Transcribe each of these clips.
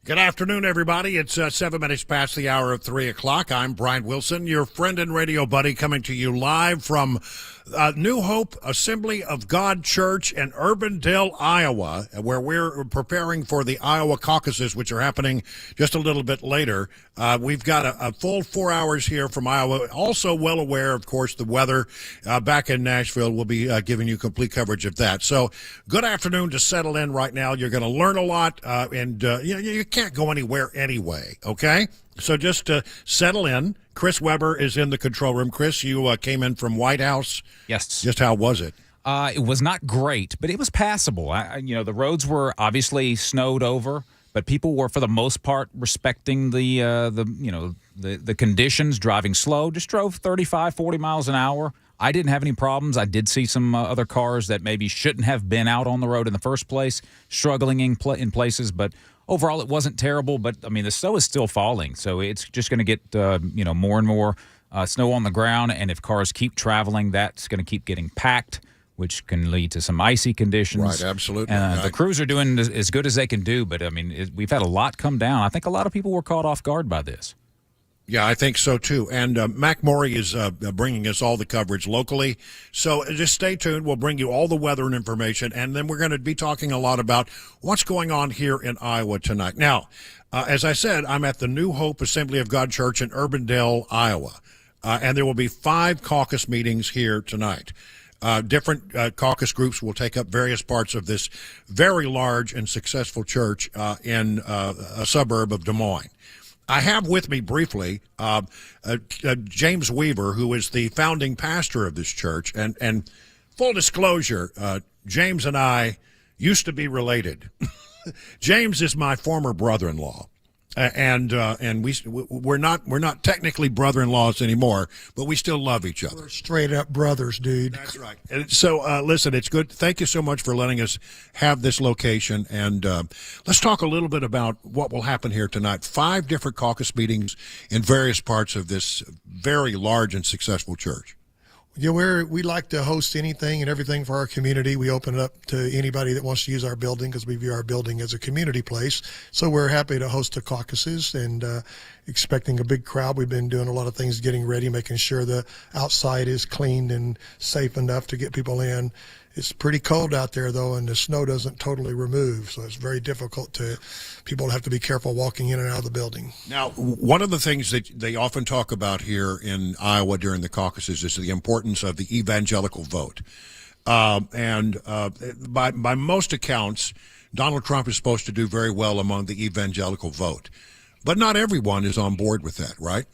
Good afternoon, everybody. It's 7 minutes past the hour of 3 o'clock. I'm Brian Wilson, your friend and radio buddy, coming to you live from New Hope Assembly of God Church in Urbandale, Iowa, where we're preparing for the Iowa caucuses, which are happening just a little bit later. We've got a full 4 hours here from Iowa. Also well aware, of course, the weather back in Nashville. We'll be giving you complete coverage of that. So good afternoon to settle in right now. You're going to learn a lot, and you can't go anywhere anyway, okay? So just settle in. Chris Weber is in the control room. Chris, you came in from White House. Yes. Just how was it? It was not great, but it was passable. The roads were obviously snowed over, but people were, for the most part, respecting the conditions, driving slow. Just drove 35, 40 miles an hour. I didn't have any problems. I did see some other cars that maybe shouldn't have been out on the road in the first place, struggling in places, but overall, it wasn't terrible. But, I mean, the snow is still falling, so it's just going to get, more and more snow on the ground. And if cars keep traveling, that's going to keep getting packed, which can lead to some icy conditions. Right, absolutely. The crews are doing as good as they can do, but, I mean, we've had a lot come down. I think a lot of people were caught off guard by this. Yeah, I think so, too. And Mac Morey is bringing us all the coverage locally. So just stay tuned. We'll bring you all the weather and information. And then we're going to be talking a lot about what's going on here in Iowa tonight. Now, as I said, I'm at the New Hope Assembly of God Church in Urbandale, Iowa. And there will be 5 caucus meetings here tonight. Different caucus groups will take up various parts of this very large and successful church in a suburb of Des Moines. I have with me briefly James Weaver, who is the founding pastor of this church. And full disclosure, James and I used to be related. James is my former brother-in-law. And we're not technically brother-in-laws anymore, but we still love each other. We're straight up brothers, dude. That's right. And so listen, it's good. Thank you so much for letting us have this location, and let's talk a little bit about what will happen here tonight. 5 different caucus meetings in various parts of this very large and successful church. Yeah, we like to host anything and everything for our community. We open it up to anybody that wants to use our building because we view our building as a community place. So we're happy to host the caucuses and expecting a big crowd. We've been doing a lot of things, getting ready, making sure the outside is cleaned and safe enough to get people in. It's pretty cold out there, though, and the snow doesn't totally remove, so it's very difficult people have to be careful walking in and out of the building. Now, one of the things that they often talk about here in Iowa during the caucuses is the importance of the evangelical vote. And by most accounts, Donald Trump is supposed to do very well among the evangelical vote. But not everyone is on board with that, right?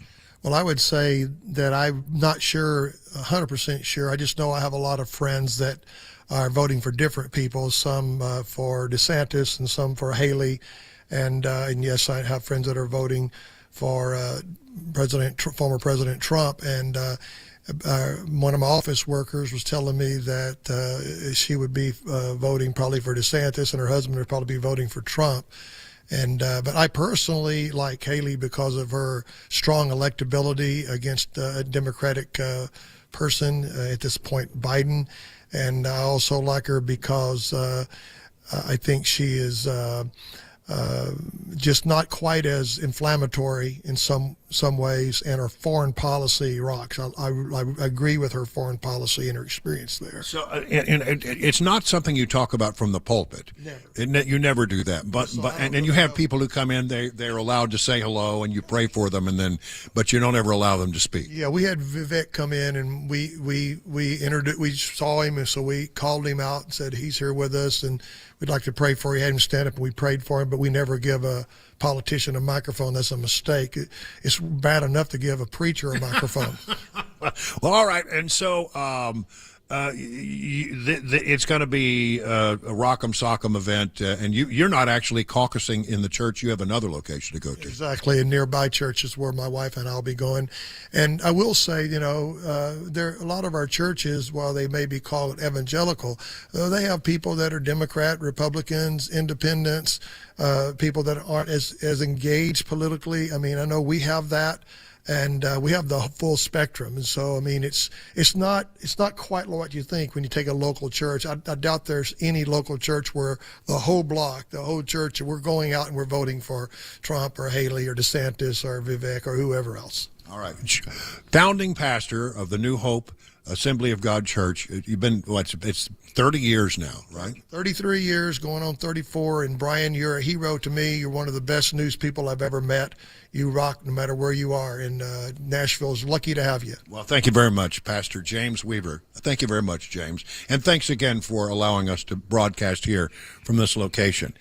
Well, I would say that I'm not sure, 100% sure. I just know I have a lot of friends that are voting for different people, some for DeSantis and some for Haley. And yes, I have friends that are voting for former President Trump. And one of my office workers was telling me that she would be voting probably for DeSantis and her husband would probably be voting for Trump. And but I personally like Haley because of her strong electability against a Democratic person, at this point, Biden. And I also like her because I think she is just not quite as inflammatory in some ways, and her foreign policy rocks. I agree with her foreign policy and her experience there. So it's not something you talk about from the pulpit. Never. You never do that. And you have people who come in, they're allowed to say hello, and you pray for them, but you don't ever allow them to speak. Yeah, we had Vivek come in, and we saw him, and so we called him out and said he's here with us, and we'd like to pray for you. Had him stand up, and we prayed for him, but we never give a politician a microphone. That's a mistake. It's bad enough to give a preacher a microphone. Well, all right. And so it's going to be a Rock'em Sock'em event, and you're not actually caucusing in the church. You have another location to go to. Exactly, a nearby church is where my wife and I'll be going. And I will say, there a lot of our churches, while they may be called evangelical, they have people that are Democrat, Republicans, independents, people that aren't as engaged politically. I mean, I know we have that. and we have the full spectrum. And so, I mean, it's not quite what you think when you take a local church. I doubt there's any local church where the whole block, the whole church, we're going out and we're voting for Trump or Haley or DeSantis or Vivek or whoever else. All right. Founding pastor of the New Hope Assembly of God Church. You've been, it's 30 years now, right? 33 years, going on 34. And Brian, you're a hero to me. You're one of the best news people I've ever met. You rock no matter where you are. And Nashville's lucky to have you. Well, thank you very much, Pastor James Weaver. Thank you very much, James. And thanks again for allowing us to broadcast here from this location.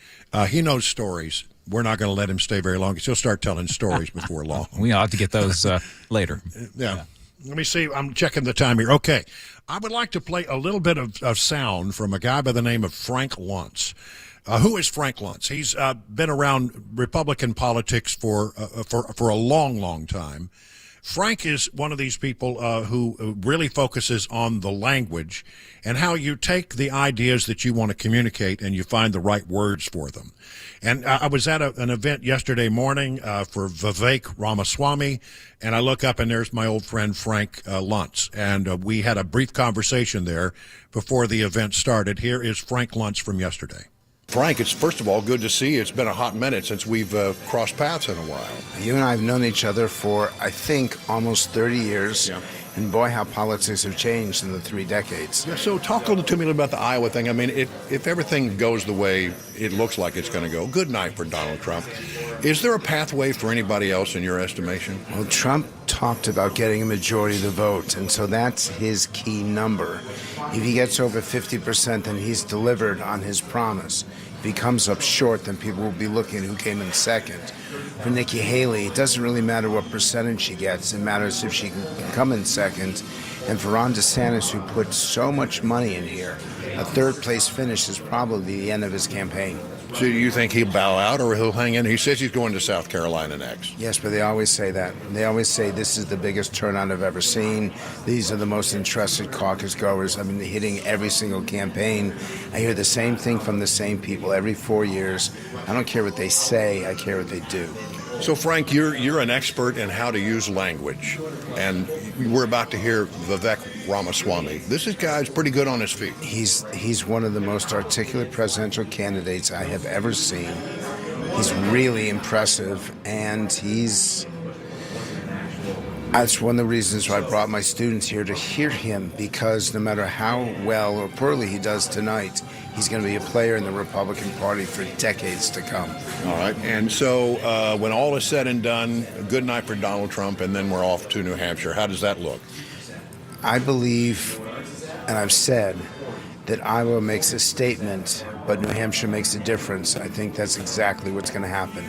He knows stories. We're not going to let him stay very long because he'll start telling stories before long. We ought to get those later. Yeah. Let me see. I'm checking the time here. Okay. I would like to play a little bit of sound from a guy by the name of Frank Luntz. Who is Frank Luntz? He's been around Republican politics for a long, long time. Frank is one of these people who really focuses on the language and how you take the ideas that you want to communicate and you find the right words for them. And I was at an event yesterday morning for Vivek Ramaswamy, and I look up and there's my old friend Frank Luntz. And we had a brief conversation there before the event started. Here is Frank Luntz from yesterday. Frank, it's first of all good to see you. It's been a hot minute since we've crossed paths in a while. You and I have known each other for, I think, almost 30 years. Yeah. And boy, how politics have changed in the 3 decades. Yeah, so talk a little to me about the Iowa thing. I mean, if everything goes the way it looks like it's going to go, good night for Donald Trump. Is there a pathway for anybody else in your estimation? Well, Trump talked about getting a majority of the vote, and so that's his key number. If he gets over 50%, then he's delivered on his promise. If he comes up short, then people will be looking at who came in second. For Nikki Haley, it doesn't really matter what percentage she gets. It matters if she can come in second. And for Ron DeSantis, who put so much money in here, a third-place finish is probably the end of his campaign. So you think he'll bow out or he'll hang in? He says he's going to South Carolina next. Yes, but they always say that. They always say this is the biggest turnout I've ever seen. These are the most interested caucus goers. I've been hitting every single campaign. I hear the same thing from the same people every 4 years. I don't care what they say. I care what they do. So, Frank, you're an expert in how to use language, and we're about to hear Vivek Ramaswamy. This guy's pretty good on his feet. He's one of the most articulate presidential candidates I have ever seen. He's really impressive, and that's one of the reasons why I brought my students here to hear him, because no matter how well or poorly he does tonight, he's going to be a player in the Republican Party for decades to come. All right. And so when all is said and done, good night for Donald Trump, and then we're off to New Hampshire. How does that look? I believe, and I've said, that Iowa makes a statement, but New Hampshire makes a difference. I think that's exactly what's going to happen.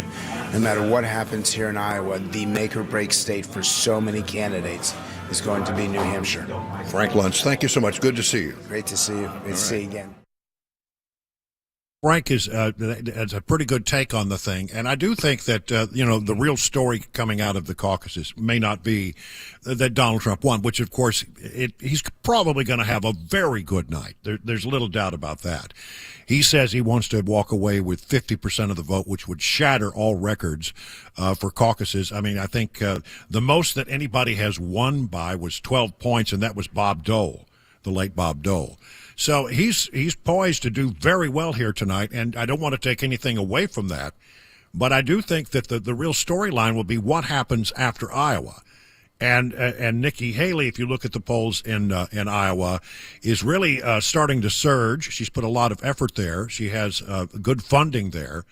No matter what happens here in Iowa, the make-or-break state for so many candidates is going to be New Hampshire. Frank Luntz, thank you so much. Good to see you. Great to see you. Great to see you again. Frank has a pretty good take on the thing, and I do think that the real story coming out of the caucuses may not be that Donald Trump won, which of course he's probably going to have a very good night. There's little doubt about that. He says he wants to walk away with 50% of the vote, which would shatter all records for caucuses. I mean, I think the most that anybody has won by was 12 points, and that was Bob Dole, the late Bob Dole. So he's poised to do very well here tonight, and I don't want to take anything away from that, but I do think that the real storyline will be what happens after Iowa. And Nikki Haley, if you look at the polls in Iowa, is really starting to surge. She's put a lot of effort there. She has good funding there.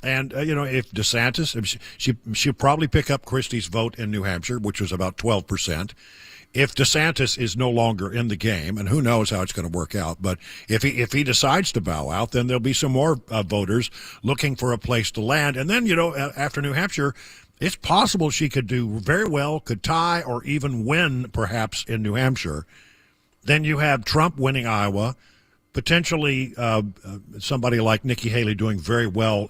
And, if DeSantis, she'll probably pick up Christie's vote in New Hampshire, which was about 12%. If DeSantis is no longer in the game, and who knows how it's going to work out, but if he decides to bow out, then there'll be some more voters looking for a place to land. And then, after New Hampshire, it's possible she could do very well, could tie, or even win, perhaps, in New Hampshire. Then you have Trump winning Iowa, potentially somebody like Nikki Haley doing very well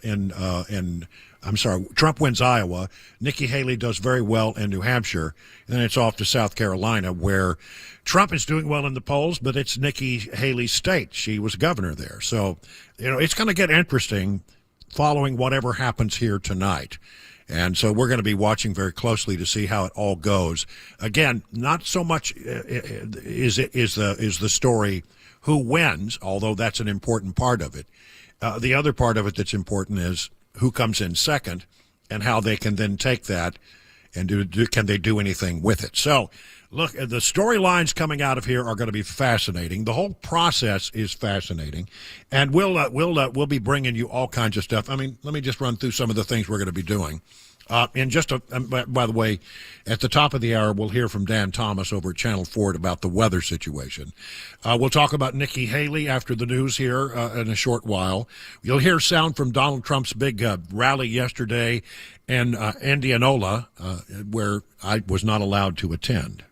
Trump wins Iowa. Nikki Haley does very well in New Hampshire. And then it's off to South Carolina, where Trump is doing well in the polls, but it's Nikki Haley's state. She was governor there. So, it's going to get interesting following whatever happens here tonight. And so we're going to be watching very closely to see how it all goes. Again, not so much is the story who wins, although that's an important part of it. The other part of it that's important is who comes in second and how they can then take that and can they do anything with it. So, look, the storylines coming out of here are going to be fascinating. The whole process is fascinating, and we'll be bringing you all kinds of stuff. I mean, let me just run through some of the things we're going to be doing. By the way, at the top of the hour, we'll hear from Dan Thomas over at Channel 4 about the weather situation. We'll talk about Nikki Haley after the news here in a short while. You'll hear sound from Donald Trump's big rally yesterday in Indianola, where I was not allowed to attend.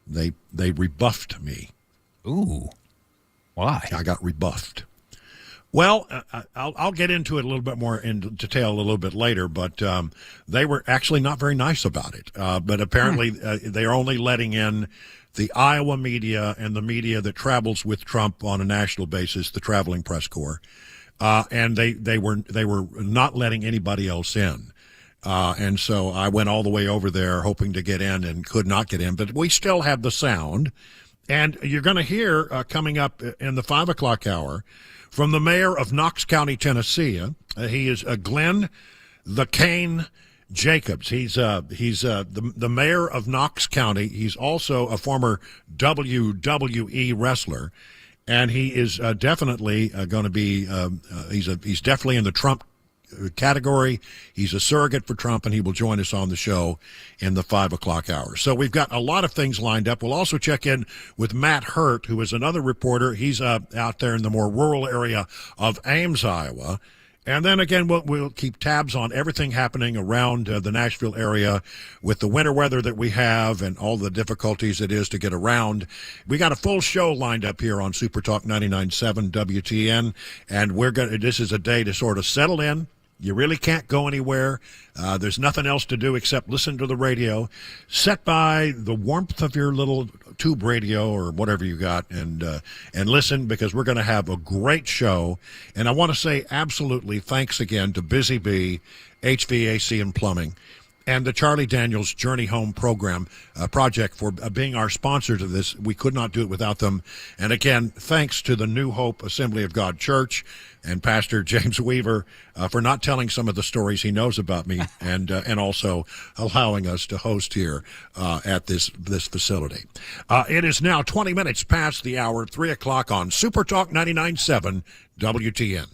They rebuffed me. Ooh, why? I got rebuffed. Well, I'll get into it a little bit more in detail a little bit later, but they were actually not very nice about it. But apparently they are only letting in the Iowa media and the media that travels with Trump on a national basis, the traveling press corps, and they were not letting anybody else in. And so I went all the way over there hoping to get in and could not get in, but we still have the sound. And you're going to hear coming up in the 5 o'clock hour from the mayor of Knox County, Tennessee. He is Glenn the Cane Jacobs. He's the mayor of Knox County. He's also a former WWE wrestler, and he is definitely going to be. He's definitely in the Trump category. He's a surrogate for Trump, and he will join us on the show in the 5 o'clock hour. So we've got a lot of things lined up. We'll also check in with Matt Hurt, who is another reporter. He's out there in the more rural area of Ames, Iowa. And then again, we'll keep tabs on everything happening around the Nashville area with the winter weather that we have and all the difficulties it is to get around. We got a full show lined up here on Super Talk 99.7 WTN, and this is a day to sort of settle in. You really can't go anywhere. There's nothing else to do except listen to the radio. Set by the warmth of your little tube radio or whatever you got and listen, because we're going to have a great show. And I want to say absolutely thanks again to Busy Bee, HVAC and Plumbing, and the Charlie Daniels Journey Home Program project for being our sponsors of this. We could not do it without them. And again, thanks to the New Hope Assembly of God Church and Pastor James Weaver for not telling some of the stories he knows about me and also allowing us to host here at this facility. It is now 20 minutes past the hour, 3 o'clock on Super Talk 99.7 WTN.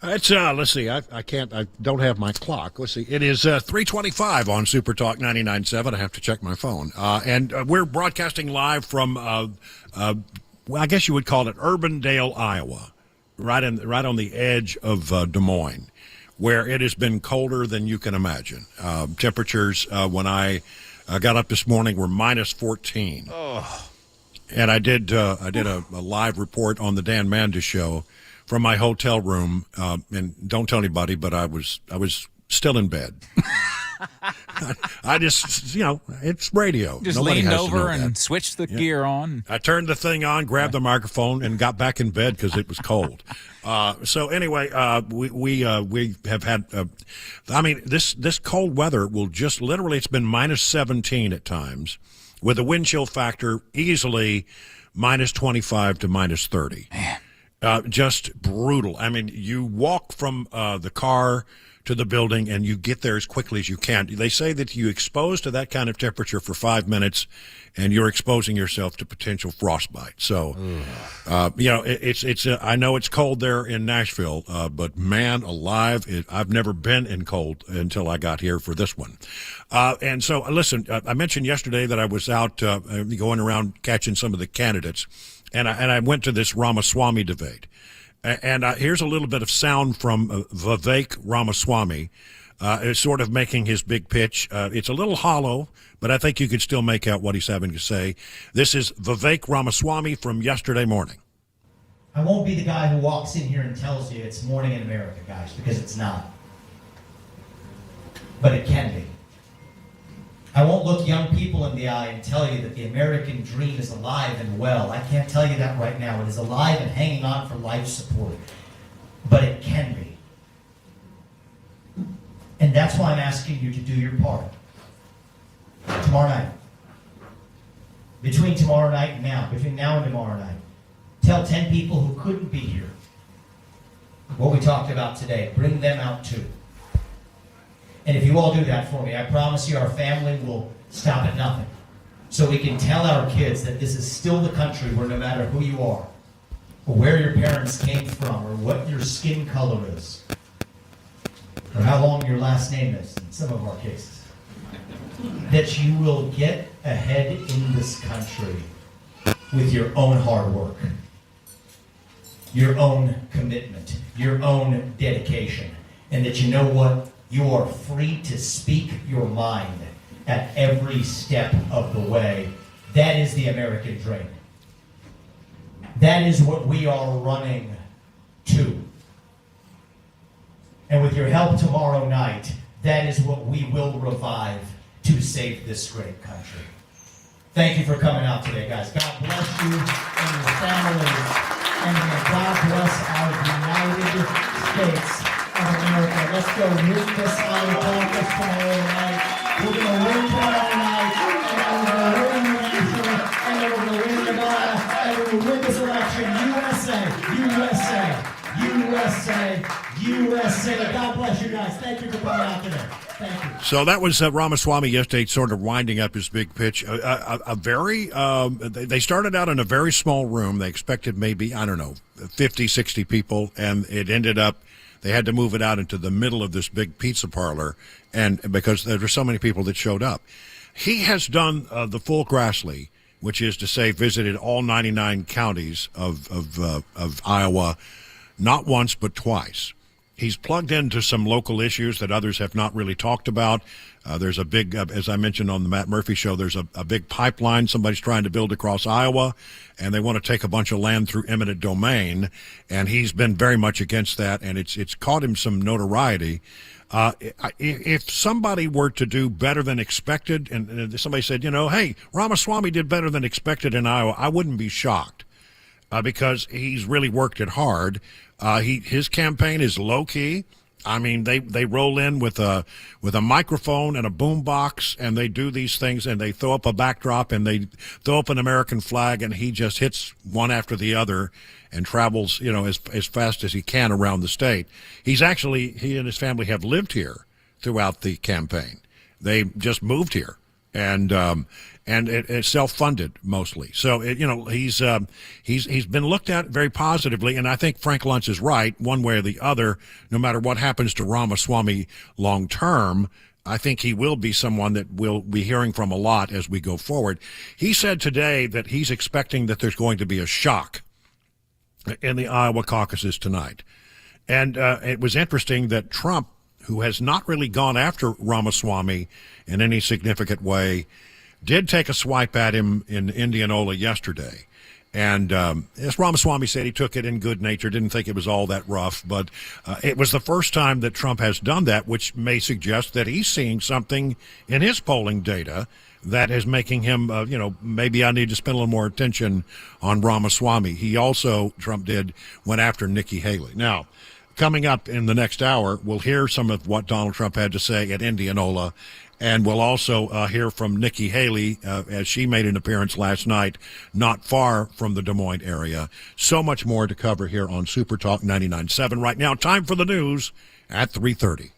It's let's see. I can't. I don't have my clock. Let's see. It is 3:25 on Super Talk 99.7. I have to check my phone. And we're broadcasting live from. Well, I guess you would call it Urbandale, Iowa, right on the edge of Des Moines, where it has been colder than you can imagine. Temperatures when I got up this morning were minus 14. Oh. And I did a live report on the Dan Mandis show from my hotel room, and don't tell anybody, but I was still in bed. I just, it's radio. Just Nobody leaned has to know over that. and switched the gear on. I turned the thing on, grabbed the microphone, and got back in bed because it was cold. So anyway, we have had. This cold weather will just literally. It's been minus 17 at times, with a wind chill factor easily minus 25 to minus 30. Man. Just brutal. I mean, you walk from the car to the building and you get there as quickly as you can. They say that you expose to that kind of temperature for 5 minutes and you're exposing yourself to potential frostbite. So, it's I know it's cold there in Nashville, but man alive, I've never been in cold until I got here for this one. And so, listen, I mentioned yesterday that I was out going around catching some of the candidates. And I went to this Ramaswamy debate. And here's a little bit of sound from Vivek Ramaswamy. It's sort of making his big pitch. It's a little hollow, but I think you could still make out what he's having to say. This is Vivek Ramaswamy from yesterday morning. I won't be the guy who walks in here and tells you it's morning in America, guys, because it's not. But it can be. I won't look young people in the eye and tell you that the American dream is alive and well. I can't tell you that right now. It is alive and hanging on for life support. But it can be. And that's why I'm asking you to do your part. Tomorrow night. Between tomorrow night and now. Between now and tomorrow night. Tell 10 people who couldn't be here what we talked about today. Bring them out too. And if you all do that for me, I promise you our family will stop at nothing. So we can tell our kids that this is still the country where no matter who you are, or where your parents came from, or what your skin color is, or how long your last name is, in some of our cases, that you will get ahead in this country with your own hard work, your own commitment, your own dedication, and that you know what? You are free to speak your mind at every step of the way. That is the American dream. That is what we are running to. And with your help tomorrow night, that is what we will revive to save this great country. Thank you for coming out today, guys. God bless you and your families. And may God bless our United States of America. Let's go win this Iowa caucus tomorrow night. We're going to win tomorrow night, and then we're going to win New Hampshire, and then we're going to win Nevada, and we're going to win this election. USA, USA, USA, USA. God bless you guys. Thank you for coming out today. Thank you. So that was Ramaswamy yesterday, sort of winding up his big pitch. They started out in a very small room. They expected maybe, 50, 60 people, and it ended up they had to move it out into the middle of this big pizza parlor, and because there were so many people that showed up. He has done the full Grassley, which is to say visited all 99 counties of Iowa, not once but twice. He's plugged into some local issues that others have not really talked about. There's a big, as I mentioned on the Matt Murphy show, there's a big pipeline somebody's trying to build across Iowa, and they want to take a bunch of land through eminent domain, and he's been very much against that, and it's caught him some notoriety. If somebody were to do better than expected, and somebody said, hey, Ramaswamy did better than expected in Iowa, I wouldn't be shocked. Because he's really worked it hard. His campaign is low key. I mean, they roll in with a microphone and a boom box, and they do these things, and they throw up a backdrop, and they throw up an American flag, and he just hits one after the other and travels, as fast as he can around the state. He and his family have lived here throughout the campaign. They just moved here. And and it's self-funded mostly. So he's been looked at very positively, and I think Frank Luntz is right, one way or the other. No matter what happens to Ramaswamy long term, I think he will be someone that we'll be hearing from a lot as we go forward. He said today that he's expecting that there's going to be a shock in the Iowa caucuses tonight. And it was interesting that Trump, who has not really gone after Ramaswamy in any significant way, did take a swipe at him in Indianola yesterday. And as Ramaswamy said, he took it in good nature, didn't think it was all that rough. But it was the first time that Trump has done that, which may suggest that he's seeing something in his polling data that is making him, maybe I need to spend a little more attention on Ramaswamy. He also, Trump did, went after Nikki Haley. Now, coming up in the next hour, we'll hear some of what Donald Trump had to say at Indianola. And we'll also hear from Nikki Haley as she made an appearance last night, not far from the Des Moines area. So much more to cover here on Super Talk 99.7. Right now, time for the news at 3:30.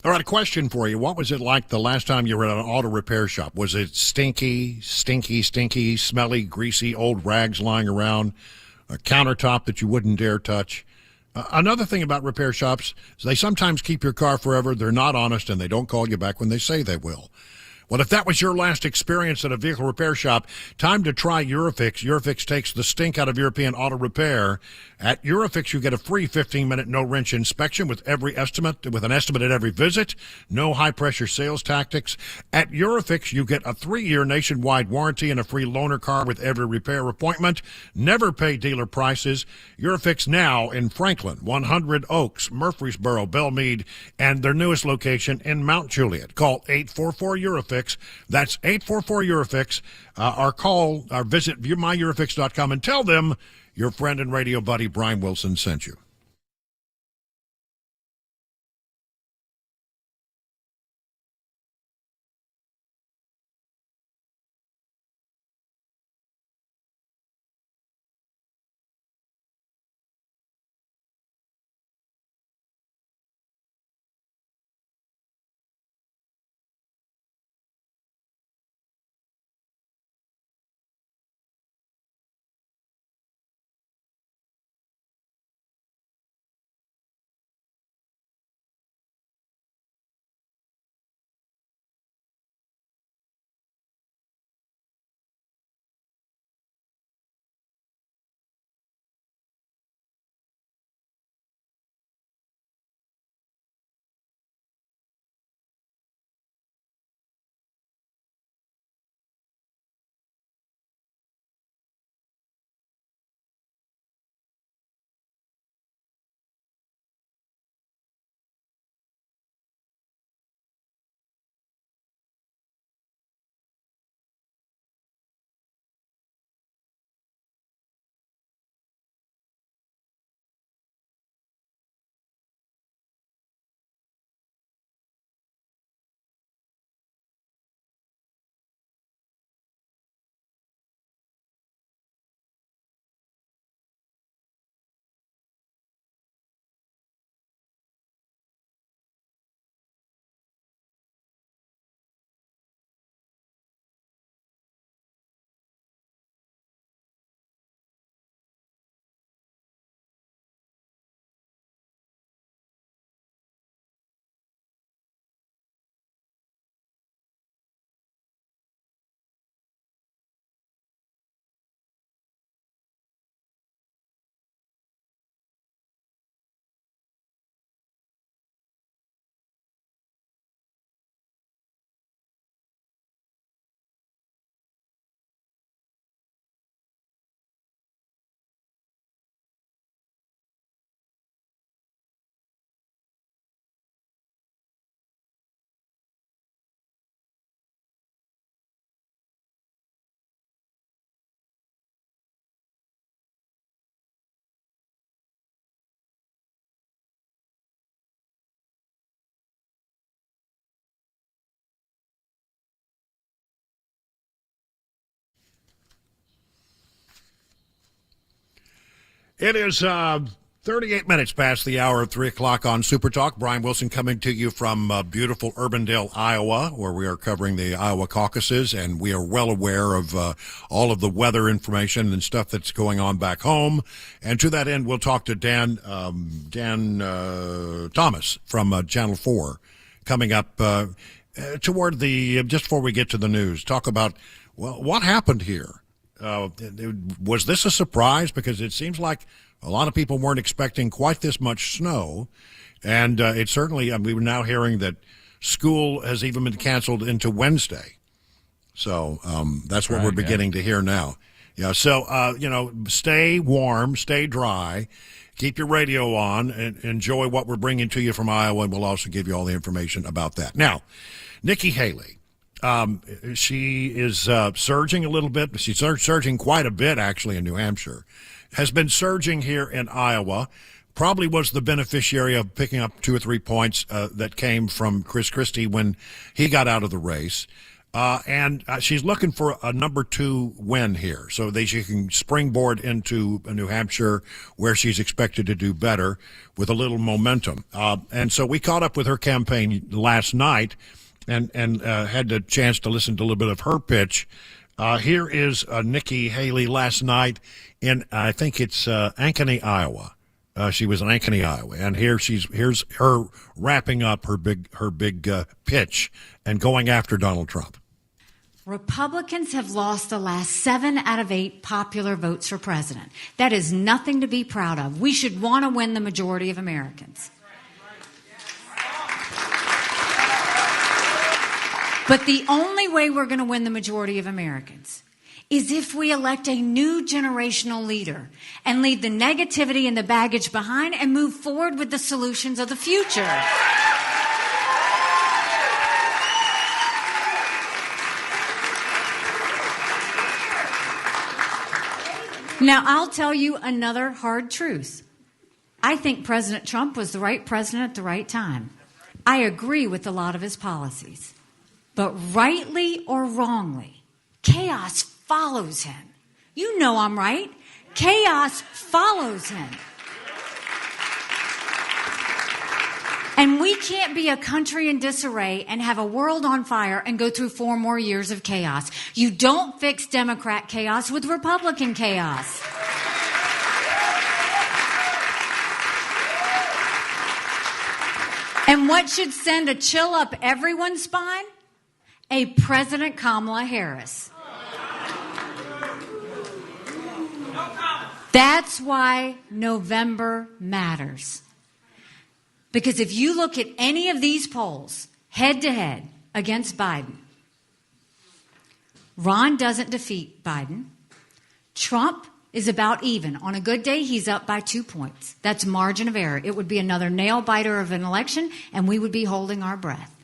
All right, a question for you. What was it like the last time you were at an auto repair shop? Was it stinky, smelly, greasy, old rags lying around, a countertop that you wouldn't dare touch? Another thing about repair shops is they sometimes keep your car forever. They're not honest, and they don't call you back when they say they will. Well, if that was your last experience at a vehicle repair shop, time to try Eurofix. Eurofix takes the stink out of European auto repair. At Eurofix, you get a free 15-minute no-wrench inspection with an estimate at every visit. No high-pressure sales tactics. At Eurofix, you get a 3-year nationwide warranty and a free loaner car with every repair appointment. Never pay dealer prices. Eurofix now in Franklin, 100 Oaks, Murfreesboro, Belmead, and their newest location in Mount Juliet. Call 844-Eurofix. That's 844-Eurofix. Or visit myEurofix.com and tell them your friend and radio buddy Brian Wilson sent you. It is 38 minutes past the hour of 3 o'clock on Super Talk. Brian Wilson coming to you from beautiful Urbandale, Iowa, where we are covering the Iowa caucuses, and we are well aware of all of the weather information and stuff that's going on back home. And to that end, we'll talk to Dan Thomas from Channel 4 coming up toward just before we get to the news. Talk about, well, what happened here? Was this a surprise? Because it seems like a lot of people weren't expecting quite this much snow. And it certainly, we were now hearing that school has even been canceled into Wednesday. So that's what we're beginning to hear now. Yeah. So, stay warm, stay dry, keep your radio on, and enjoy what we're bringing to you from Iowa. And we'll also give you all the information about that. Now, Nikki Haley. She is surging a little bit. She's surging quite a bit, actually, in New Hampshire. Has been surging here in Iowa. Probably was the beneficiary of picking up 2 or 3 points that came from Chris Christie when he got out of the race. And she's looking for a number 2 win here so that she can springboard into New Hampshire, where she's expected to do better with a little momentum. And so we caught up with her campaign last night and had the chance to listen to a little bit of her pitch. Here is Nikki Haley last night in, I think it's Ankeny, Iowa. She was in Ankeny, Iowa, and here's her wrapping up her big pitch and going after Donald Trump. Republicans have lost the last 7 out of 8 popular votes for president. That is nothing to be proud of. We should want to win the majority of Americans. But the only way we're going to win the majority of Americans is if we elect a new generational leader and leave the negativity and the baggage behind and move forward with the solutions of the future. Now, I'll tell you another hard truth. I think President Trump was the right president at the right time. I agree with a lot of his policies. But rightly or wrongly, chaos follows him. You know I'm right. Chaos follows him. And we can't be a country in disarray and have a world on fire and go through 4 more years of chaos. You don't fix Democrat chaos with Republican chaos. And what should send a chill up everyone's spine? A President Kamala Harris. That's why November matters. Because if you look at any of these polls, head to head against Biden, Ron doesn't defeat Biden. Trump is about even. On a good day, he's up by 2 points. That's margin of error. It would be another nail biter of an election, and we would be holding our breath.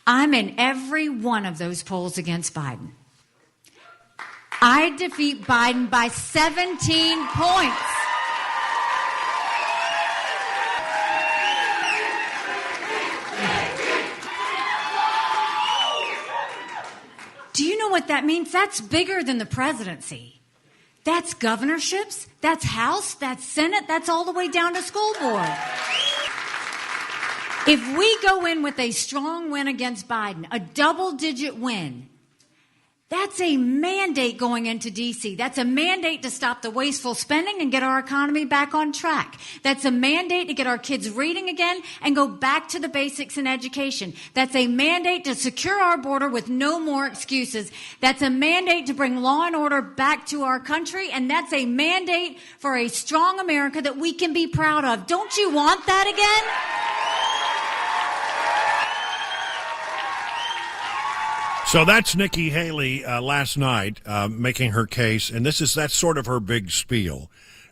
I'm in every one of those polls against Biden. I defeat Biden by 17 points. Do you know what that means? That's bigger than the presidency. That's governorships, that's House, that's Senate, that's all the way down to school board. If we go in with a strong win against Biden, a double-digit win, that's a mandate going into D.C. That's a mandate to stop the wasteful spending and get our economy back on track. That's a mandate to get our kids reading again and go back to the basics in education. That's a mandate to secure our border with no more excuses. That's a mandate to bring law and order back to our country. And that's a mandate for a strong America that we can be proud of. Don't you want that again? So that's Nikki Haley last night making her case, and that's sort of her big spiel,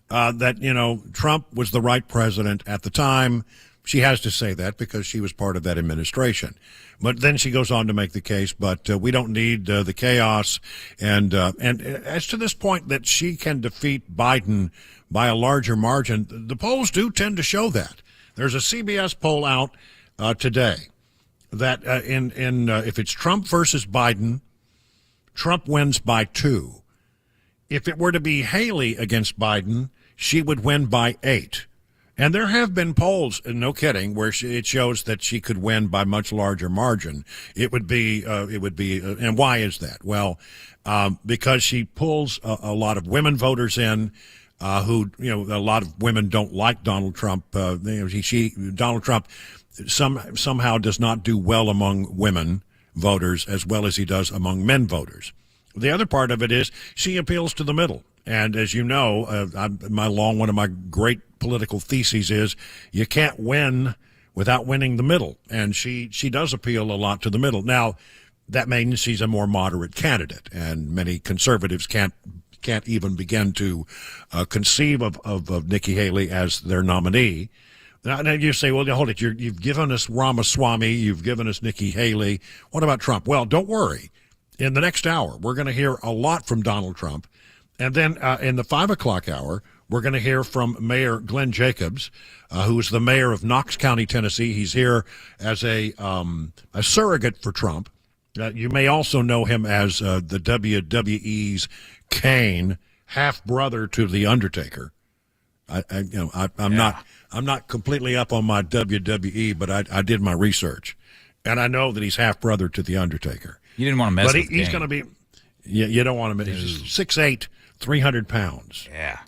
that, Trump was the right president at the time. She has to say that because she was part of that administration. But then she goes on to make the case, but we don't need the chaos. And as to this point that she can defeat Biden by a larger margin, the polls do tend to show that. There's a CBS poll out today that if it's Trump versus Biden, Trump wins by 2. If it were to be Haley against Biden, she would win by 8. And there have been polls, no kidding, where it shows that she could win by much larger margin. It would be, and why is that? Well, because she pulls a lot of women voters in, who, a lot of women don't like Donald Trump. Donald Trump somehow does not do well among women voters as well as he does among men voters. The other part of it is she appeals to the middle. And as you know, one of my great political theses is you can't win without winning the middle. And she does appeal a lot to the middle. Now, that means she's a more moderate candidate, and many conservatives can't even begin to conceive of Nikki Haley as their nominee. Now you say, well, hold it. You've given us Ramaswamy. You've given us Nikki Haley. What about Trump? Well, don't worry. In the next hour, we're going to hear a lot from Donald Trump. And then in the 5 o'clock hour, we're going to hear from Mayor Glenn Jacobs, who is the mayor of Knox County, Tennessee. He's here as a surrogate for Trump. You may also know him as the WWE's Kane, half brother to the Undertaker. I'm not completely up on my WWE, but I did my research, and I know that he's half brother to the Undertaker. You didn't want to mess with him. But he's going to be. You don't want to. He's 6'8", 300 pounds. Yeah.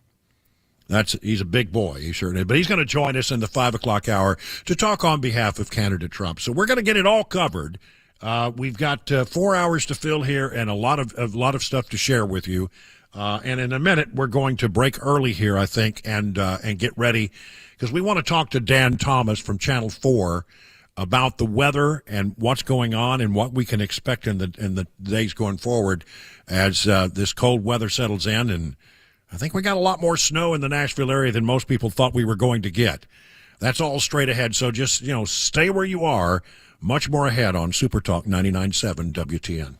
He's a big boy. He sure is. But he's going to join us in the 5 o'clock hour to talk on behalf of candidate Trump. So we're going to get it all covered We've got 4 hours to fill here and a lot of stuff to share with you. And in a minute, we're going to break early here, I think, and get ready because we want to talk to Dan Thomas from Channel 4 about the weather and what's going on and what we can expect in the days going forward as this cold weather settles in. And I think we got a lot more snow in the Nashville area than most people thought we were going to get. That's all straight ahead. So just, stay where you are. Much more ahead on Super Talk 99.7 WTN.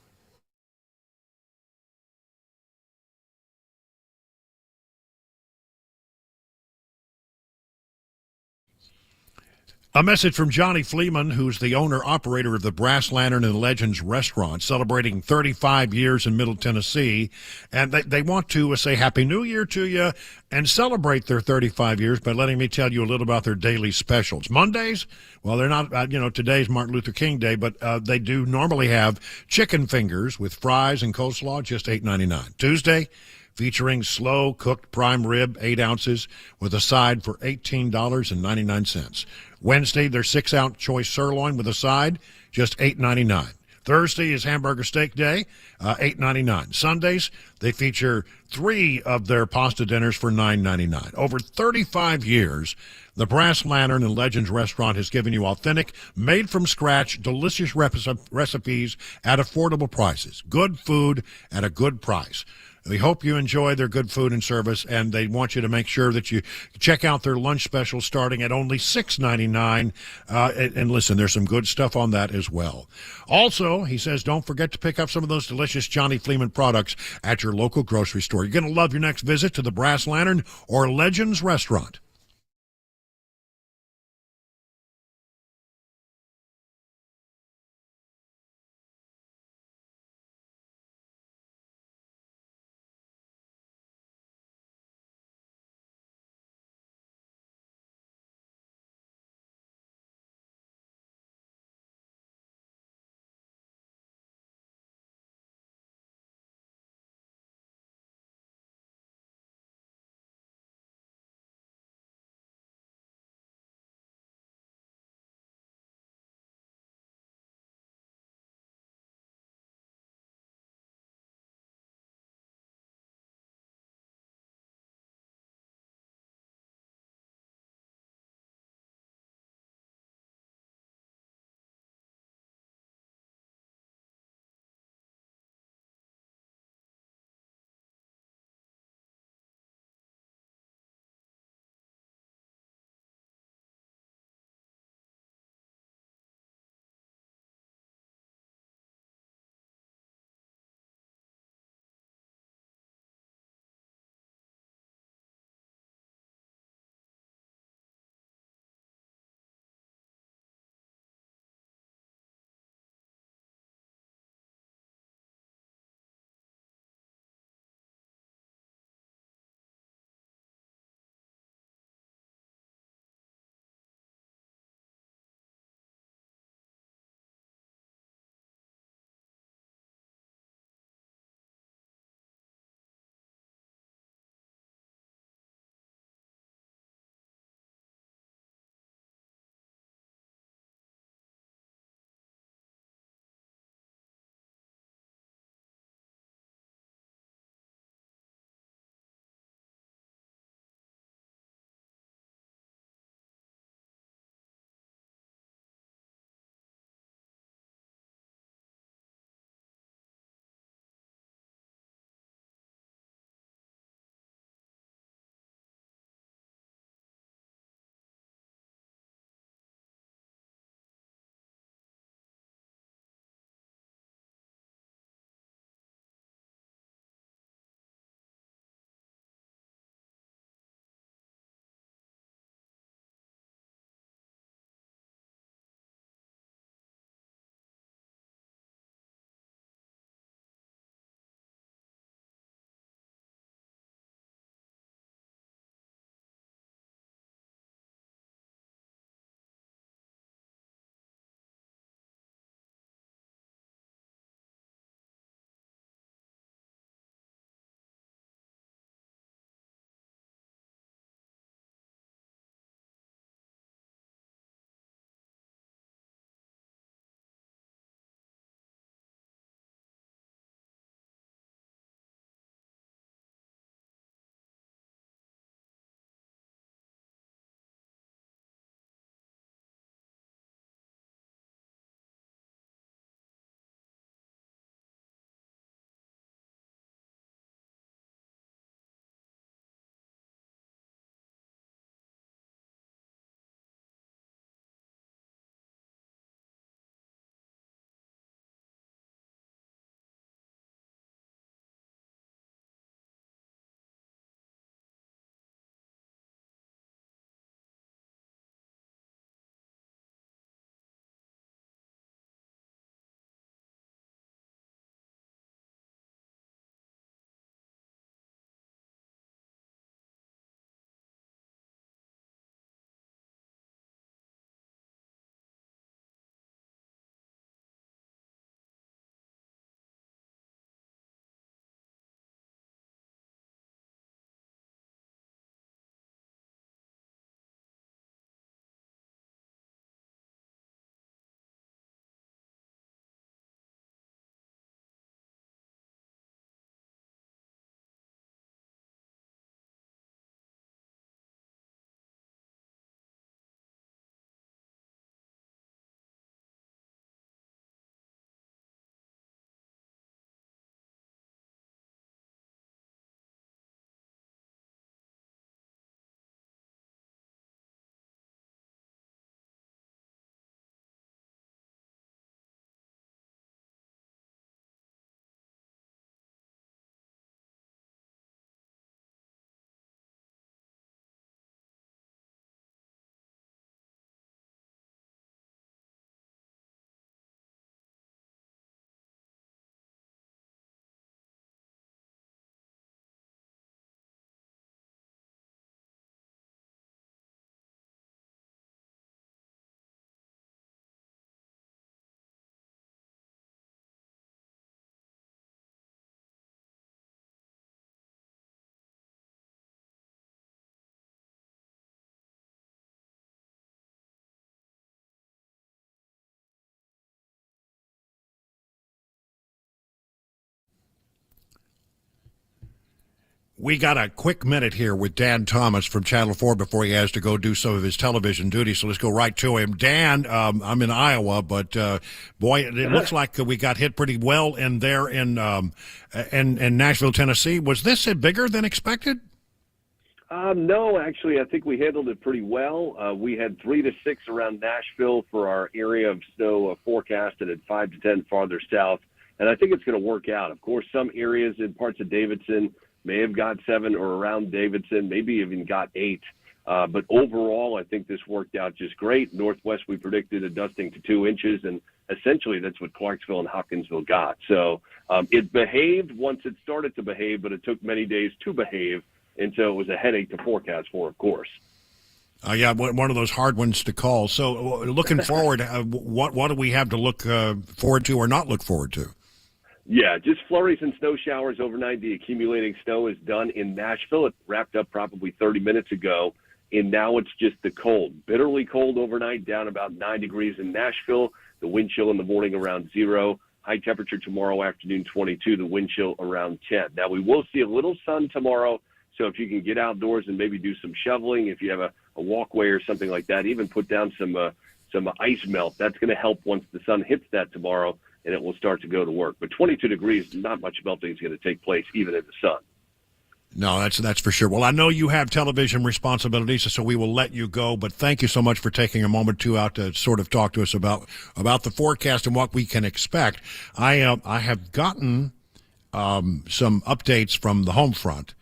A message from Johnny Fleeman, who's the owner-operator of the Brass Lantern and Legends restaurant, celebrating 35 years in Middle Tennessee. And they want to say Happy New Year to you and celebrate their 35 years by letting me tell you a little about their daily specials. Mondays, well, they're not, today's Martin Luther King Day, but they do normally have chicken fingers with fries and coleslaw, just $8.99. Tuesday, featuring slow-cooked prime rib, 8 ounces, with a side for $18.99. Wednesday, their 6-ounce choice sirloin with a side, just $8.99. Thursday is hamburger steak day, $8.99. Sundays, they feature 3 of their pasta dinners for $9.99. Over 35 years, the Brass Lantern and Legends restaurant has given you authentic, made-from-scratch, delicious recipes at affordable prices. Good food at a good price. We hope you enjoy their good food and service, and they want you to make sure that you check out their lunch special starting at only $6.99. And listen, there's some good stuff on that as well. Also, he says, don't forget to pick up some of those delicious Johnny Fleeman products at your local grocery store. You're going to love your next visit to the Brass Lantern or Legends restaurant. We got a quick minute here with Dan Thomas from Channel 4 before he has to go do some of his television duties, so let's go right to him. Dan, I'm in Iowa, but boy, it looks like we got hit pretty well in there in Nashville, Tennessee. Was this bigger than expected? No, actually, I think we handled it pretty well. We had 3 to 6 around Nashville for our area of snow forecasted at 5 to 10 farther south, and I think it's going to work out. Of course, some areas in parts of Davidson may have got 7 or around Davidson, maybe even got 8. But overall, I think this worked out just great. Northwest, we predicted a dusting to 2 inches, and essentially that's what Clarksville and Hopkinsville got. So it behaved once it started to behave, but it took many days to behave, and so it was a headache to forecast for, of course. Yeah, one of those hard ones to call. So looking forward, what do we have to look forward to or not look forward to? Yeah, just flurries and snow showers overnight. The accumulating snow is done in Nashville. It wrapped up probably 30 minutes ago, and now it's just the cold. Bitterly cold overnight, down about 9 degrees in Nashville. The wind chill in the morning around 0. High temperature tomorrow afternoon, 22. The wind chill around 10. Now, we will see a little sun tomorrow, so if you can get outdoors and maybe do some shoveling, if you have a walkway or something like that, even put down some ice melt, that's going to help once the sun hits that tomorrow, and it will start to go to work. But 22 degrees, not much melting is going to take place, even in the sun. No, that's for sure. Well, I know you have television responsibilities, so we will let you go. But thank you so much for taking a moment out to sort of talk to us about the forecast and what we can expect. I have gotten some updates from the home front.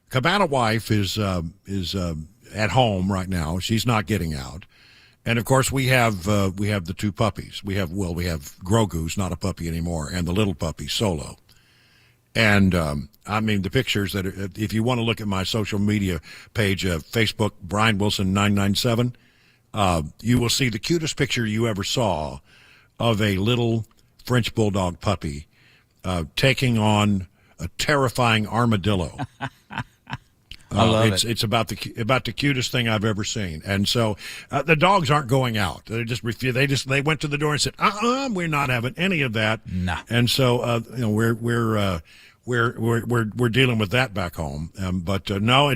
Cabana wife is at home right now. She's not getting out. And of course, we have the 2 puppies. We have Grogu's not a puppy anymore, and the little puppy Solo. And I mean, the pictures that if you want to look at my social media page, Facebook, Brian Wilson 997, you will see the cutest picture you ever saw of a little French bulldog puppy taking on a terrifying armadillo. I love it. It's about the cutest thing I've ever seen. And so the dogs aren't going out. They just refuse. They went to the door and said, we're not having any of that. Nah. And so we're dealing with that back home. But no,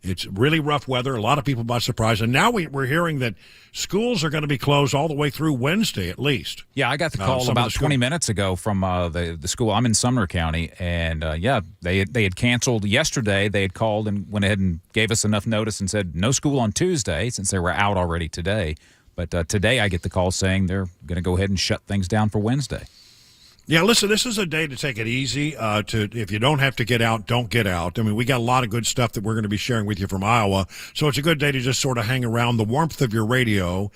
it's really rough weather. A lot of people by surprise. And now we're hearing that schools are going to be closed all the way through Wednesday at least. Yeah, I got the call about 20 minutes ago from the school. I'm in Sumner County, and they had canceled yesterday. They had called and went ahead and gave us enough notice and said no school on Tuesday since they were out already today. But today I get the call saying they're going to go ahead and shut things down for Wednesday. Yeah, listen, this is a day to take it easy. If you don't have to get out, don't get out. I mean, we got a lot of good stuff that we're going to be sharing with you from Iowa. So it's a good day to just sort of hang around the warmth of your radio,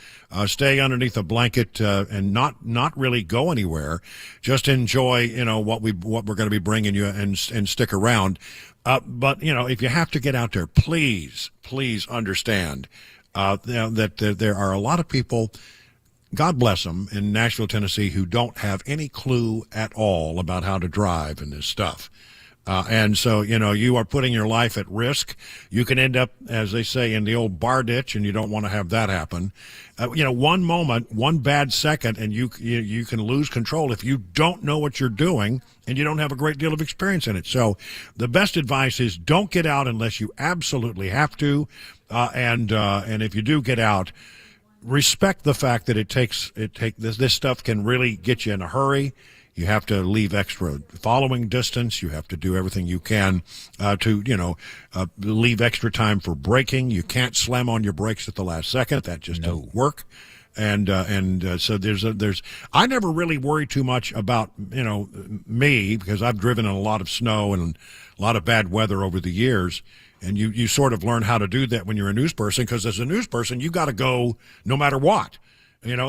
stay underneath a blanket, and not really go anywhere. Just enjoy, what we're going to be bringing you and stick around. But if you have to get out there, please understand that there are a lot of people, God bless them, in Nashville, Tennessee, who don't have any clue at all about how to drive and this stuff. And so, you are putting your life at risk. You can end up, as they say, in the old bar ditch, and you don't want to have that happen. One moment, one bad second, and you can lose control if you don't know what you're doing and you don't have a great deal of experience in it. So the best advice is don't get out unless you absolutely have to. And if you do get out, respect the fact that this stuff can really get you in a hurry. You have to leave extra following distance. You have to do everything you can to leave extra time for braking. You can't slam on your brakes at the last second. That just doesn't work. And so there's I never really worry too much about me, because I've driven in a lot of snow and a lot of bad weather over the years. And you sort of learn how to do that when you're a news person, because as a news person, you got to go no matter what.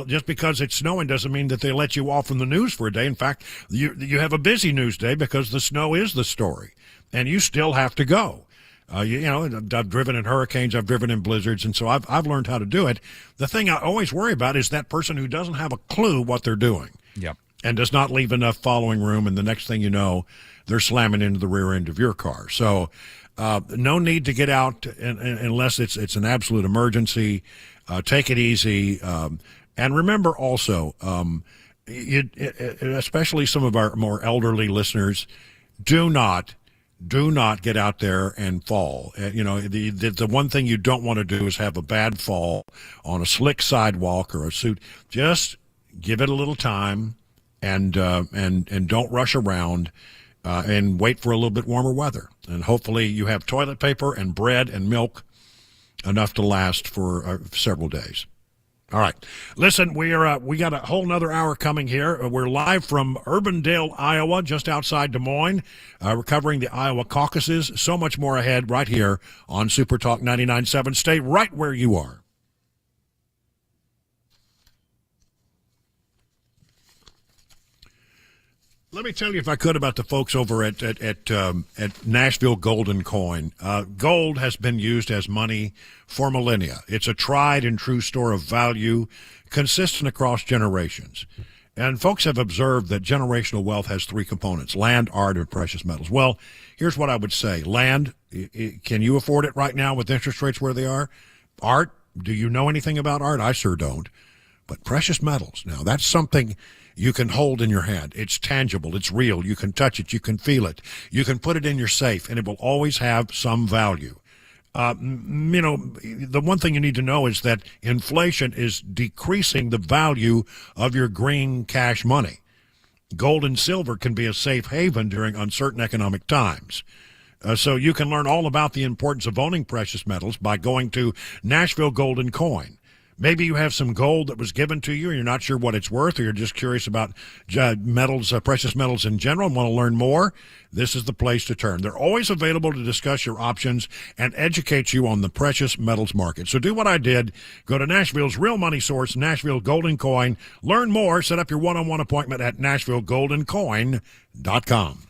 Just because it's snowing doesn't mean that they let you off from the news for a day. In fact, you have a busy news day because the snow is the story, and you still have to go. I've driven in hurricanes, I've driven in blizzards, and so I've learned how to do it. The thing I always worry about is that person who doesn't have a clue what they're doing. Yep. And does not leave enough following room, and the next thing you know, they're slamming into the rear end of your car. So no need to get out unless it's an absolute emergency. Take it easy. And remember also, especially some of our more elderly listeners, do not do not get out there and fall. The one thing you don't want to do is have a bad fall on a slick sidewalk or a suit. Just give it a little time and don't rush around and wait for a little bit warmer weather. And hopefully you have toilet paper and bread and milk enough to last for several days. All right. Listen, we got a whole nother hour coming here. We're live from Urbandale, Iowa, just outside Des Moines. We're covering the Iowa caucuses. So much more ahead right here on Super Talk 99.7. Stay right where you are. Let me tell you, if I could, about the folks over at Nashville Gold and Coin. Gold has been used as money for millennia. It's a tried and true store of value, consistent across generations. And folks have observed that generational wealth has three components: land, art, and precious metals. Well, here's what I would say. Land, can you afford it right now with interest rates where they are? Art, do you know anything about art? I sure don't. But precious metals, now that's something you can hold in your hand. It's tangible. It's real. You can touch it. You can feel it. You can put it in your safe, and it will always have some value. The one thing you need to know is that inflation is decreasing the value of your green cash money. Gold and silver can be a safe haven during uncertain economic times. So you can learn all about the importance of owning precious metals by going to Nashville Gold and Coin. Maybe you have some gold that was given to you and you're not sure what it's worth, or you're just curious about metals, precious metals in general, and want to learn more. This is the place to turn. They're always available to discuss your options and educate you on the precious metals market. So do what I did. Go to Nashville's real money source, Nashville Gold and Coin. Learn more. Set up your one-on-one appointment at NashvilleGoldandCoin.com.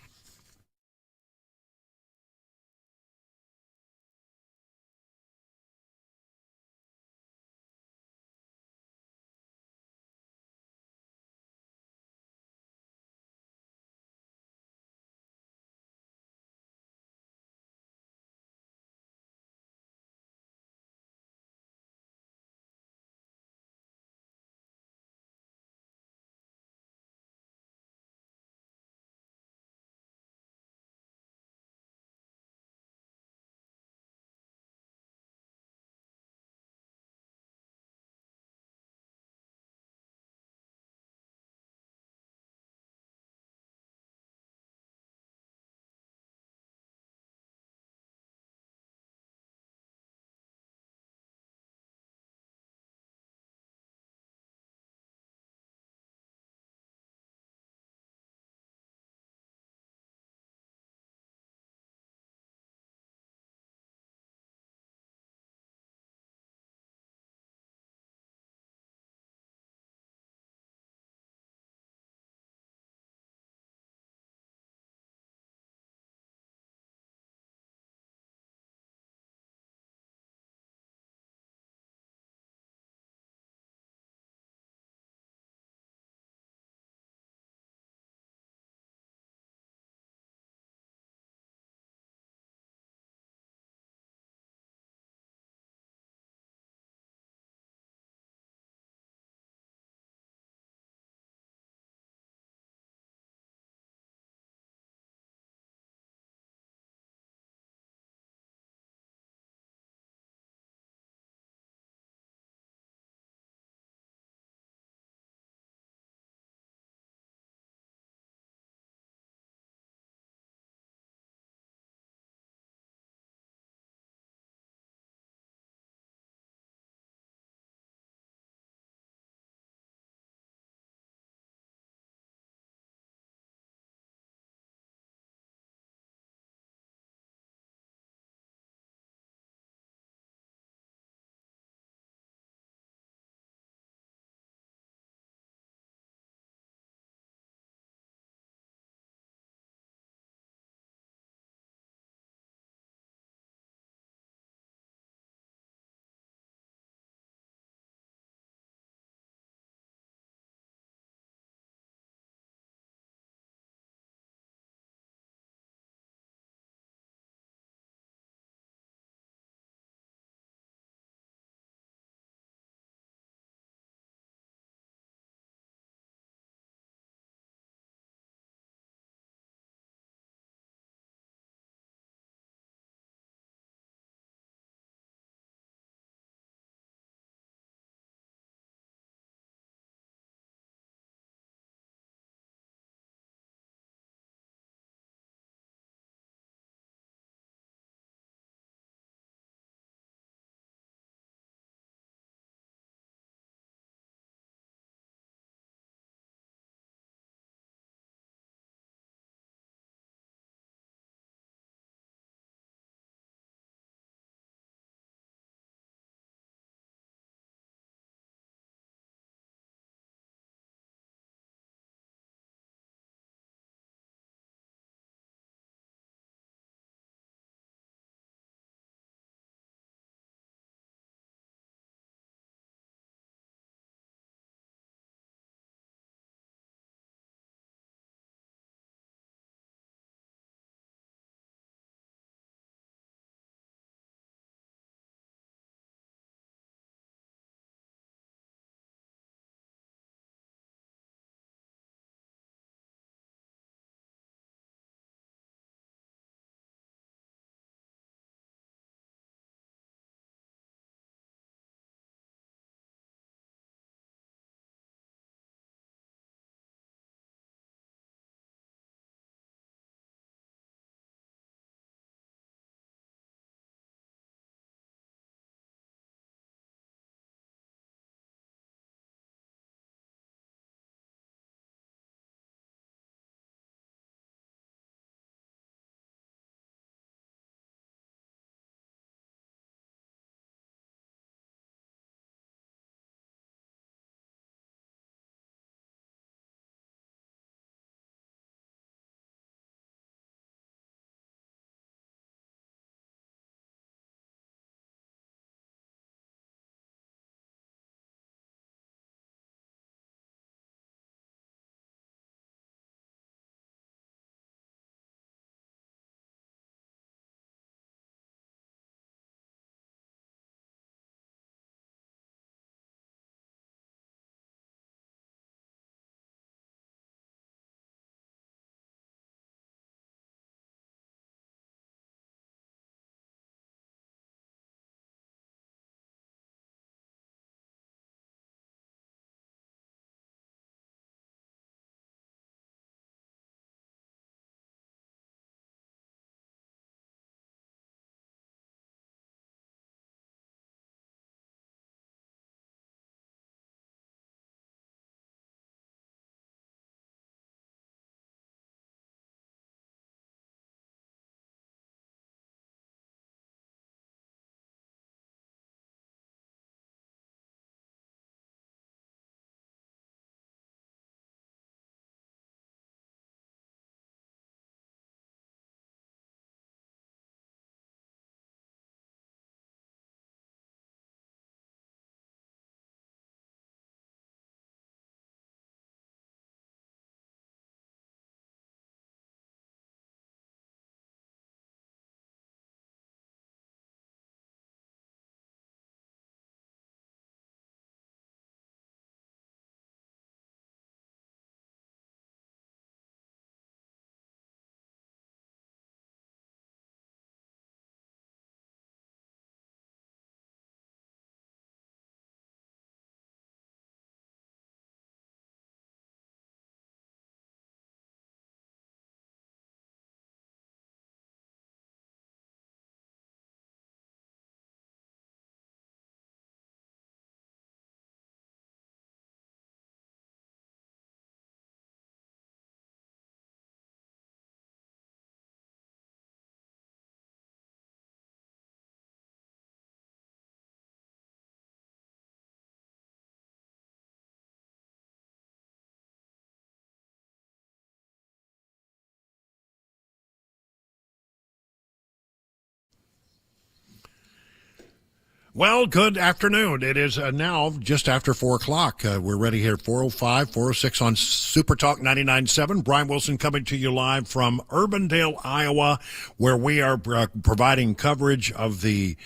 Well, good afternoon. It is now just after 4 o'clock. We're ready here, 4:05, 4:06 on Super Talk 99.7. Brian Wilson coming to you live from Urbandale, Iowa, where we are providing coverage of the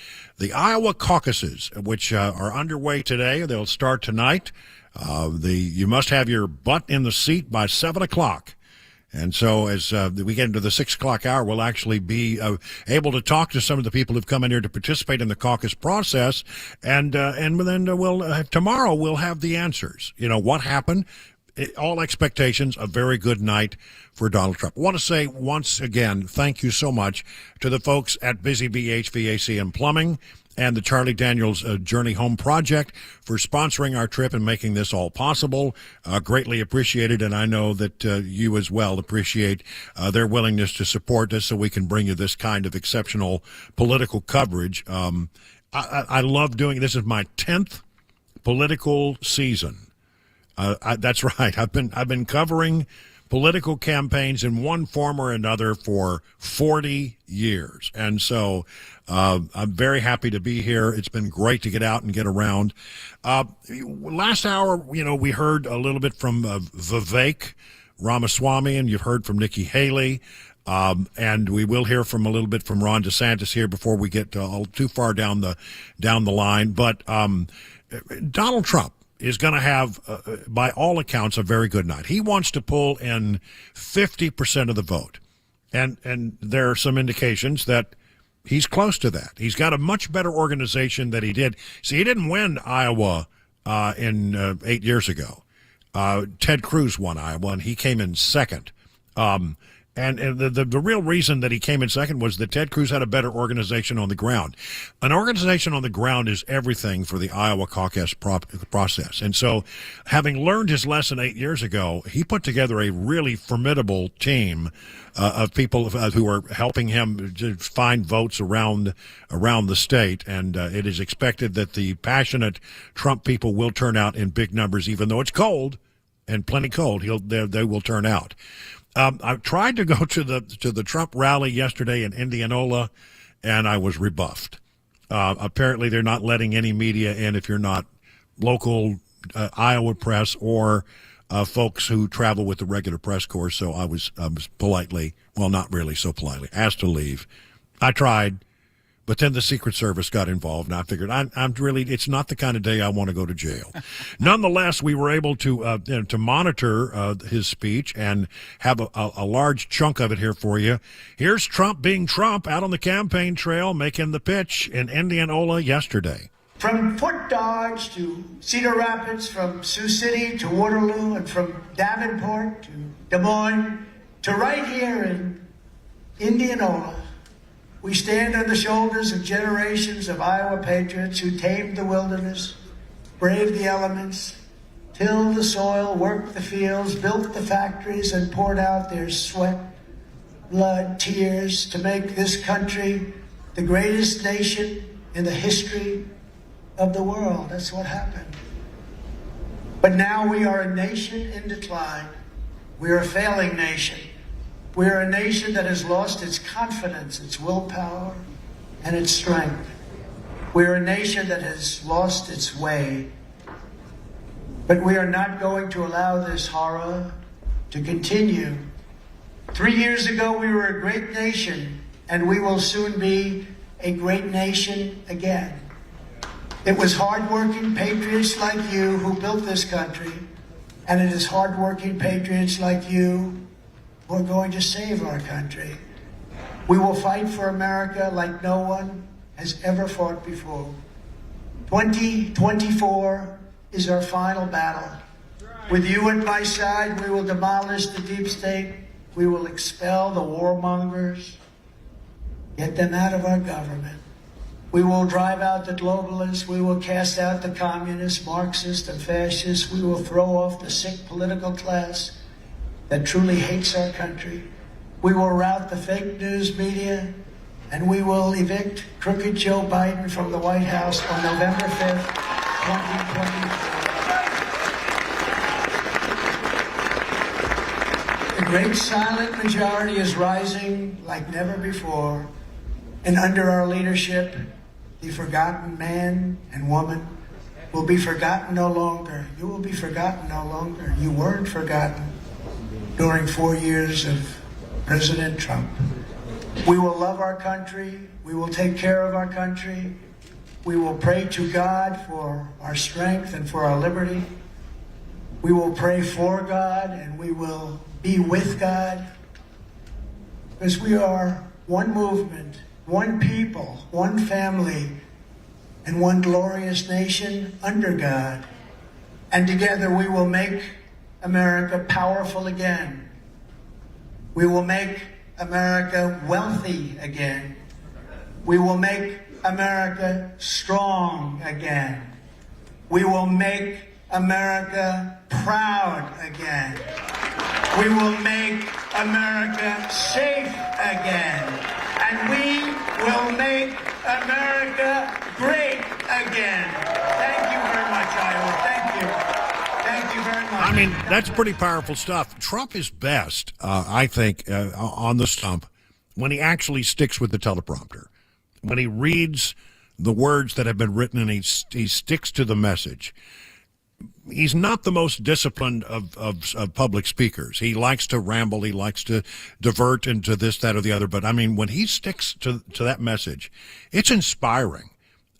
Iowa caucuses, which are underway today. They'll start tonight. You must have your butt in the seat by 7 o'clock. And so as we get into the 6 o'clock hour, we'll actually be able to talk to some of the people who've come in here to participate in the caucus process. And then tomorrow we'll have the answers. You know, what happened? All expectations, a very good night for Donald Trump. I want to say once again, thank you so much to the folks at Busy Bee HVAC and Plumbing and the Charlie Daniels Journey Home Project for sponsoring our trip and making this all possible. Greatly appreciated, and I know that you as well appreciate their willingness to support us so we can bring you this kind of exceptional political coverage. I love doing this. Is my 10th political season. That's right. I've been covering political campaigns in one form or another for 40 years. And so I'm very happy to be here. It's been great to get out and get around. Last hour, you know, we heard a little bit from Vivek Ramaswamy, and you've heard from Nikki Haley. And we will hear from a little bit from Ron DeSantis here before we get too far down the line. But Donald Trump is going to have, by all accounts, a very good night. He wants to pull in 50% of the vote. And there are some indications that he's close to that. He's got a much better organization than he did. See, he didn't win Iowa in 8 years ago. Ted Cruz won Iowa, and he came in second. And the real reason that he came in second was that Ted Cruz had a better organization on the ground. An organization on the ground is everything for the Iowa caucus process. And so, having learned his lesson 8 years ago, he put together a really formidable team of people who are helping him to find votes around the state. And it is expected that the passionate Trump people will turn out in big numbers, even though it's cold and plenty cold. They will turn out. I tried to go to the Trump rally yesterday in Indianola, and I was rebuffed. Apparently, they're not letting any media in if you're not local Iowa press or folks who travel with the regular press corps. So I was politely, well, not really so politely, asked to leave. I tried. But then the Secret Service got involved, and I figured I'm really, it's not the kind of day I want to go to jail. Nonetheless, we were able to monitor his speech and have a large chunk of it here for you. Here's Trump being Trump out on the campaign trail, making the pitch in Indianola yesterday. From Fort Dodge to Cedar Rapids, from Sioux City to Waterloo, and from Davenport to Des Moines to right here in Indianola, we stand on the shoulders of generations of Iowa patriots who tamed the wilderness, braved the elements, tilled the soil, worked the fields, built the factories, and poured out their sweat, blood, tears to make this country the greatest nation in the history of the world. That's what happened. But now we are a nation in decline. We are a failing nation. We are a nation that has lost its confidence, its willpower, and its strength. We are a nation that has lost its way. But we are not going to allow this horror to continue. 3 years ago, we were a great nation, and we will soon be a great nation again. It was hardworking patriots like you who built this country, and it is hardworking patriots like you who are going to save our country. We will fight for America like no one has ever fought before. 2024 is our final battle. With you at my side, we will demolish the deep state. We will expel the warmongers, get them out of our government. We will drive out the globalists. We will cast out the communists, Marxists, and fascists. We will throw off the sick political class that truly hates our country. We will rout the fake news media, and we will evict crooked Joe Biden from the White House on November 5th, 2024. The great silent majority is rising like never before, and under our leadership, the forgotten man and woman, will be forgotten no longer. You will be forgotten no longer. You weren't forgotten during 4 years of President Trump. We will love our country. We will take care of our country. We will pray to God for our strength and for our liberty. We will pray for God and we will be with God. Because we are one movement, one people, one family, and one glorious nation under God. And together we will make America powerful again. We will make America wealthy again. We will make America strong again. We will make America proud again. We will make America safe again. And we will make America great again. Thank you very much, Iowa. Thank you. Thank you very much. I mean, that's pretty powerful stuff. Trump is best, I think, on the stump when he actually sticks with the teleprompter. When he reads the words that have been written and he sticks to the message. He's not the most disciplined of public speakers. He likes to ramble. He likes to divert into this, that, or the other. But, I mean, when he sticks to that message, it's inspiring.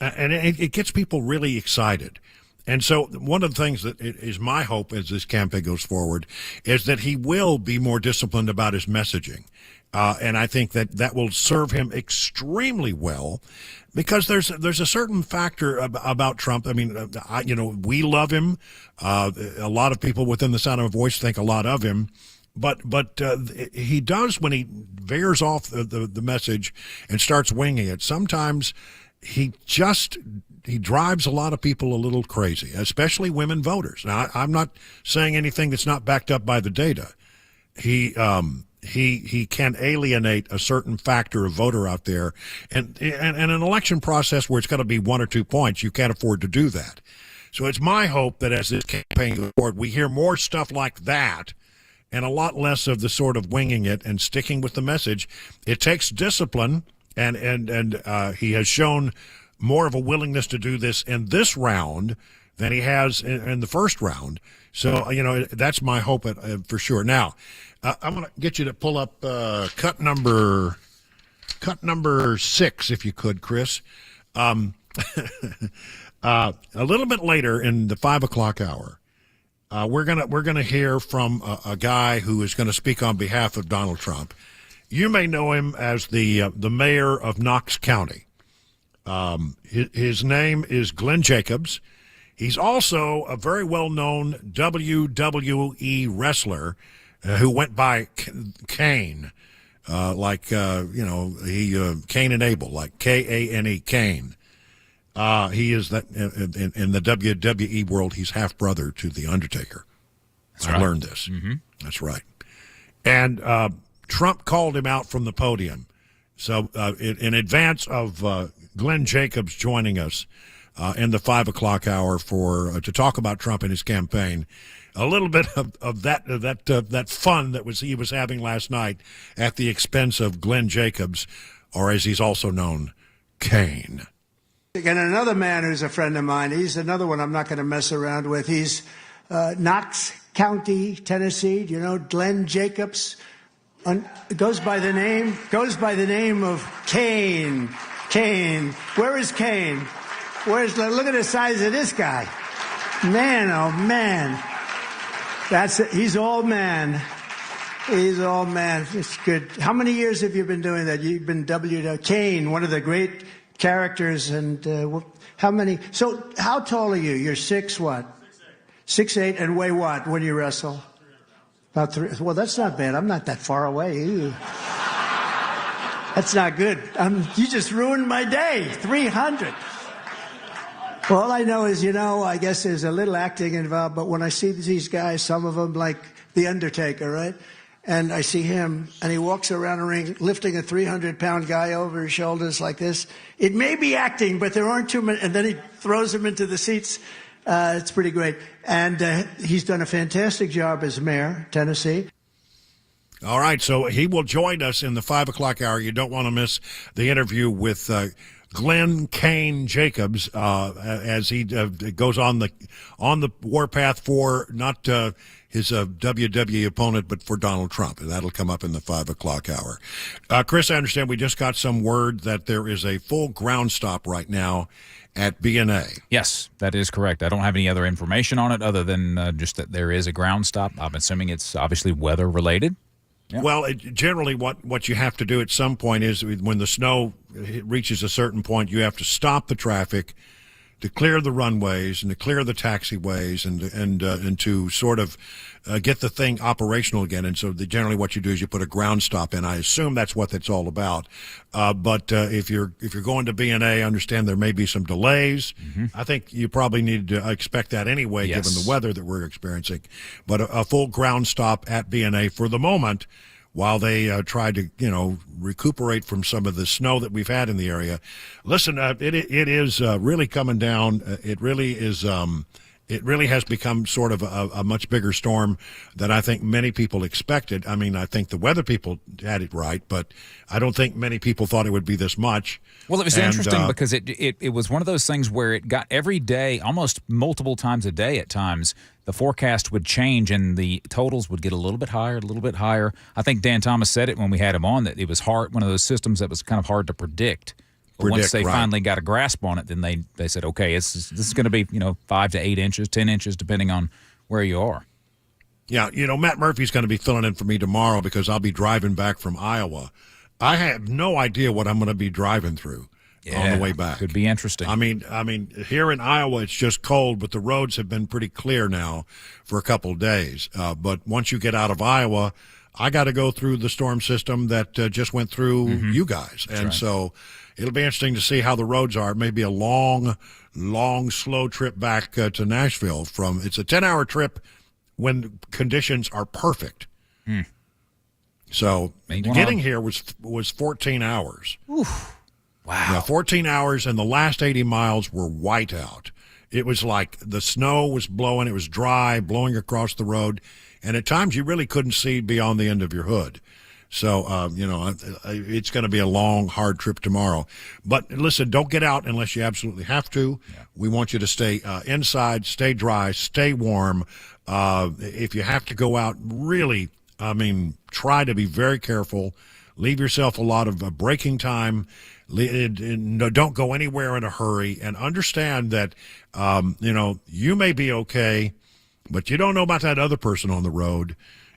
And it gets people really excited. And so one of the things that is my hope as this campaign goes forward is that he will be more disciplined about his messaging. And I think that will serve him extremely well because there's a certain factor about Trump. I mean, we love him. A lot of people within the sound of a voice think a lot of him. But he does, when he veers off the message and starts winging it, sometimes he drives a lot of people a little crazy, especially women voters. Now, I'm not saying anything that's not backed up by the data. He can alienate a certain factor of voter out there, and an election process where it's got to be 1 or 2 points, you can't afford to do that. So it's my hope that as this campaign goes forward, we hear more stuff like that and a lot less of the sort of winging it and sticking with the message. It takes discipline, and he has shown more of a willingness to do this in this round than he has in the first round. So, that's my hope for sure. Now, I'm going to get you to pull up cut number 6, if you could, Chris. A little bit later in the 5 o'clock hour, we're gonna hear from a guy who is going to speak on behalf of Donald Trump. You may know him as the mayor of Knox County. His name is Glenn Jacobs. He's also a very well-known WWE wrestler who went by Kane, Cain and Abel, like Kane, Kane. He is that in the WWE world. He's half brother to the Undertaker. I learned this. Mm-hmm. That's right. And Trump called him out from the podium. So in advance of Glenn Jacobs joining us in the 5 o'clock hour to talk about Trump and his campaign, a little bit of that fun that he was having last night at the expense of Glenn Jacobs, or as he's also known, Kane. And another man who's a friend of mine, he's another one I'm not going to mess around with. He's Knox County, Tennessee. Do you know Glenn Jacobs? Goes by the name of Kane. Kane. Where is Kane? Look at the size of this guy. Man, oh man. That's it. He's all man. He's all man. It's good. How many years have you been doing that? You've been Kane, one of the great characters. And how many? So how tall are you? You're 6 what? 6'8", and weigh what when you wrestle? About 3. Well, that's not bad. I'm not that far away. Ew. That's not good. You just ruined my day. 300. Well, all I know is, I guess there's a little acting involved, but when I see these guys, some of them like The Undertaker, right? And I see him, and he walks around the ring lifting a 300-pound guy over his shoulders like this. It may be acting, but there aren't too many. And then he throws him into the seats. It's pretty great. And he's done a fantastic job as mayor, Tennessee. All right, so he will join us in the 5 o'clock hour. You don't want to miss the interview with Glenn Kane Jacobs as he goes on the warpath for not his WWE opponent, but for Donald Trump, and that'll come up in the 5 o'clock hour. Chris, I understand we just got some word that there is a full ground stop right now at BNA. Yes, that is correct. I don't have any other information on it other than just that there is a ground stop. I'm assuming it's obviously weather related. Yeah. Well, generally what you have to do at some point is when the snow reaches a certain point, you have to stop the traffic to clear the runways and to clear the taxiways and to sort of get the thing operational again. And so generally what you do is you put a ground stop in. I assume that's what that's all about. But if you're going to BNA, understand there may be some delays. Mm-hmm. I think you probably need to expect that anyway, yes, given the weather that we're experiencing. But a full ground stop at BNA for the moment, while they try to, recuperate from some of the snow that we've had in the area. Listen, it is really coming down. It really is. It really has become sort of a much bigger storm than I think many people expected. I mean, I think the weather people had it right, but I don't think many people thought it would be this much. Well, it was interesting because it was one of those things where it got every day, almost multiple times a day at times, the forecast would change and the totals would get a little bit higher, a little bit higher. I think Dan Thomas said it when we had him on, that it was hard, one of those systems that was kind of hard to predict. But once they finally got a grasp on it, then they said, okay, this is going to be 5 to 8 inches, 10 inches, depending on where you are. Yeah, Matt Murphy's going to be filling in for me tomorrow because I'll be driving back from Iowa. I have no idea what I'm going to be driving through on the way back. Could be interesting. I mean, here in Iowa it's just cold, but the roads have been pretty clear now for a couple of days. But once you get out of Iowa, I got to go through the storm system that just went through you guys, and so it'll be interesting to see how the roads are. Maybe a long, slow trip back to Nashville. It's a 10-hour trip when conditions are perfect. So getting here was 14 hours. Oof. Wow. Yeah, 14 hours, and the last 80 miles were whiteout. It was like the snow was blowing. It was dry, blowing across the road, and at times you really couldn't see beyond the end of your hood. So, it's going to be a long, hard trip tomorrow. But listen, don't get out unless you absolutely have to. Yeah. We want you to stay inside, stay dry, stay warm. If you have to go out, really, try to be very careful. Leave yourself a lot of braking time. Don't go anywhere in a hurry, and understand that, you may be okay, but you don't know about that other person on the road.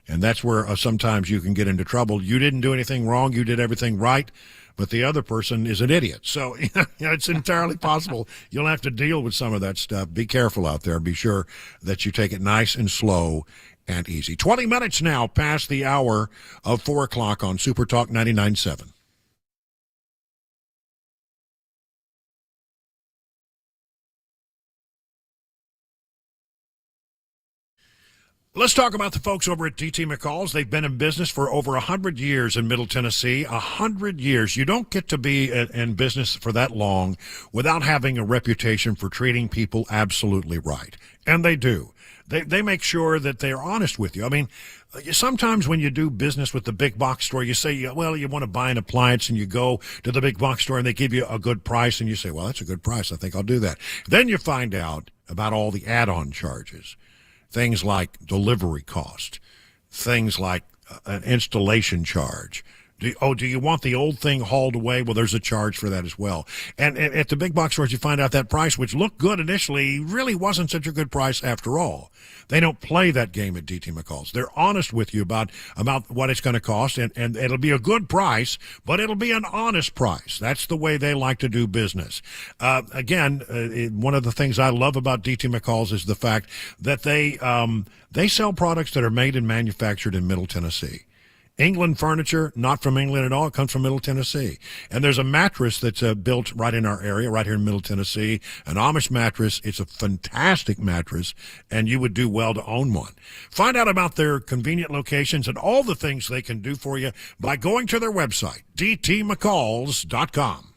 And that's where sometimes you can get into trouble. You didn't do anything wrong. You did everything right, but the other person is an idiot. So it's entirely possible you'll have to deal with some of that stuff. Be careful out there. Be sure that you take it nice and slow and easy. 20 minutes now past the hour of 4 o'clock on Super Talk 99.7. Let's talk about the folks over at DT McCall's. They've been in business for over 100 years in Middle Tennessee. 100 years. You don't get to be in business for that long without having a reputation for treating people absolutely right. And they do. They make sure that they're honest with you. I mean, sometimes when you do business with the big box store, you say, well, you want to buy an appliance, and you go to the big box store and they give you a good price, and you say, well, that's a good price. I think I'll do that. Then you find out about all the add-on charges. Things like delivery cost, things like an installation charge. Do you want the old thing hauled away? Well, there's a charge for that as well. And at the big box stores, you find out that price, which looked good initially, really wasn't such a good price after all. They don't play that game at DT McCall's. They're honest with you about what it's going to cost, and it'll be a good price, but it'll be an honest price. That's the way they like to do business. One of the things I love about DT McCall's is the fact that they sell products that are made and manufactured in Middle Tennessee. England furniture, not from England at all. It comes from Middle Tennessee. And there's a mattress that's built right in our area, right here in Middle Tennessee, an Amish mattress. It's a fantastic mattress, and you would do well to own one. Find out about their convenient locations and all the things they can do for you by going to their website, dtmccalls.com.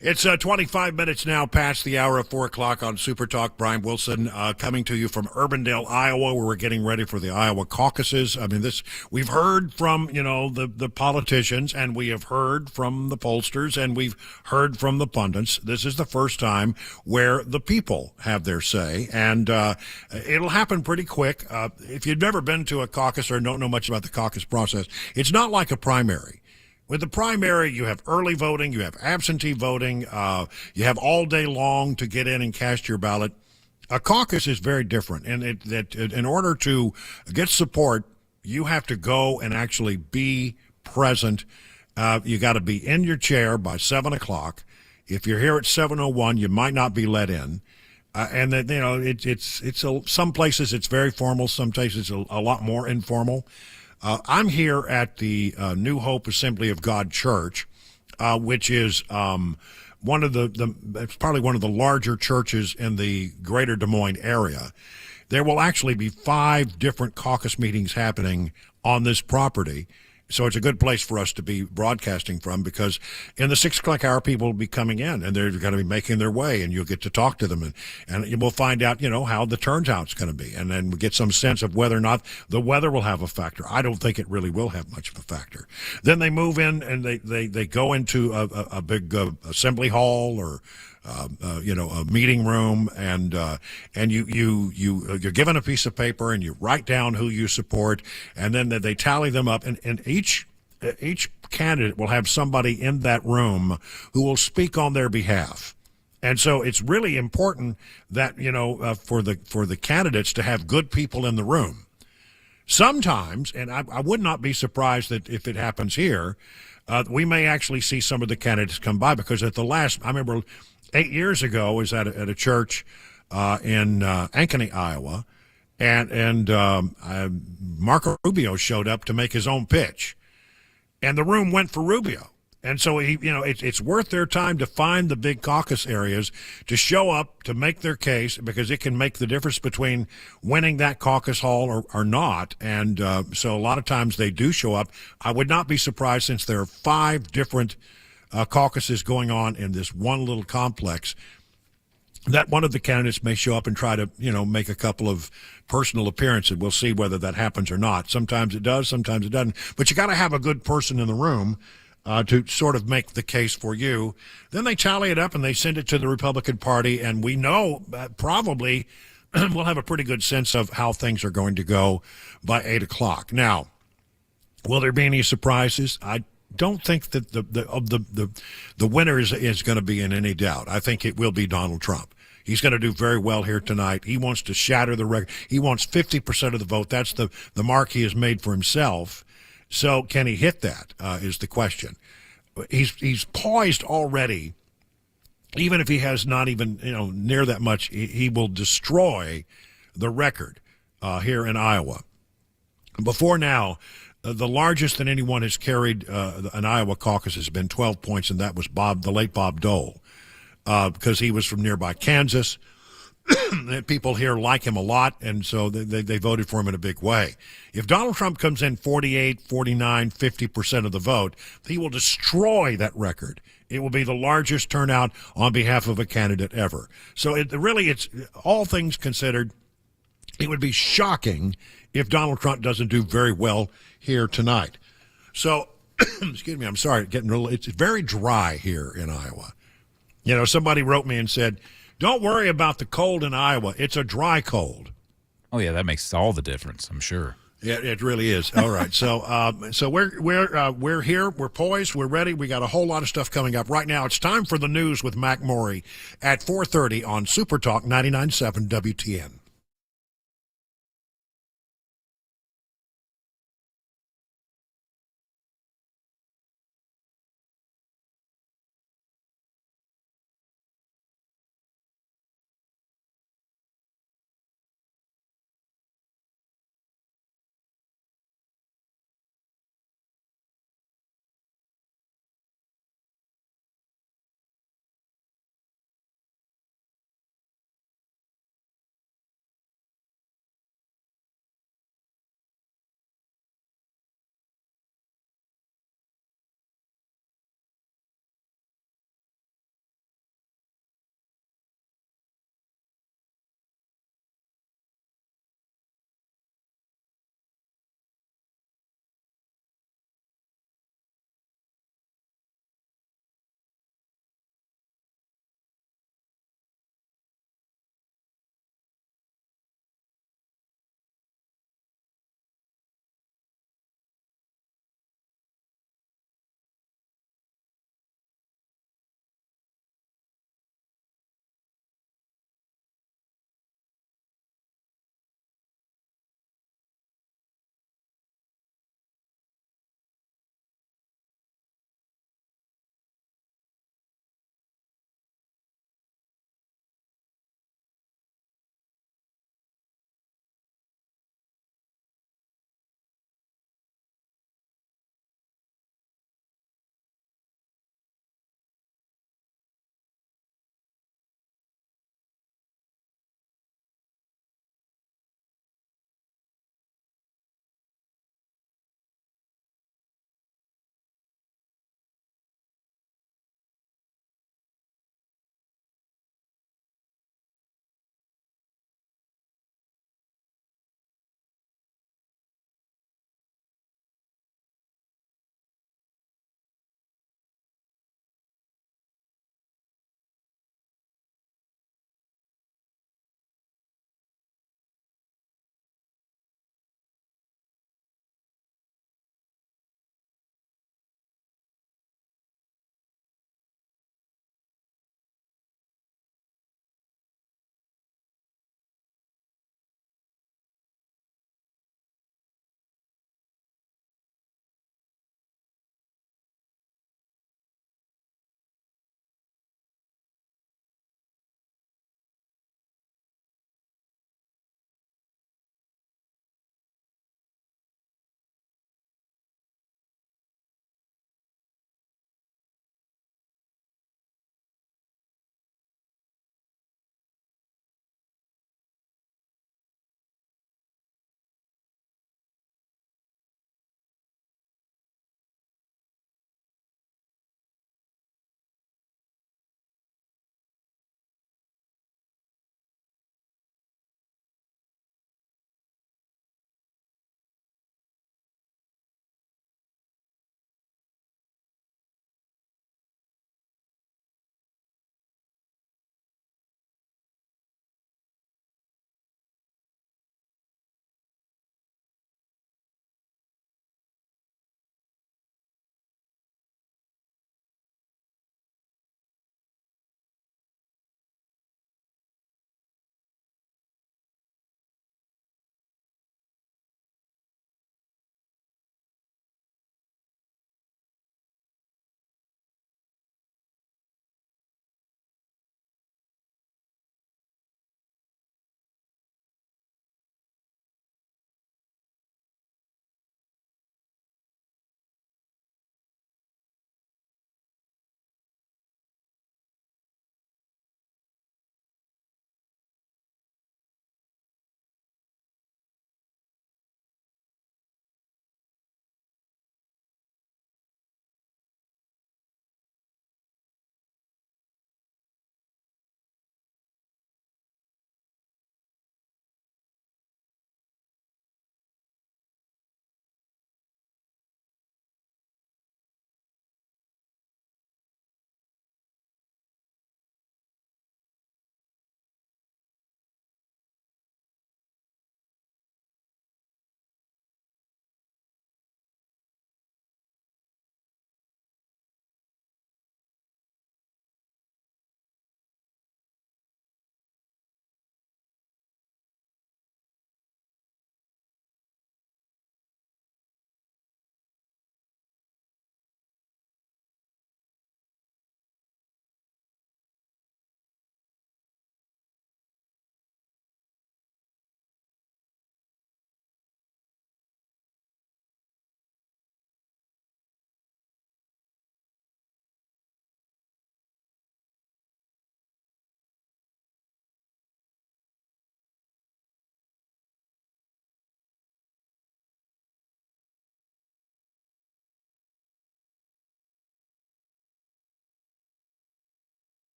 It's 25 minutes now past the hour of 4 o'clock on Super Talk. Brian Wilson coming to you from Urbandale, Iowa, where we're getting ready for the Iowa caucuses. I mean, we've heard from, the politicians, and we have heard from the pollsters, and we've heard from the pundits. This is the first time where the people have their say, and it'll happen pretty quick. If you've never been to a caucus or don't know much about the caucus process, it's not like a primary. With the primary, you have early voting, you have absentee voting, you have all day long to get in and cast your ballot. A caucus is very different, and in order to get support, you have to go and actually be present. You got to be in your chair by 7 o'clock. If you're here at 7:01, you might not be let in. And that some places it's very formal, some places it's a lot more informal. I'm here at the New Hope Assembly of God Church, which is one of it's probably one of the larger churches in the greater Des Moines area. There will actually be 5 different caucus meetings happening on this property. So it's a good place for us to be broadcasting from, because in the 6 o'clock hour, people will be coming in and they're going to be making their way, and you'll get to talk to them, and we'll find out, how the turnout's going to be, and then we get some sense of whether or not the weather will have a factor. I don't think it really will have much of a factor. Then they move in and they go into a big assembly hall or a meeting room, and you're given a piece of paper and you write down who you support, and then they tally them up, and each candidate will have somebody in that room who will speak on their behalf. And so it's really important that for the candidates to have good people in the room. Sometimes, and I would not be surprised that if it happens here, we may actually see some of the candidates come by, because I remember 8 years ago, I was at a church in Ankeny, Iowa, and Marco Rubio showed up to make his own pitch, and the room went for Rubio. And so it's worth their time to find the big caucus areas, to show up, to make their case, because it can make the difference between winning that caucus hall or not. And so a lot of times they do show up. I would not be surprised, since there are 5 different caucuses going on in this one little complex, that one of the candidates may show up and try to, make a couple of personal appearances. We'll see whether that happens or not. Sometimes it does, sometimes it doesn't. But you got to have a good person in the room to sort of make the case for you. Then they tally it up and they send it to the Republican Party, and we know probably we'll have a pretty good sense of how things are going to go by 8 o'clock. Now, will there be any surprises? I don't think that the winner is going to be in any doubt. I think it will be Donald Trump. He's going to do very well here tonight. He wants to shatter the record. He wants 50% of the vote. That's the mark he has made for himself. So can he hit that, is the question. He's poised already. Even if he has not even near that much, he will destroy the record here in Iowa. Before now, the largest that anyone has carried an Iowa caucus has been 12 points, and that was the late Bob Dole, because he was from nearby Kansas. People here like him a lot, and so they voted for him in a big way. If Donald Trump comes in 48, 49, 50% of the vote, he will destroy that record. It will be the largest turnout on behalf of a candidate ever. So it's all things considered, it would be shocking if Donald Trump doesn't do very well here tonight. So, excuse me, I'm sorry, it's very dry here in Iowa. Somebody wrote me and said, don't worry about the cold in Iowa. It's a dry cold. Oh yeah, that makes all the difference, I'm sure. Yeah, it really is. All right, so we're here, we're poised, we're ready. We got a whole lot of stuff coming up right now. It's time for the news with Mac Morey at 4:30 on Super Talk 99.7 WTN.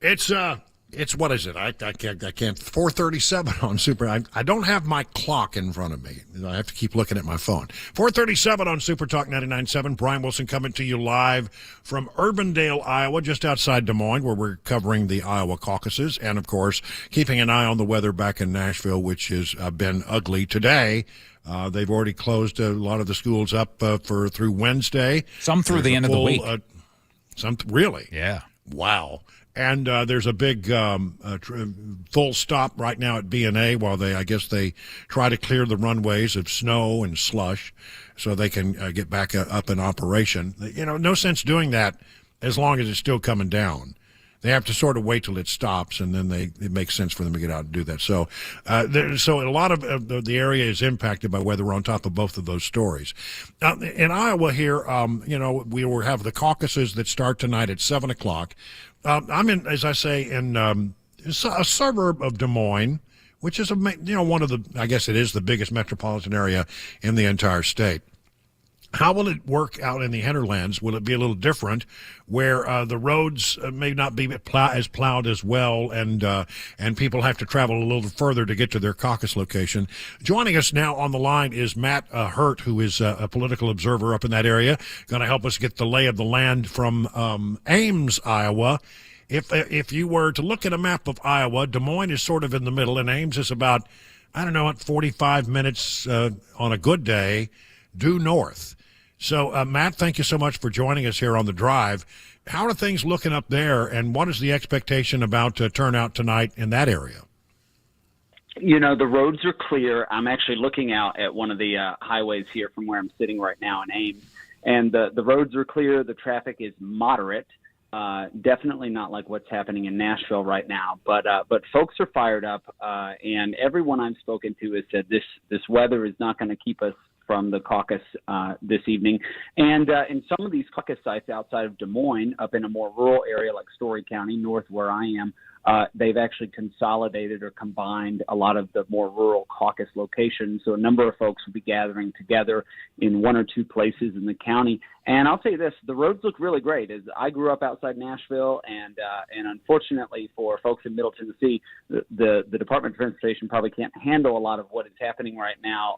It's what is it? I can't 4:37 on Super. I don't have my clock in front of me. I have to keep looking at my phone. 4:37 on Super Talk 99.7. Brian Wilson coming to you live from Urbandale, Iowa, just outside Des Moines, where we're covering the Iowa caucuses, and of course keeping an eye on the weather back in Nashville, which has been ugly today. They've already closed a lot of the schools up through Wednesday. Some through the end of the week. Really? Yeah. Wow. And there's a big full stop right now at B&A while they try to clear the runways of snow and slush so they can get back up in operation. No sense doing that as long as it's still coming down. They have to sort of wait till it stops, and then it makes sense for them to get out and do that. So, so a lot of the area is impacted by weather. We're on top of both of those stories. In Iowa here, we will have the caucuses that start tonight at 7 o'clock. I'm in, as I say, in a suburb of Des Moines, which is one of the, I guess it is the biggest metropolitan area in the entire state. How will it work out in the hinterlands? Will it be a little different, where the roads may not be plowed as well, and people have to travel a little further to get to their caucus location? Joining us now on the line is Matt Hurt, who is a political observer up in that area, going to help us get the lay of the land from Ames, Iowa. If you were to look at a map of Iowa, Des Moines is sort of in the middle, and Ames is about, 45 minutes on a good day due north. So, Matt, thank you so much for joining us here on The Drive. How are things looking up there, and what is the expectation about turnout tonight in that area? The roads are clear. I'm actually looking out at one of the highways here from where I'm sitting right now in Ames, and the roads are clear. The traffic is moderate. Definitely not like what's happening in Nashville right now, but folks are fired up, and everyone I've spoken to has said this weather is not going to keep us from the caucus this evening. And in some of these caucus sites outside of Des Moines, up in a more rural area like Story County, north where I am, they've actually consolidated or combined a lot of the more rural caucus locations. So a number of folks will be gathering together in one or two places in the county. And I'll tell you this, the roads look really great. As I grew up outside Nashville, and unfortunately for folks in Middle Tennessee, the Department of Transportation probably can't handle a lot of what is happening right now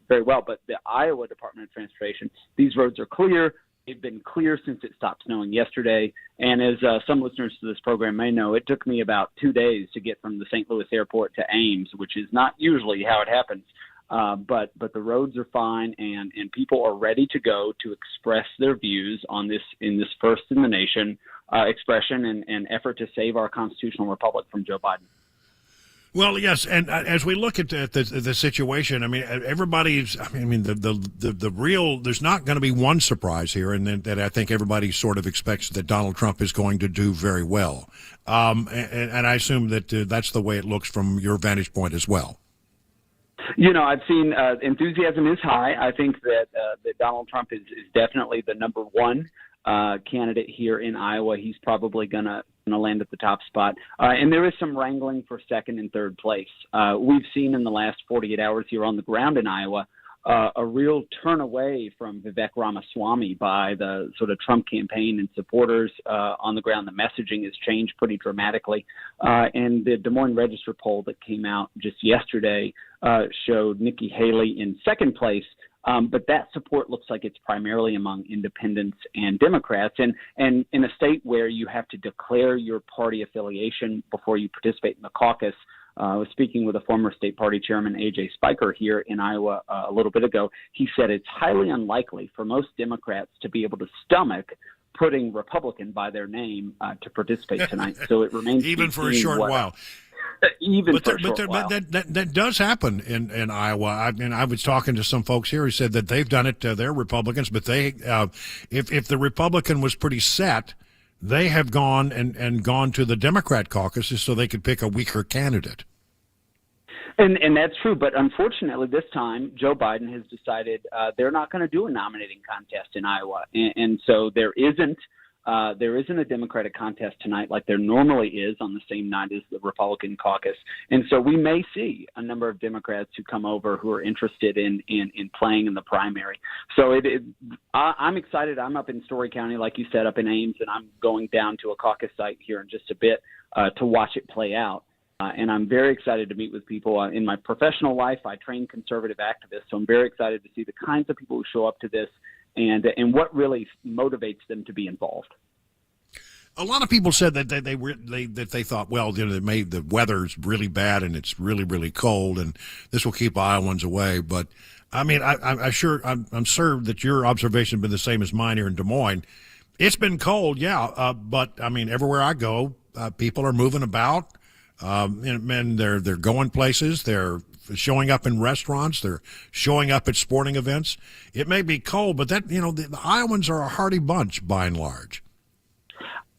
very well. But the Iowa Department of Transportation, these roads are clear. They've been clear since it stopped snowing yesterday. And as some listeners to this program may know, it took me about 2 days to get from the St. Louis airport to Ames, which is not usually how it happens. But the roads are fine, and people are ready to go to express their views on this in this first in the nation expression and effort to save our constitutional republic from Joe Biden. Well, yes, and as we look at the situation, everybody's. The real. There's not going to be one surprise here, and that I think everybody sort of expects that Donald Trump is going to do very well, and I assume that that's the way it looks from your vantage point as well. I've seen enthusiasm is high. I think that Donald Trump is definitely the number one candidate here in Iowa. He's probably going to land at the top spot. And there is some wrangling for second and third place. We've seen in the last 48 hours here on the ground in Iowa a real turn away from Vivek Ramaswamy by the sort of Trump campaign and supporters on the ground. The messaging has changed pretty dramatically. And the Des Moines Register poll that came out just yesterday showed Nikki Haley in second place. But that support looks like it's primarily among independents and Democrats. And in a state where you have to declare your party affiliation before you participate in the caucus, I was speaking with a former state party chairman, A.J. Spiker, here in Iowa a little bit ago. He said it's highly unlikely for most Democrats to be able to stomach putting Republican by their name to participate tonight. So it remains even for a short while. But that does happen in Iowa. I was talking to some folks here who said that they've done it. They're Republicans, but they, if the Republican was pretty set, they have gone and gone to the Democrat caucuses so they could pick a weaker candidate. And that's true, but unfortunately this time Joe Biden has decided they're not going to do a nominating contest in Iowa, and so there isn't There isn't a Democratic contest tonight like there normally is on the same night as the Republican caucus. And so we may see a number of Democrats who come over who are interested in playing in the primary. So I'm excited. I'm up in Story County, like you said, up in Ames, and I'm going down to a caucus site here in just a bit to watch it play out. And I'm very excited to meet with people. In my professional life, I train conservative activists, so I'm very excited to see the kinds of people who show up to this and what really motivates them to be involved. A lot of people said that they thought, well, the weather's really bad and it's really, really cold, and this will keep Iowans away. But I mean, I'm sure that your observation has been the same as mine here in Des Moines. It's been cold, yeah, but I mean, everywhere I go, people are moving about. And they're going places. They're showing up in restaurants. They're showing up at sporting events. It may be cold, but the Iowans are a hardy bunch by and large.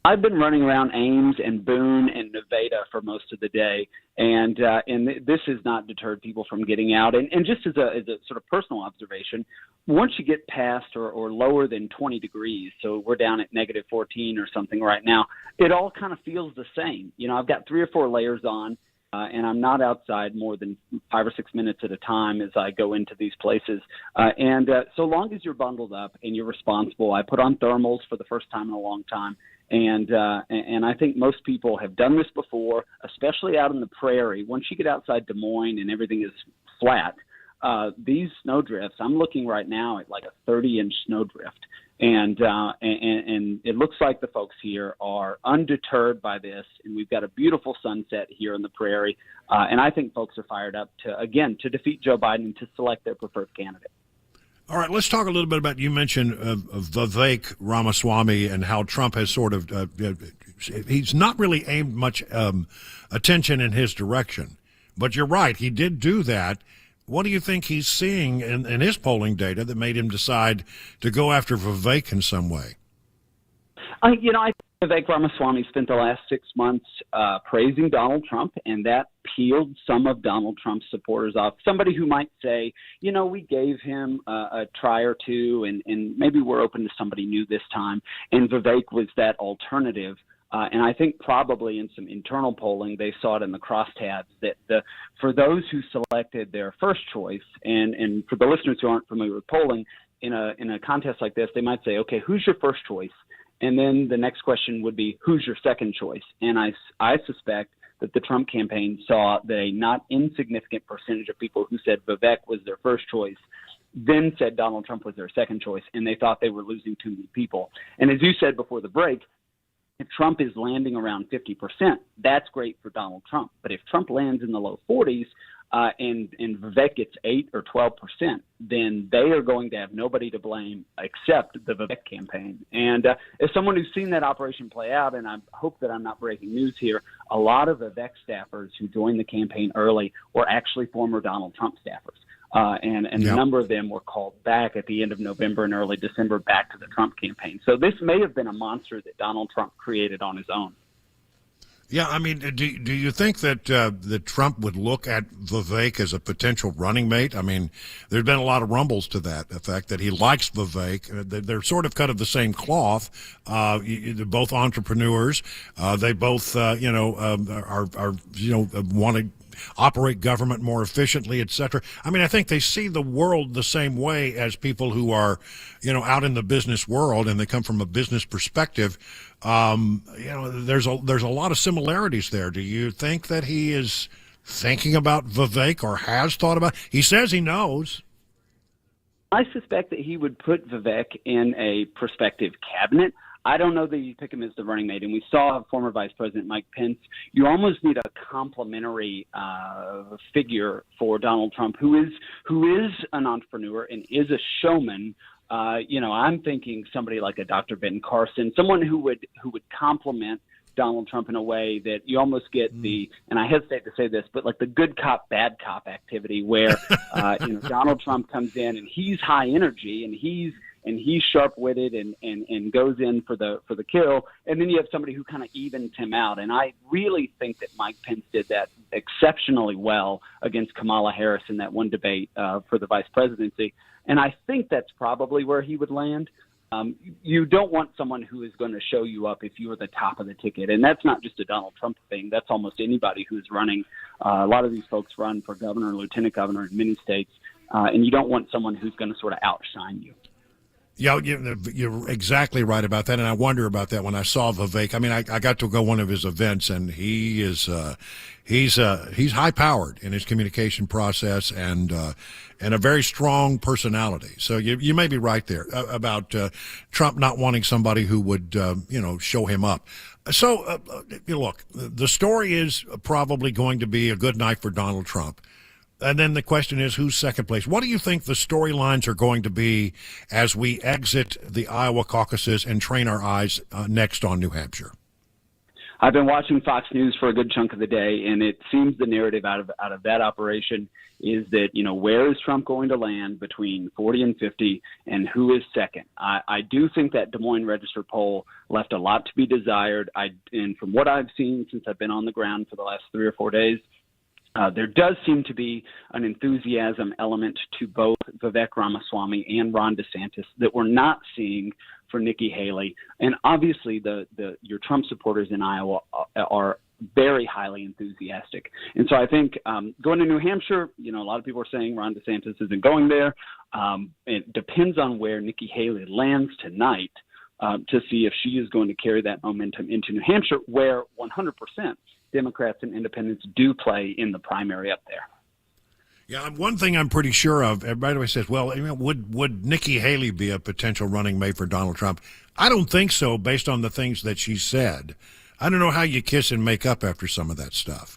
I've been running around Ames and Boone and Nevada for most of the day, and this has not deterred people from getting out. And just as a sort of personal observation, once you get past or lower than 20 degrees, so we're down at negative 14 or something right now, it all kind of feels the same. I've got 3 or 4 layers on, and I'm not outside more than 5 or 6 minutes at a time as I go into these places. And so long as you're bundled up and you're responsible, I put on thermals for the first time in a long time. And I think most people have done this before, especially out in the prairie. Once you get outside Des Moines and everything is flat, these snowdrifts, I'm looking right now at like a 30-inch snowdrift. And it looks like the folks here are undeterred by this, and we've got a beautiful sunset here in the prairie. And I think folks are fired up to defeat Joe Biden and to select their preferred candidate. All right, let's talk a little bit about, you mentioned Vivek Ramaswamy and how Trump has sort of, he's not really aimed much attention in his direction. But you're right, he did do that. What do you think he's seeing in his polling data that made him decide to go after Vivek in some way? I think Vivek Ramaswamy spent the last 6 months praising Donald Trump, and that peeled some of Donald Trump's supporters off. Somebody who might say, we gave him a try or two, and maybe we're open to somebody new this time. And Vivek was that alternative. And I think probably in some internal polling, they saw it in the crosstabs that for those who selected their first choice, and for the listeners who aren't familiar with polling, in a contest like this, they might say, okay, who's your first choice? And then the next question would be, who's your second choice? And I suspect that the Trump campaign saw that a not insignificant percentage of people who said Vivek was their first choice then said Donald Trump was their second choice, and they thought they were losing too many people. And as you said before the break, if Trump is landing around 50%, that's great for Donald Trump. But if Trump lands in the low 40s and Vivek gets 8 or 12%, then they are going to have nobody to blame except the Vivek campaign. And as someone who's seen that operation play out, and I hope that I'm not breaking news here, a lot of Vivek staffers who joined the campaign early were actually former Donald Trump staffers. And a number of them were called back at the end of November and early December back to the Trump campaign. So this may have been a monster that Donald Trump created on his own. Yeah, I mean, do you think that Trump would look at Vivek as a potential running mate? I mean, there's been a lot of rumbles to that effect that he likes Vivek. They're sort of cut of the same cloth. They're both entrepreneurs. They both, are want to operate government more efficiently, et cetera. I mean, I think they see the world the same way as people who are, out in the business world, and they come from a business perspective. There's a lot of similarities there. Do you think that he is thinking about Vivek or has thought about? He says he knows. I suspect that he would put Vivek in a prospective cabinet. I don't know that you pick him as the running mate. And we saw former Vice President Mike Pence. You almost need a complementary figure for Donald Trump, who is an entrepreneur and is a showman. I'm thinking somebody like a Dr. Ben Carson, someone who would complement Donald Trump in a way that you almost get and I hesitate to say this, but like the good cop, bad cop activity where, Donald Trump comes in and he's high energy and he's sharp-witted and goes in for the kill, and then you have somebody who kind of evens him out. And I really think that Mike Pence did that exceptionally well against Kamala Harris in that one debate for the vice presidency. And I think that's probably where he would land. You don't want someone who is going to show you up if you are the top of the ticket. And that's not just a Donald Trump thing. That's almost anybody who's running. A lot of these folks run for governor, lieutenant governor in many states. And you don't want someone who's going to sort of outshine you. Yeah, you're exactly right about that, and I wonder about that when I saw Vivek. I mean, I got to go one of his events, and he's high powered in his communication process and a very strong personality. So you may be right there about Trump not wanting somebody who would show him up. So look, the story is probably going to be a good night for Donald Trump. And then the question is, who's second place? What do you think the storylines are going to be as we exit the Iowa caucuses and train our eyes next on New Hampshire? I've been watching Fox News for a good chunk of the day, and it seems the narrative out of that operation is that, where is Trump going to land between 40 and 50, and who is second? I do think that Des Moines Register poll left a lot to be desired. And from what I've seen since I've been on the ground for the last 3 or 4 days, there does seem to be an enthusiasm element to both Vivek Ramaswamy and Ron DeSantis that we're not seeing for Nikki Haley. And obviously your Trump supporters in Iowa are very highly enthusiastic. And so I think going to New Hampshire, a lot of people are saying Ron DeSantis isn't going there. It depends on where Nikki Haley lands tonight to see if she is going to carry that momentum into New Hampshire, where 100% Democrats and independents do play in the primary up there. Yeah, one thing I'm pretty sure of, everybody always says, well, would Nikki Haley be a potential running mate for Donald Trump? I don't think so, based on the things that she said. I don't know how you kiss and make up after some of that stuff.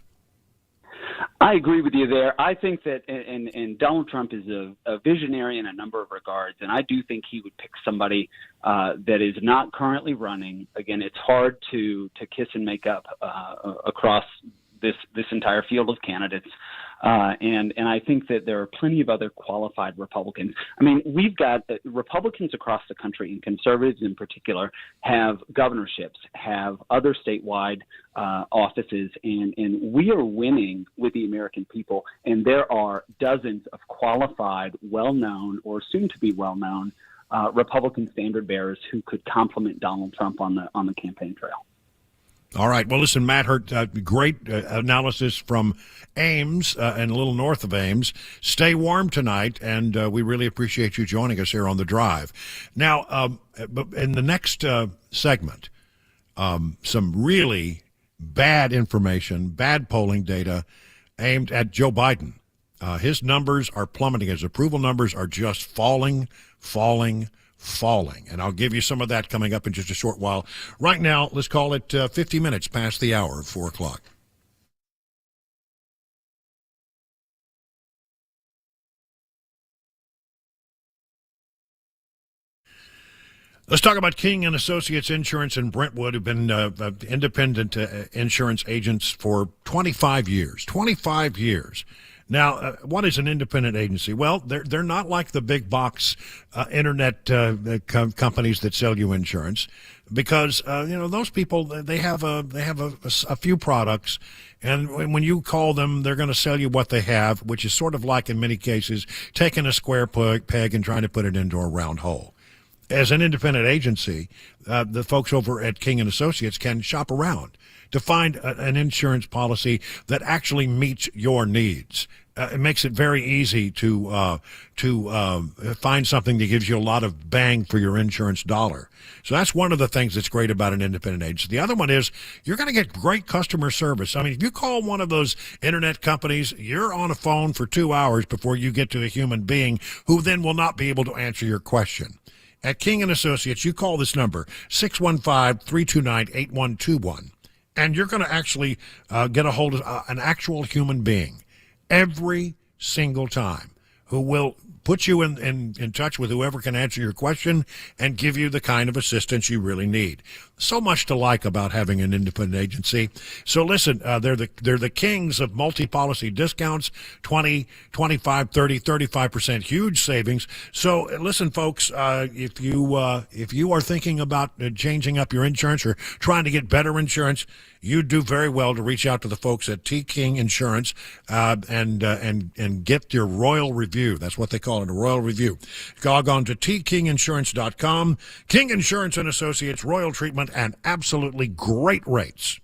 I agree with you there. I think that, and Donald Trump is a visionary in a number of regards, and I do think he would pick somebody that is not currently running. Again, it's hard to kiss and make up across this entire field of candidates. And I think that there are plenty of other qualified Republicans. I mean, we've got Republicans across the country, and conservatives in particular, have governorships, have other statewide offices, and we are winning with the American people. And there are dozens of qualified, well-known, or soon-to-be well-known Republican standard bearers who could complement Donald Trump on the campaign trail. All right. Well, listen, Matt Hurt, great analysis from Ames and a little north of Ames. Stay warm tonight, and we really appreciate you joining us here on The Drive. Now, in the next segment, some really bad information, bad polling data aimed at Joe Biden. His numbers are plummeting. His approval numbers are just falling. And I'll give you some of that coming up in just a short while. Right now, let's call it 50 minutes past the hour of 4 o'clock. Let's talk about King and Associates Insurance in Brentwood, who've been independent insurance agents for 25 years. 25 years. Now, what is an independent agency? Well, they're not like the big box internet companies that sell you insurance, because those people, they have a few products, and when you call them, they're going to sell you what they have, which is sort of like, in many cases, taking a square peg and trying to put it into a round hole. As an independent agency, the folks over at King and Associates can shop around to find an insurance policy that actually meets your needs. It makes it very easy to find something that gives you a lot of bang for your insurance dollar. So that's one of the things that's great about an independent agency. The other one is you're going to get great customer service. I mean, if you call one of those internet companies, you're on a phone for 2 hours before you get to a human being who then will not be able to answer your question. At King & Associates, you call this number, 615-329-8121, and you're going to actually get a hold of an actual human being every single time, who will put you in touch with whoever can answer your question and give you the kind of assistance you really need. So much to like about having an independent agency. So listen, they're the kings of multi-policy discounts, 20, 25, 30, 35% huge savings. So listen, folks, if you are thinking about changing up your insurance or trying to get better insurance, you do very well to reach out to the folks at T King Insurance and get your royal review. That's what they call it, a royal review. Log on to tkinginsurance.com. King Insurance and Associates, royal treatment and absolutely great rates.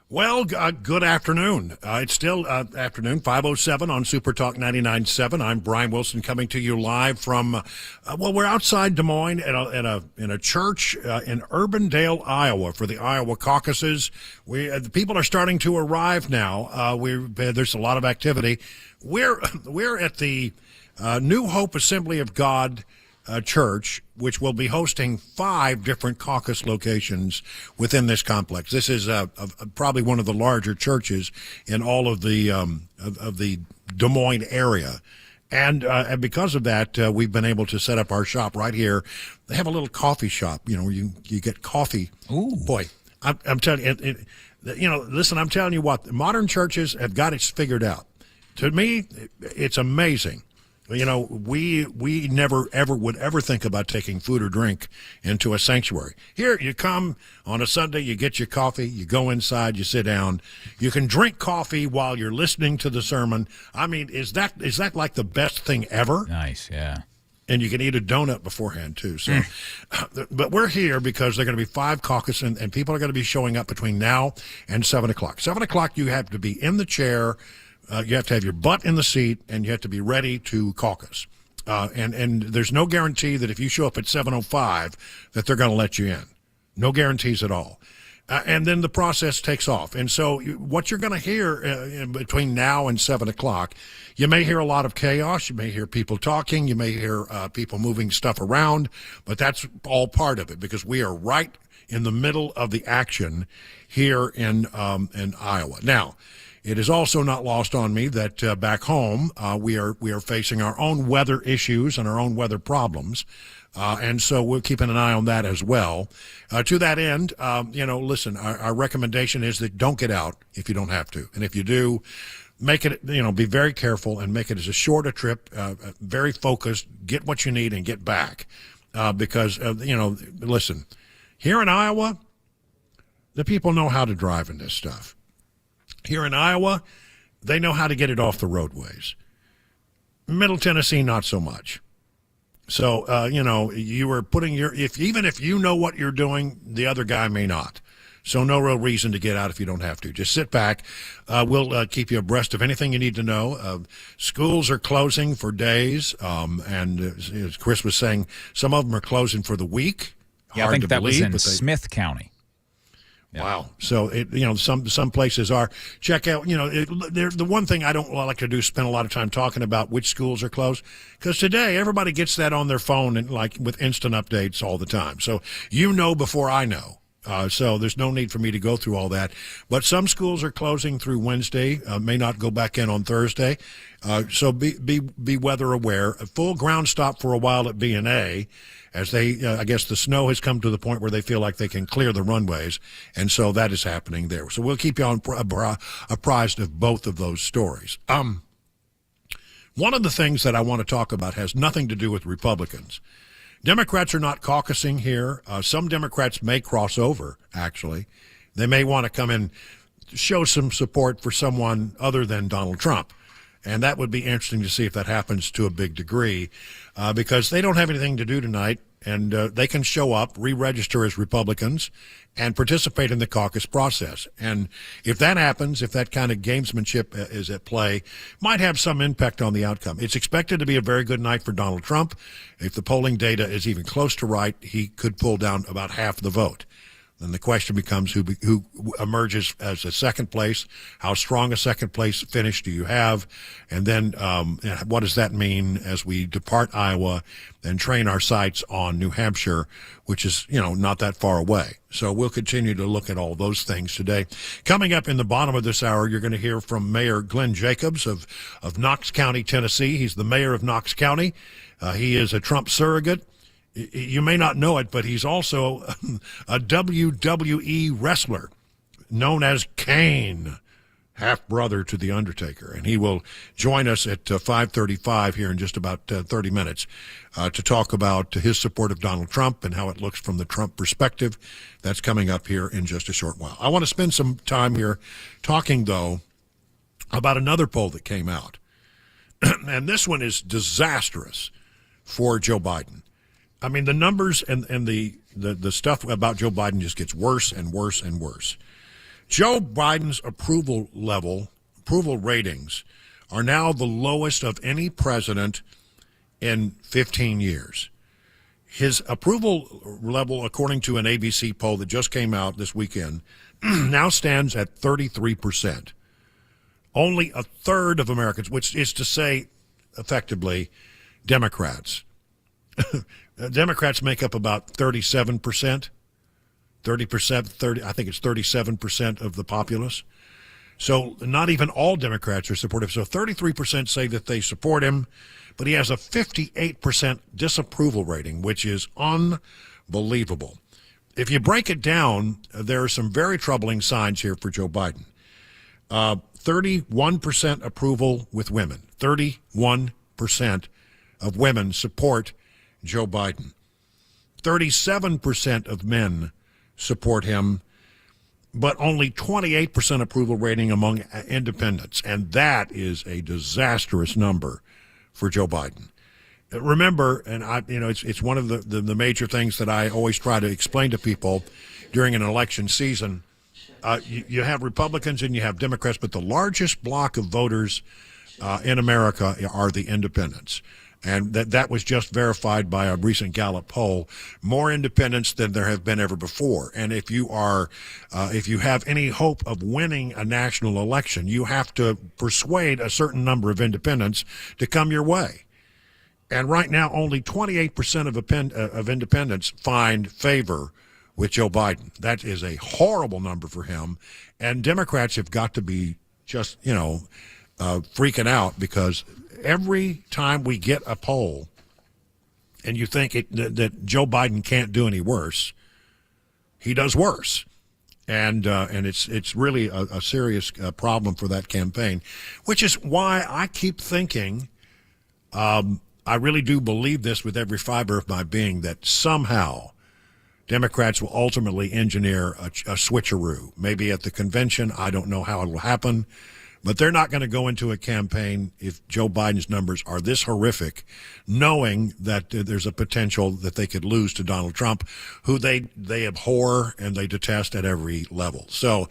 Well, good afternoon. It's still afternoon, 5:07 on Super Talk 99.7. I'm Brian Wilson coming to you live from, we're outside Des Moines in a church in Urbandale, Iowa for the Iowa caucuses. The people are starting to arrive now. There's a lot of activity. We're at the New Hope Assembly of God church, which will be hosting 5 different caucus locations within this complex. This is probably one of the larger churches in all of the Des Moines area. And because of that, we've been able to set up our shop right here. They have a little coffee shop, where you get coffee. Ooh. Boy, I'm telling you, listen, I'm telling you what, modern churches have got it figured out. To me, it's amazing. We never ever would ever think about taking food or drink into a sanctuary. Here, you come on a Sunday, you get your coffee, you go inside, you sit down. You can drink coffee while you're listening to the sermon. I mean, is that like the best thing ever? Nice, yeah. And you can eat a donut beforehand, too. So, but we're here because there are going to be 5 caucus, and people are going to be showing up between now and 7 o'clock. 7 o'clock, you have to be in the chair. You have to have your butt in the seat, and you have to be ready to caucus. And there's no guarantee that if you show up at 7:05 that they're going to let you in. No guarantees at all. And then the process takes off. And so what you're going to hear in between now and 7 o'clock, you may hear a lot of chaos. You may hear people talking. You may hear people moving stuff around. But that's all part of it because we are right in the middle of the action here in Iowa. Now, it is also not lost on me that back home we are facing our own weather issues and our own weather problems, and so we're keeping an eye on that as well. To that end, listen, our recommendation is that don't get out if you don't have to, and if you do, make it be very careful and make it as a short a trip, very focused. Get what you need and get back, because listen, here in Iowa, the people know how to drive in this stuff. Here in Iowa, they know how to get it off the roadways. Middle Tennessee, not so much. So, you are putting even if you know what you're doing, the other guy may not. So no real reason to get out if you don't have to. Just sit back. We'll keep you abreast of anything you need to know. Schools are closing for days. And as Chris was saying, some of them are closing for the week. Yeah, I think that was in Smith County. Yeah. Wow. So, some places are. Check out, the one thing I don't like to do is spend a lot of time talking about which schools are closed, because today everybody gets that on their phone and with instant updates all the time. So, before I know. So there's no need for me to go through all that. But some schools are closing through Wednesday, may not go back in on Thursday. So be weather aware. A full ground stop for a while at B&A, as I guess the snow has come to the point where they feel like they can clear the runways, and so that is happening there. So we'll keep you apprised of both of those stories. One of the things that I want to talk about has nothing to do with Republicans. Democrats are not caucusing here. Some Democrats may cross over, actually. They may want to come in, show some support for someone other than Donald Trump. And that would be interesting to see if that happens to a big degree, because they don't have anything to do tonight, and they can show up, re-register as Republicans, and participate in the caucus process. And if that happens, if that kind of gamesmanship is at play, might have some impact on the outcome. It's expected to be a very good night for Donald Trump. If the polling data is even close to right, he could pull down about half the vote. Then the question becomes who emerges as a second place, how strong a second place finish do you have, and then what does that mean as we depart Iowa and train our sights on New Hampshire, which is, not that far away. So we'll continue to look at all those things today. Coming up in the bottom of this hour, you're going to hear from Mayor Glenn Jacobs of Knox County, Tennessee. He's the mayor of Knox County. He is a Trump surrogate. You may not know it, but he's also a WWE wrestler known as Kane, half-brother to The Undertaker. And he will join us at 5:35 here in just about 30 minutes to talk about his support of Donald Trump and how it looks from the Trump perspective. That's coming up here in just a short while. I want to spend some time here talking, though, about another poll that came out. And this one is disastrous for Joe Biden. I mean, the numbers and the stuff about Joe Biden just gets worse and worse and worse. Joe Biden's approval ratings are now the lowest of any president in 15 years. His approval level, according to an ABC poll that just came out this weekend, now stands at 33%. Only a third of Americans, which is to say, effectively, Democrats. Democrats make up about 37%. 30%, I think it's 37% of the populace. So not even all Democrats are supportive. So 33% say that they support him, but he has a 58% disapproval rating, which is unbelievable. If you break it down, there are some very troubling signs here for Joe Biden. 31% approval with women. 31% of women support Joe Biden. 37% of men support him, but only 28% approval rating among independents. And that is a disastrous number for Joe Biden. Remember, and it's one of the major things that I always try to explain to people during an election season. You have Republicans and you have Democrats, but the largest block of voters in America are the independents. And that was just verified by a recent Gallup poll. More independents than there have been ever before. And if you have any hope of winning a national election, you have to persuade a certain number of independents to come your way. And right now, only 28% of independents find favor with Joe Biden. That is a horrible number for him. And Democrats have got to be just, freaking out, because every time we get a poll and you think that Joe Biden can't do any worse, he does worse. And it's really a serious problem for that campaign, which is why I keep thinking, I really do believe this with every fiber of my being, that somehow Democrats will ultimately engineer a switcheroo. Maybe at the convention. I don't know how it will happen. But they're not going to go into a campaign if Joe Biden's numbers are this horrific, knowing that there's a potential that they could lose to Donald Trump, who they abhor and they detest at every level. So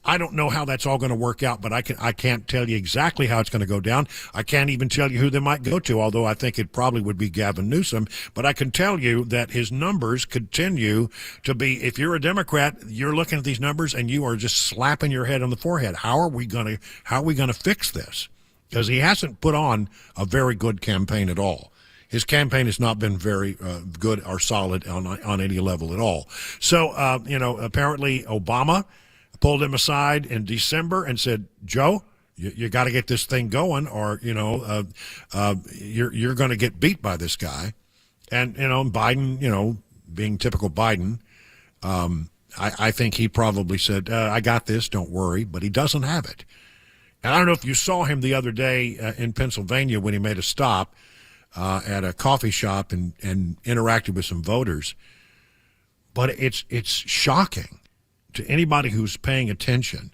I don't know how that's all going to work out, but I can't tell you exactly how it's going to go down. I can't even tell you who they might go to, although I think it probably would be Gavin Newsom. But I can tell you that his numbers continue to be, if you're a Democrat, you're looking at these numbers and you are just slapping your head on the forehead. How are we going to fix this? Because he hasn't put on a very good campaign at all. His campaign has not been very good or solid on any level at all. So, apparently Obama pulled him aside in December and said, Joe, you got to get this thing going, or, you're going to get beat by this guy. And, Biden, being typical Biden, I think he probably said, I got this, don't worry, but he doesn't have it. And I don't know if you saw him the other day in Pennsylvania when he made a stop at a coffee shop and interacted with some voters. But it's shocking to anybody who's paying attention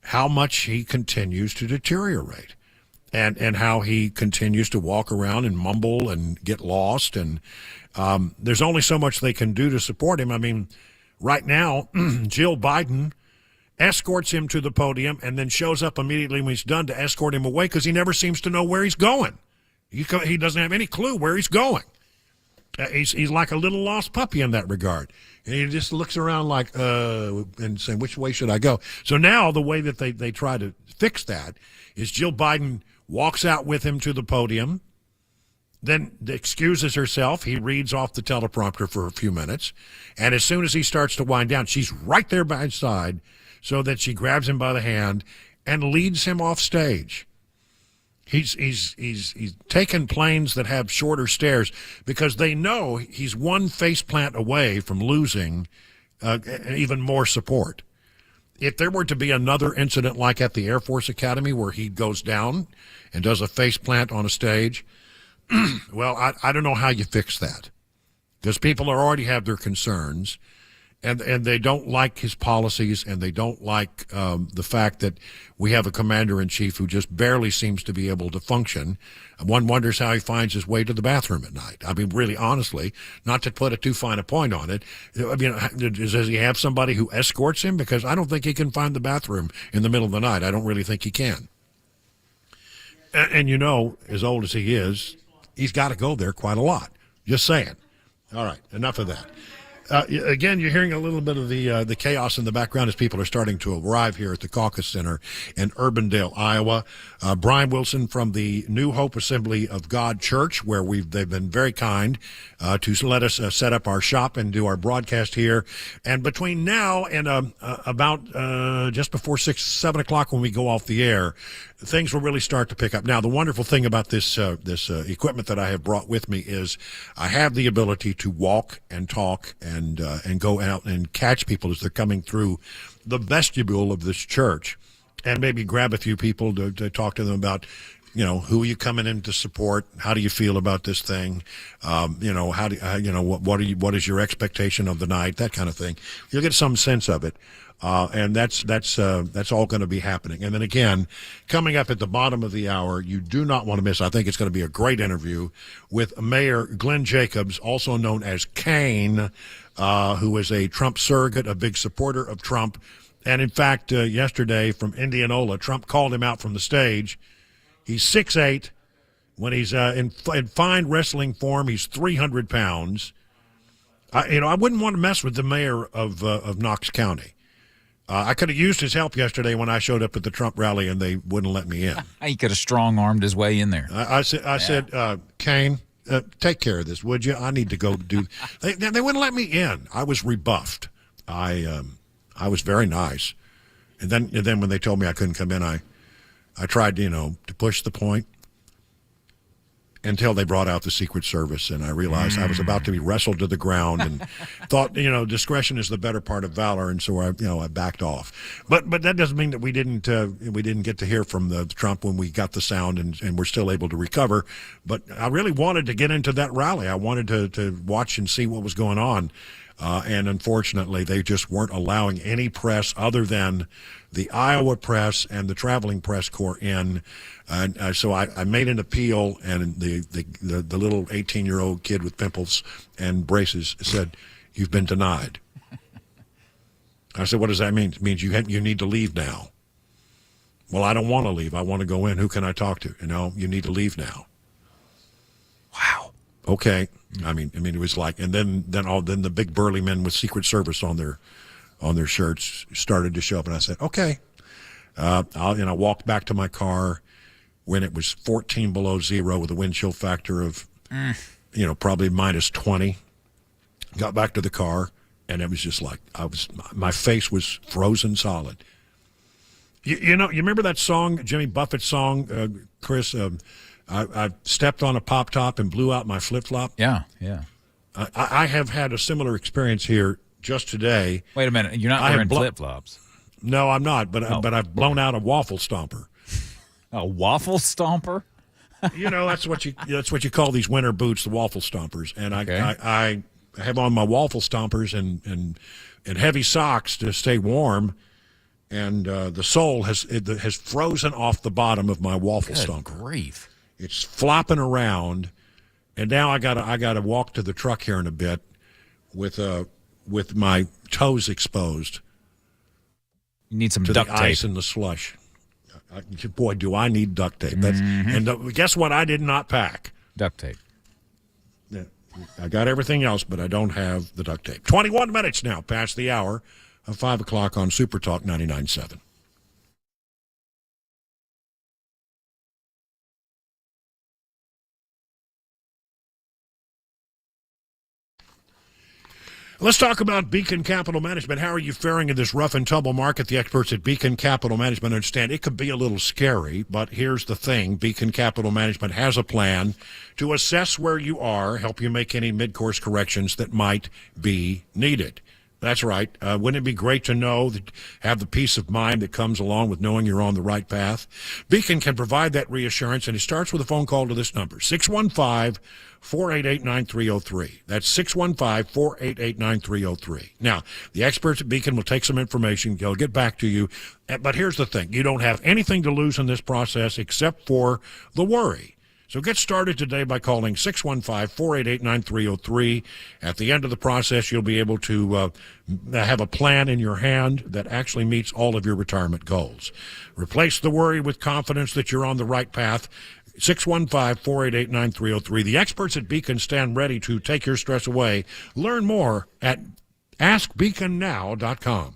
how much he continues to deteriorate and how he continues to walk around and mumble and get lost. And there's only so much they can do to support him. I mean, right now, Jill Biden escorts him to the podium and then shows up immediately when he's done to escort him away, because he never seems to know where he's going. He doesn't have any clue where he's going. He's like a little lost puppy in that regard. And he just looks around like, and saying, which way should I go? So now the way that they try to fix that is Jill Biden walks out with him to the podium, then excuses herself. He reads off the teleprompter for a few minutes. And as soon as he starts to wind down, she's right there by his side, so that she grabs him by the hand and leads him off stage. He's taken planes that have shorter stairs because they know he's one faceplant away from losing even more support. If there were to be another incident like at the Air Force Academy where he goes down and does a faceplant on a stage, well, I don't know how you fix that, because people already have their concerns. and they don't like his policies, and they don't like the fact that we have a commander-in-chief who just barely seems to be able to function. One wonders how he finds his way to the bathroom at night. I mean, really, honestly, not to put too fine a point on it. I mean, does he have somebody who escorts him? Because I don't think he can find the bathroom in the middle of the night. I don't really think he can. And you know, as old as he is, he's got to go there quite a lot. Just saying. All right, enough of that. Again, you're hearing a little bit of the chaos in the background as people are starting to arrive here at the Caucus Center in Urbandale, Iowa. Brian Wilson from the New Hope Assembly of God Church, where they've been very kind to let us set up our shop and do our broadcast here. And between now and about just before 7 o'clock when we go off the air, things will really start to pick up. Now, the wonderful thing about this equipment that I have brought with me is I have the ability to walk and talk and go out and catch people as they're coming through the vestibule of this church, and maybe grab a few people to talk to them about, you know, who are you coming in to support? How do you feel about this thing? You know, what is your expectation of the night? That kind of thing. You'll get some sense of it. And that's all going to be happening. And then again, coming up at the bottom of the hour, you do not want to miss. I think it's going to be a great interview with Mayor Glenn Jacobs, also known as Kane, who is a Trump surrogate, a big supporter of Trump. And in fact, yesterday from Indianola, Trump called him out from the stage. He's 6'8". When he's in fine wrestling form, he's 300 pounds. I wouldn't want to mess with the mayor of Knox County. I could have used his help yesterday when I showed up at the Trump rally and they wouldn't let me in. He could have strong-armed his way in there. I said, Kane, take care of this, would you? I need to go do. They wouldn't let me in. I was rebuffed. I was very nice, and then when they told me I couldn't come in, I tried to push the point until they brought out the Secret Service, and I realized I was about to be wrestled to the ground, and thought, discretion is the better part of valor, and so I backed off. But that doesn't mean that we didn't get to hear from the Trump when we got the sound, and we're still able to recover. But I really wanted to get into that rally. I wanted to watch and see what was going on. And unfortunately, they just weren't allowing any press other than the Iowa press and the traveling press corps in. So I made an appeal, and the little 18-year-old kid with pimples and braces said, "You've been denied." I said, "What does that mean?" It means you need to leave now. Well, I don't want to leave. I want to go in. Who can I talk to? You need to leave now. Wow. Okay. I mean, it was like, and then the big burly men with Secret Service on their shirts started to show up, and I said, okay. I walked back to my car when it was 14 below zero with a wind chill factor of, probably minus 20. Got back to the car, and it was just like my face was frozen solid. You remember that song, Jimmy Buffett's song, Chris? I stepped on a pop top and blew out my flip flop. Yeah. I have had a similar experience here just today. Wait a minute, you're not wearing flip flops? No, I'm not. But I've blown out a waffle stomper. A waffle stomper? That's what you call these winter boots, the waffle stompers. And I have on my waffle stompers and heavy socks to stay warm. And the sole has frozen off the bottom of my waffle stomper. Good grief. It's flopping around, and now I gotta walk to the truck here in a bit with my toes exposed. You need some to duct the tape. ice and the slush. Boy, do I need duct tape! And guess what? I did not pack duct tape. Yeah, I got everything else, but I don't have the duct tape. 21 minutes now past the hour of 5 o'clock on Super Talk 99.7. Let's talk about Beacon Capital Management. How are you faring in this rough and tumble market? The experts at Beacon Capital Management understand it could be a little scary, but here's the thing. Beacon Capital Management has a plan to assess where you are, help you make any mid-course corrections that might be needed. That's right. Wouldn't it be great to know that have the peace of mind that comes along with knowing you're on the right path? Beacon can provide that reassurance, and it starts with a phone call to this number, 615-488-9303. That's 615-488-9303. Now, the experts at Beacon will take some information. They'll get back to you. But here's the thing. You don't have anything to lose in this process except for the worry. So get started today by calling 615-488-9303. At the end of the process, you'll be able to have a plan in your hand that actually meets all of your retirement goals. Replace the worry with confidence that you're on the right path. 615-488-9303. The experts at Beacon stand ready to take your stress away. Learn more at askbeaconnow.com.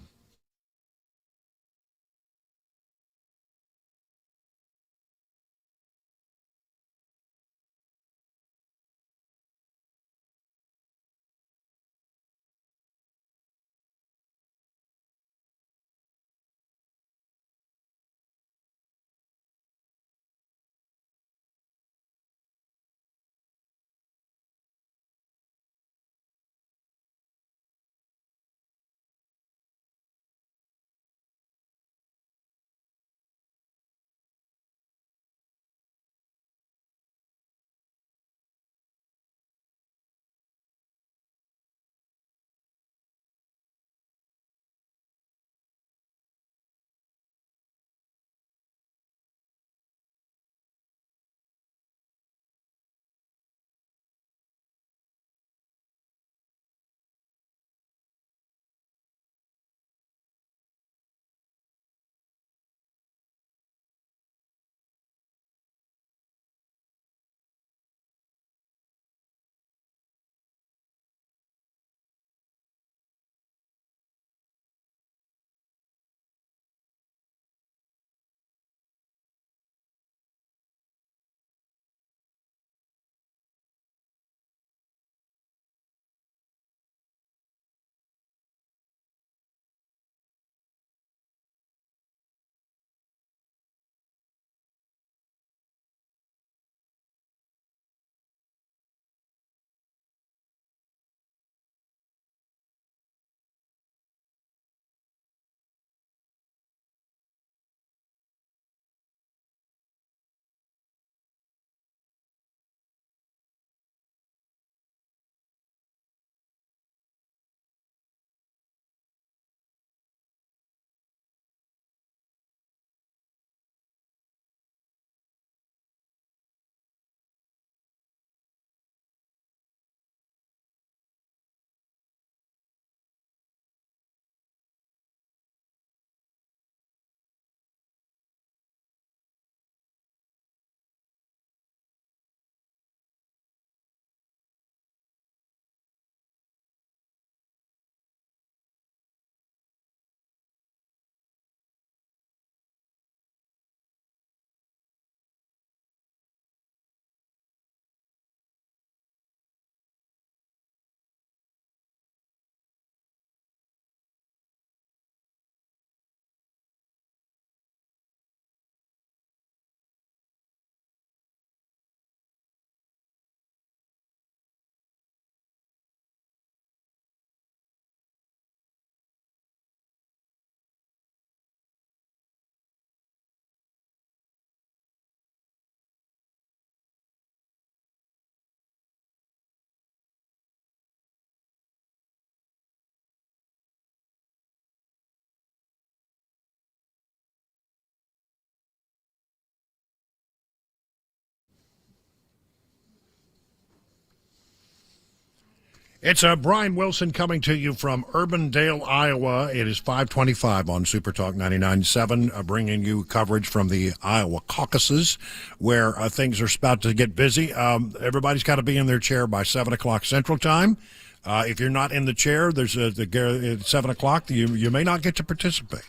It's Brian Wilson coming to you from Urbandale, Iowa. It is 5:25 on Super Talk 99.7, bringing you coverage from the Iowa caucuses, where things are about to get busy. Everybody's got to be in their chair by 7 o'clock Central Time. If you're not in the chair, there's at 7 o'clock, you may not get to participate.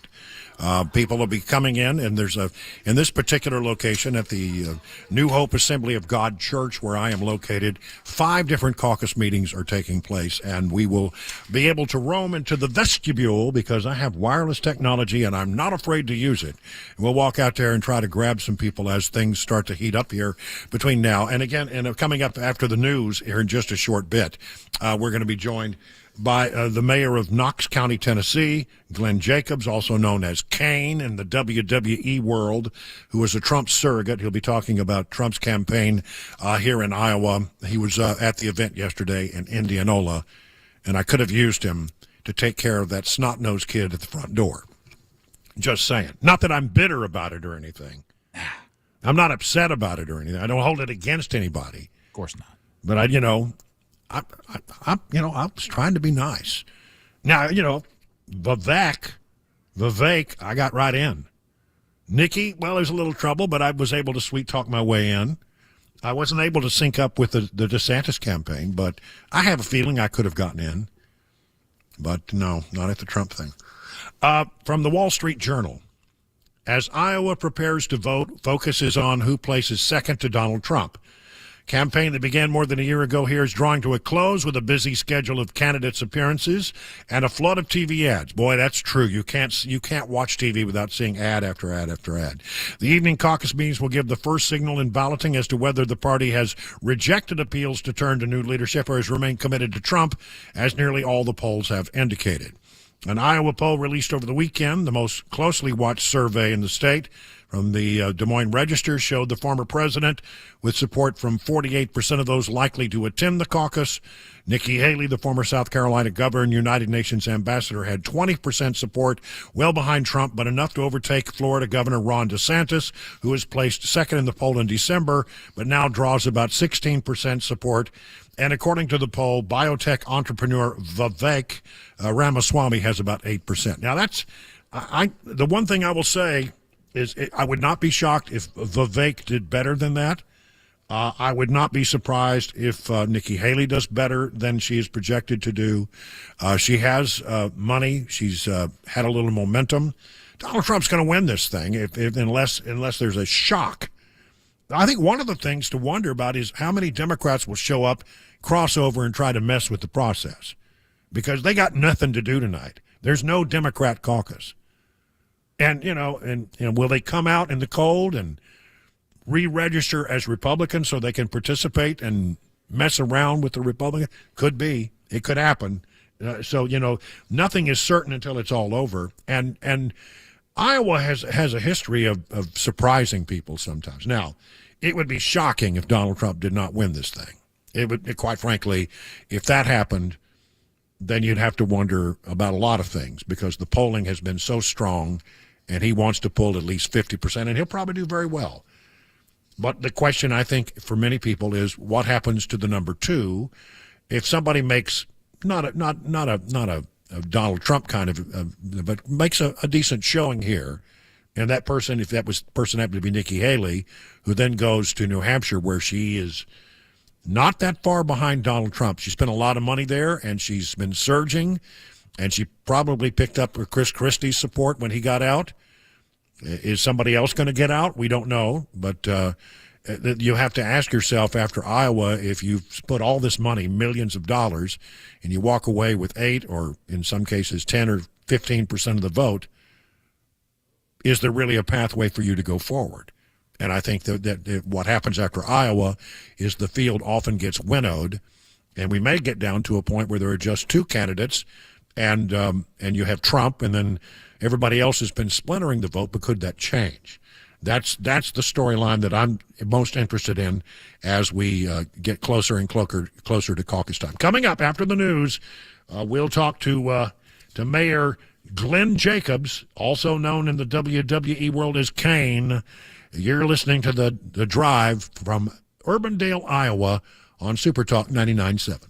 People will be coming in, and in this particular location at the New Hope Assembly of God Church, where I am located, 5 different caucus meetings are taking place, and we will be able to roam into the vestibule because I have wireless technology and I'm not afraid to use it. We'll walk out there and try to grab some people as things start to heat up here between now and again. And coming up after the news here in just a short bit, we're going to be joined by the mayor of Knox County, Tennessee, Glenn Jacobs, also known as Kane in the WWE world, who was a Trump surrogate. He'll be talking about Trump's campaign here in Iowa. He was at the event yesterday in Indianola, and I could have used him to take care of that snot-nosed kid at the front door. Just saying. Not that I'm bitter about it or anything. I'm not upset about it or anything. I don't hold it against anybody. Of course not. But I was trying to be nice. Now, Vivek, I got right in. Nikki, well, there's a little trouble, but I was able to sweet talk my way in. I wasn't able to sync up with the DeSantis campaign, but I have a feeling I could have gotten in. But no, not at the Trump thing. From the Wall Street Journal, as Iowa prepares to vote, focuses on who places second to Donald Trump. Campaign that began more than a year ago here is drawing to a close with a busy schedule of candidates' appearances and a flood of TV ads. Boy, that's true. You can't watch TV without seeing ad after ad after ad. The evening caucus meetings will give the first signal in balloting as to whether the party has rejected appeals to turn to new leadership or has remained committed to Trump, as nearly all the polls have indicated. An Iowa poll released over the weekend, the most closely watched survey in the state, from the Des Moines Register, showed the former president with support from 48% of those likely to attend the caucus. Nikki Haley, the former South Carolina governor and United Nations ambassador, had 20% support, well behind Trump, but enough to overtake Florida Governor Ron DeSantis, who was placed second in the poll in December, but now draws about 16% support. And according to the poll, biotech entrepreneur Vivek Ramaswamy has about 8%. Now, that's the one thing I will say is I would not be shocked if Vivek did better than that. I would not be surprised if Nikki Haley does better than she is projected to do. She has money. She's had a little momentum. Donald Trump's going to win this thing unless there's a shock. I think one of the things to wonder about is how many Democrats will show up, cross over, and try to mess with the process, because they got nothing to do tonight. There's no Democrat caucus. And, will they come out in the cold and re-register as Republicans so they can participate and mess around with the Republicans? Could be. It could happen. So, nothing is certain until it's all over. And Iowa has a history of surprising people sometimes. Now, it would be shocking if Donald Trump did not win this thing. It would, quite frankly, if that happened, then you'd have to wonder about a lot of things, because the polling has been so strong and he wants to pull at least 50%, and he'll probably do very well. But the question, I think, for many people is what happens to the number two if somebody makes not a Donald Trump kind of, but makes a decent showing here, and that person, if that person happened to be Nikki Haley, who then goes to New Hampshire where she is not that far behind Donald Trump. She spent a lot of money there, and she's been surging, and she probably picked up Chris Christie's support when he got out. Is somebody else going to get out? We don't know, but you have to ask yourself after Iowa, if you've put all this money, millions of dollars, and you walk away with 8 or in some cases 10 or 15% of the vote, is there really a pathway for you to go forward? And I think that what happens after Iowa is the field often gets winnowed, and we may get down to a point where there are just 2 candidates, and you have Trump, and then everybody else has been splintering the vote. But could that change? That's the storyline that I'm most interested in as we get closer and closer to caucus time. Coming up after the news, we'll talk to Mayor Glenn Jacobs, also known in the WWE world as Kane. You're listening to the Drive from Urbandale, Iowa, on Super Talk 99.7.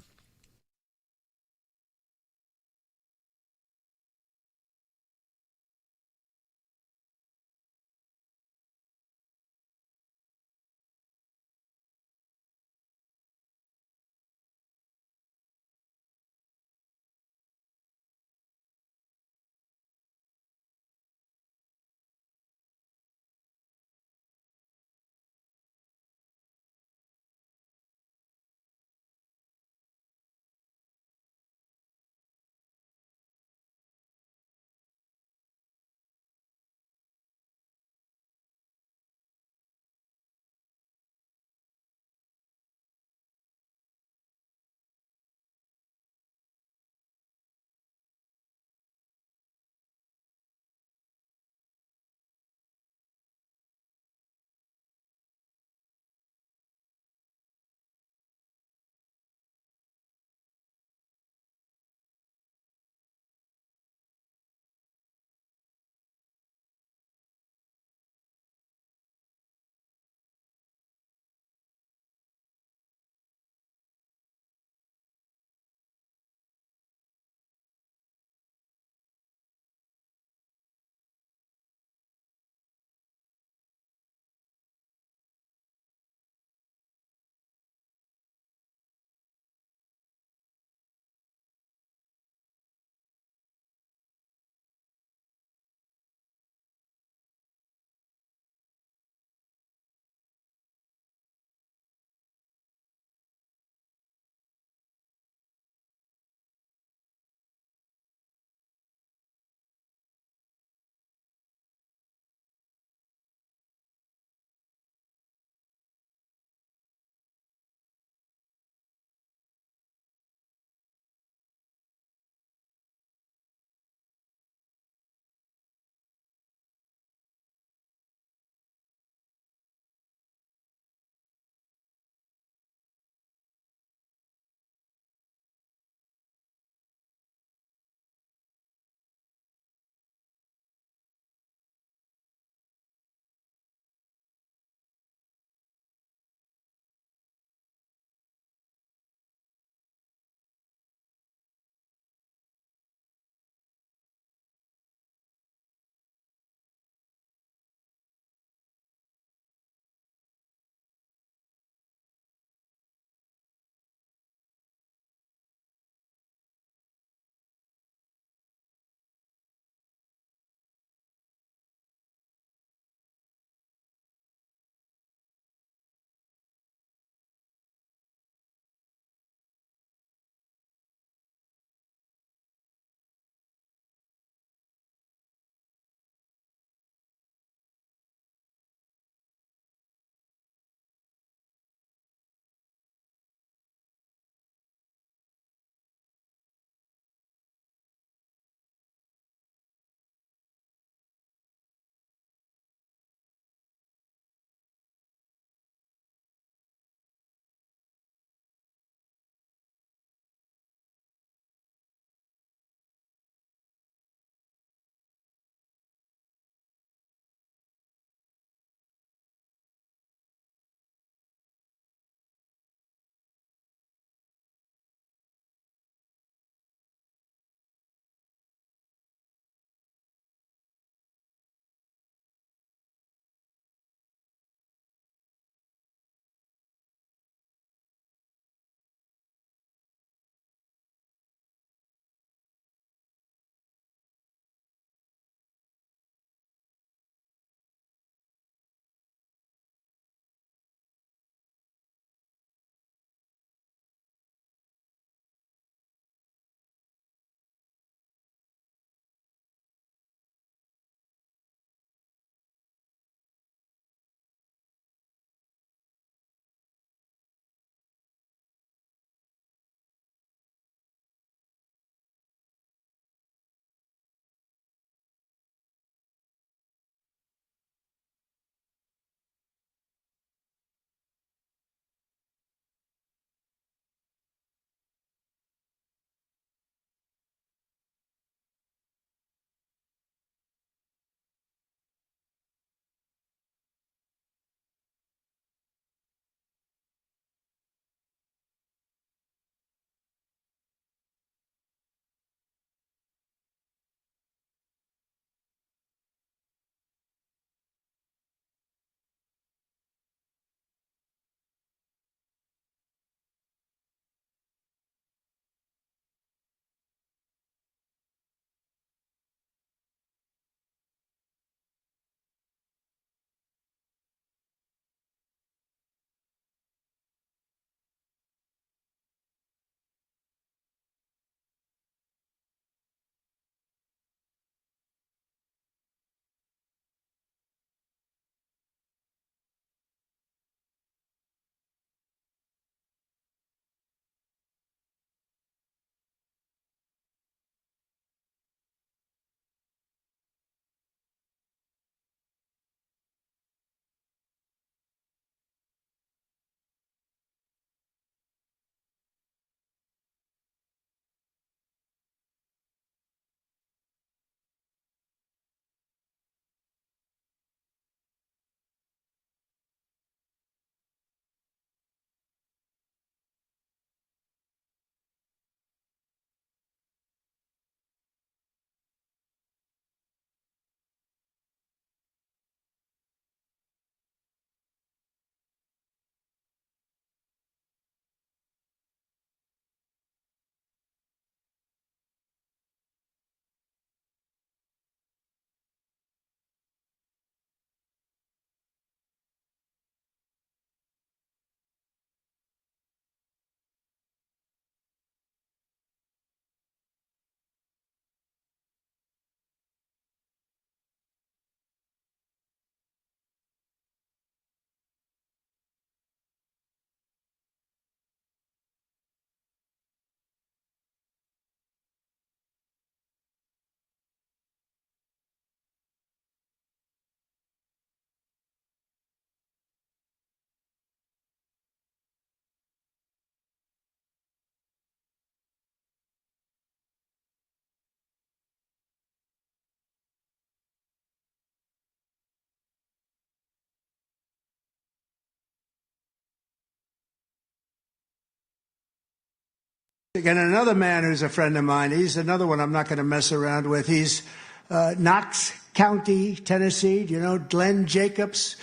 And another man who's a friend of mine, he's another one I'm not going to mess around with. He's Knox County, Tennessee. You know, Glenn Jacobs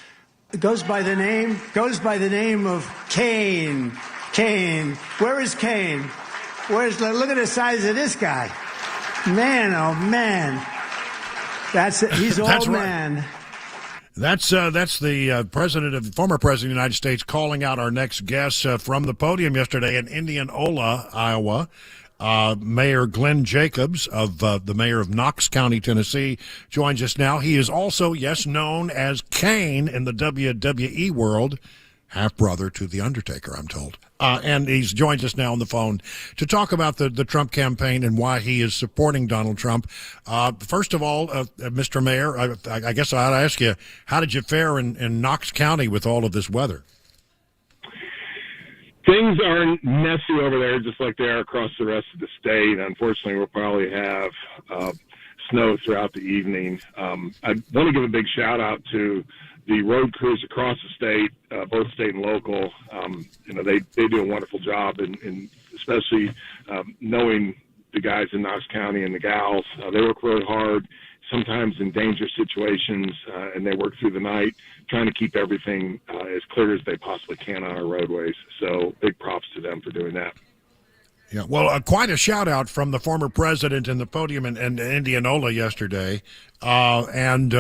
goes by the name of Kane. Kane. Where is Kane? Look at the size of this guy. Man, oh man. He's all That's right. man. That's the former president of the United States calling out our next guest from the podium yesterday in Indianola, Iowa. Mayor Glenn Jacobs, the mayor of Knox County, Tennessee, joins us now. He is also, yes, known as Kane in the WWE world, half brother to The Undertaker, I'm told. And he joins us now on the phone to talk about the Trump campaign and why he is supporting Donald Trump. First of all, Mr. Mayor, I guess I ought to ask you, how did you fare in Knox County with all of this weather? Things aren't messy over there just like they are across the rest of the state. Unfortunately, we'll probably have snow throughout the evening. I want to give a big shout out to the road crews across the state, both state and local. They do a wonderful job, and especially knowing the guys in Knox County and the gals. They work really hard, sometimes in dangerous situations, and they work through the night trying to keep everything as clear as they possibly can on our roadways. So big props to them for doing that. Yeah, well, quite a shout out from the former president in the podium in Indianola yesterday. And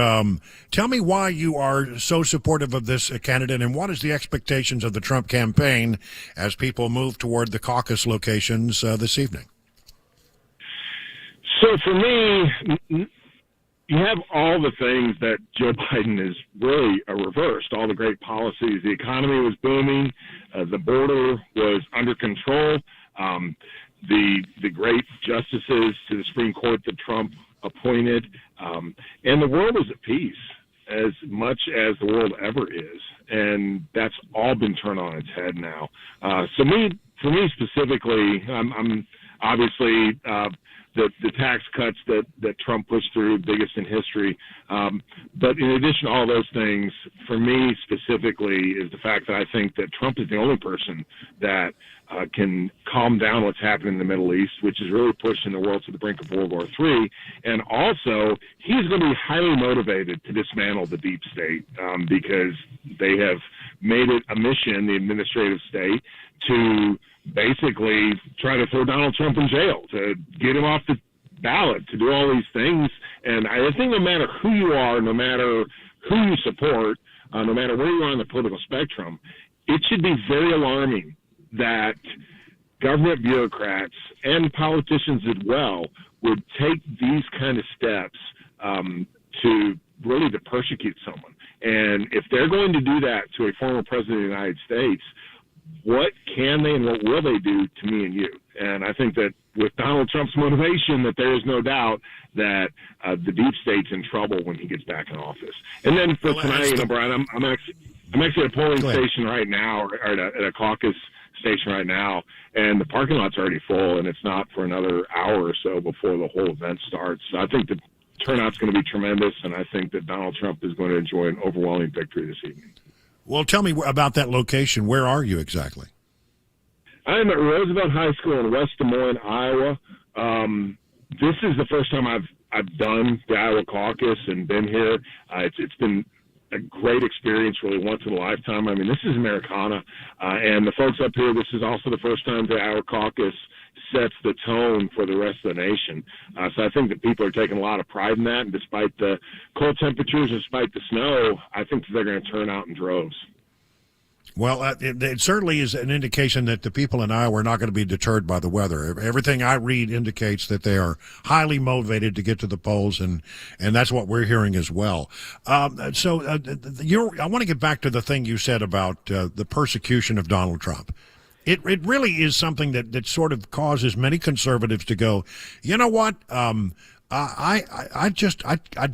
tell me why you are so supportive of this candidate, and what is the expectations of the Trump campaign as people move toward the caucus locations this evening? So for me, you have all the things that Joe Biden is really reversed, all the great policies. The economy was booming. The border was under control. The great justices to the Supreme Court that Trump appointed, and the world is at peace as much as the world ever is, and that's all been turned on its head now. For me specifically, I'm obviously the tax cuts that Trump pushed through, biggest in history. But in addition to all those things, for me specifically is the fact that I think that Trump is the only person that can calm down what's happening in the Middle East, which is really pushing the world to the brink of World War III. And also, he's going to be highly motivated to dismantle the deep state because they have made it a mission, the administrative state, to basically try to throw Donald Trump in jail, to get him off the ballot, to do all these things. And I think no matter who you are, no matter who you support, no matter where you are on the political spectrum, it should be very alarming that government bureaucrats and politicians as well would take these kind of steps to really to persecute someone. And if they're going to do that to a former president of the United States, what can they and what will they do to me and you? And I think that with Donald Trump's motivation, that there is no doubt that the deep state's in trouble when he gets back in office. And then for tonight, Brian, I'm actually at a polling station right now, or at a caucus station right now, and the parking lot's already full, and it's not for another hour or so before the whole event starts. So I think the turnout's going to be tremendous, and I think that Donald Trump is going to enjoy an overwhelming victory this evening. Well, tell me about that location. Where are you exactly? I'm at Roosevelt High School in West Des Moines, Iowa. This is the first time I've done the Iowa caucus and been here. It's been a great experience, really once in a lifetime. I mean, this is Americana, and the folks up here, this is also the first time the Iowa caucus sets the tone for the rest of the nation. So I think that people are taking a lot of pride in that, and despite the cold temperatures, despite the snow, I think that they're going to turn out in droves. Well, it certainly is an indication that the people in Iowa are not going to be deterred by the weather. Everything I read indicates that they are highly motivated to get to the polls, and that's what we're hearing as well. I want to get back to the thing you said about the persecution of Donald Trump. It really is something that sort of causes many conservatives to go, you know what? I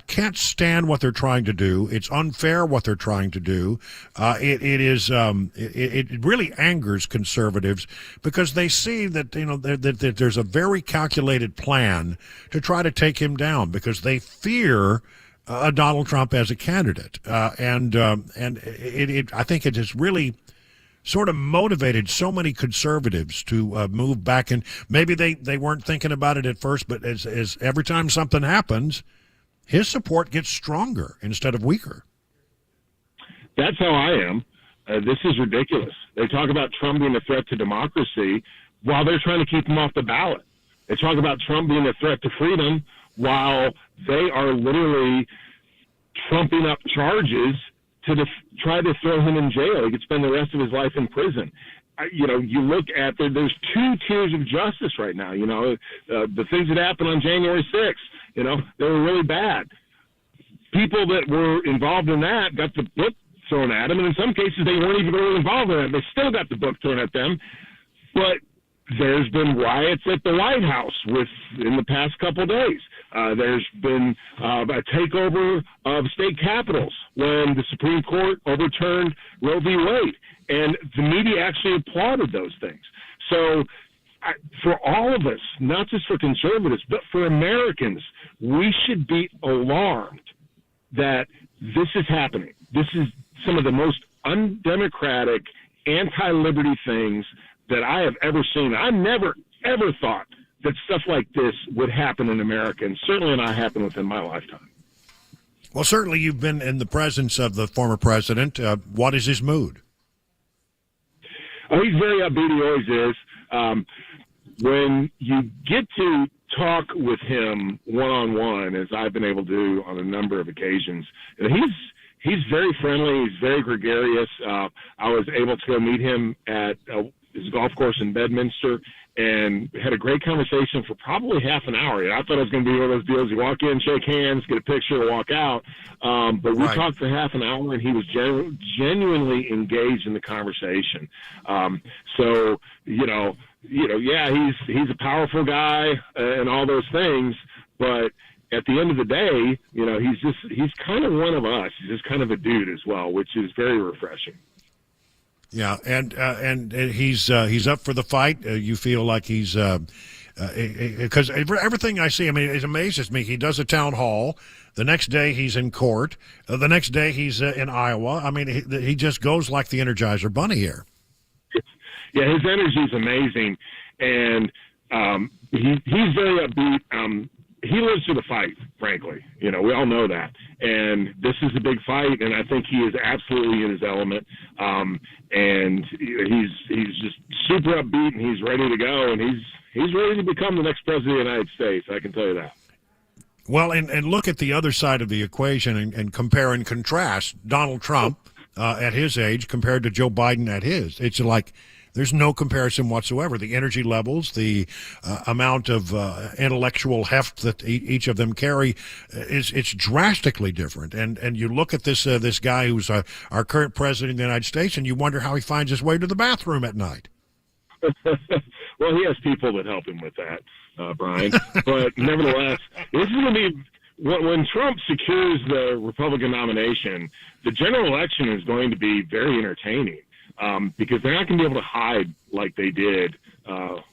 can't stand what they're trying to do. It's unfair what they're trying to do. It really angers conservatives because they see that that there's a very calculated plan to try to take him down because they fear Donald Trump as a candidate. I think it is really sort of motivated so many conservatives to move back. And maybe they weren't thinking about it at first, but as every time something happens, his support gets stronger instead of weaker. That's how I am. This is ridiculous. They talk about Trump being a threat to democracy while they're trying to keep him off the ballot. They talk about Trump being a threat to freedom while they are literally trumping up charges to try to throw him in jail. He could spend the rest of his life in prison. You look at there's two tiers of justice right now. The things that happened on January 6th, they were really bad. People that were involved in that got the book thrown at them, and in some cases they weren't even really involved in it. They still got the book thrown at them. But there's been riots at the White House in the past couple of days. There's been a takeover of state capitals when the Supreme Court overturned Roe v. Wade, and the media actually applauded those things. So for all of us, not just for conservatives, but for Americans, we should be alarmed that this is happening. This is some of the most undemocratic, anti-liberty things that I have ever seen. I never, ever thought that stuff like this would happen in America, and certainly not happen within my lifetime. Well, certainly you've been in the presence of the former president. What is his mood? Oh, he's very upbeat. He always is. When you get to talk with him one-on-one, as I've been able to do on a number of occasions, he's very friendly. He's very gregarious. I was able to go meet him at his golf course in Bedminster and had a great conversation for probably half an hour. I thought it was going to be one of those deals. You walk in, shake hands, get a picture, walk out. But we talked for half an hour, and he was genuinely engaged in the conversation. So, yeah, he's a powerful guy and all those things, but at the end of the day, he's kind of one of us. He's just kind of a dude as well, which is very refreshing. Yeah, and he's up for the fight. You feel like he's because everything I see, I mean, it amazes me. He does a town hall. The next day he's in court. The next day he's in Iowa. I mean, he just goes like the Energizer Bunny here. Yeah, his energy is amazing, and he's very upbeat. He lives for the fight, frankly. We all know that. And this is a big fight, and I think he is absolutely in his element. And he's just super upbeat, and he's ready to go, and he's ready to become the next president of the United States. I can tell you that. Well, and look at the other side of the equation and compare and contrast Donald Trump at his age compared to Joe Biden at his. It's like there's no comparison whatsoever. The energy levels, the amount of intellectual heft that each of them carry, it's drastically different. And you look at this guy who's our current president of the United States, and you wonder how he finds his way to the bathroom at night. Well, he has people that help him with that, Brian. But nevertheless, this is going to be when Trump secures the Republican nomination. The general election is going to be very entertaining. Because they're not going to be able to hide like they did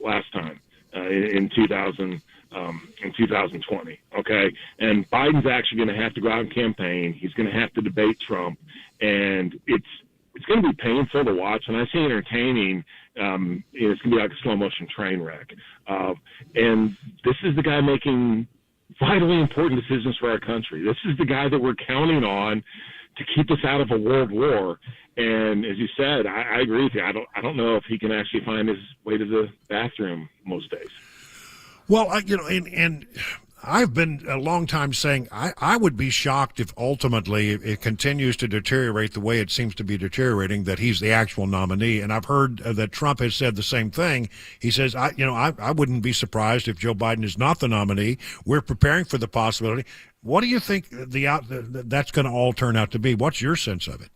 last time in 2020. Okay, and Biden's actually going to have to go out and campaign. He's going to have to debate Trump, and it's going to be painful to watch. And I say entertaining. It's going to be like a slow motion train wreck. And this is the guy making vitally important decisions for our country. This is the guy that we're counting on to keep us out of a world war. And as you said, I agree with you. I don't know if he can actually find his way to the bathroom most days. Well, and I've been a long time saying I would be shocked if ultimately it continues to deteriorate the way it seems to be deteriorating, that he's the actual nominee. And I've heard that Trump has said the same thing. He says, I wouldn't be surprised if Joe Biden is not the nominee. We're preparing for the possibility. What do you think that's going to all turn out to be? What's your sense of it?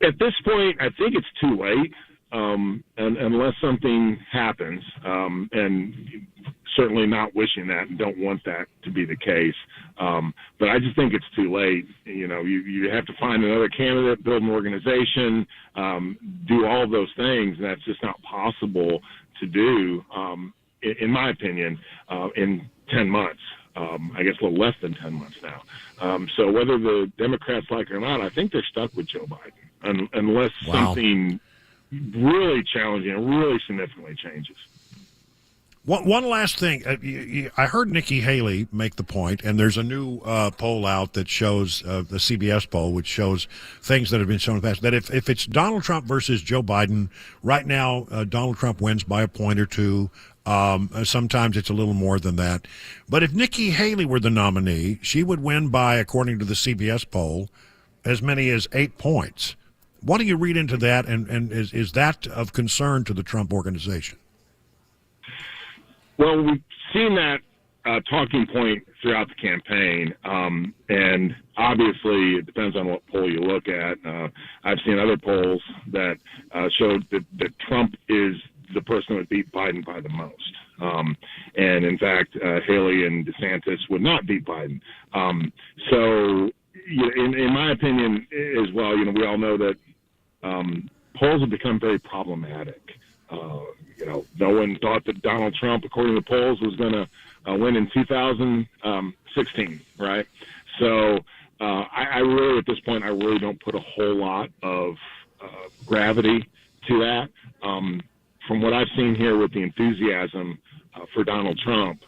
At this point, I think it's too late, and unless something happens, and certainly not wishing that and don't want that to be the case. But I just think it's too late. You have to find another candidate, build an organization, do all of those things, and that's just not possible to do, in my opinion, in 10 months. I guess a little less than 10 months now. So whether the Democrats like it or not, I think they're stuck with Joe Biden unless something really challenging and really significantly changes. One last thing. I heard Nikki Haley make the point, and there's a new poll out that shows, the CBS poll, which shows things that have been shown in the past, that if it's Donald Trump versus Joe Biden, right now Donald Trump wins by a point or two. Sometimes it's a little more than that. But if Nikki Haley were the nominee, she would win by, according to the CBS poll, as many as 8 points. What do you read into that, and is that of concern to the Trump organization? Well, we've seen that talking point throughout the campaign, and obviously it depends on what poll you look at. I've seen other polls that showed that Trump is the person that would beat Biden by the most. And in fact, Haley and DeSantis would not beat Biden. So in my opinion as well, we all know that polls have become very problematic. No one thought that Donald Trump, according to the polls, was going to win in 2016, right? So I really, at this point, I really don't put a whole lot of gravity to that. From what I've seen here with the enthusiasm for Donald Trump,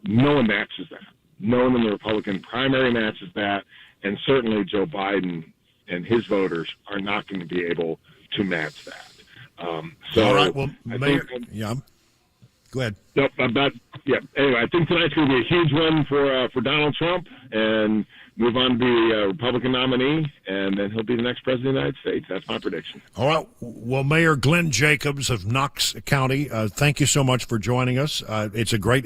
no one matches that. No one in the Republican primary matches that, and certainly Joe Biden and his voters are not going to be able to match that. All right. Well, Mayor, go ahead. Nope. Anyway, I think tonight's going to be a huge win for Donald Trump, and move on to be a Republican nominee, and then he'll be the next president of the United States. That's my prediction. All right. Well, Mayor Glenn Jacobs of Knox County, thank you so much for joining us. It's a great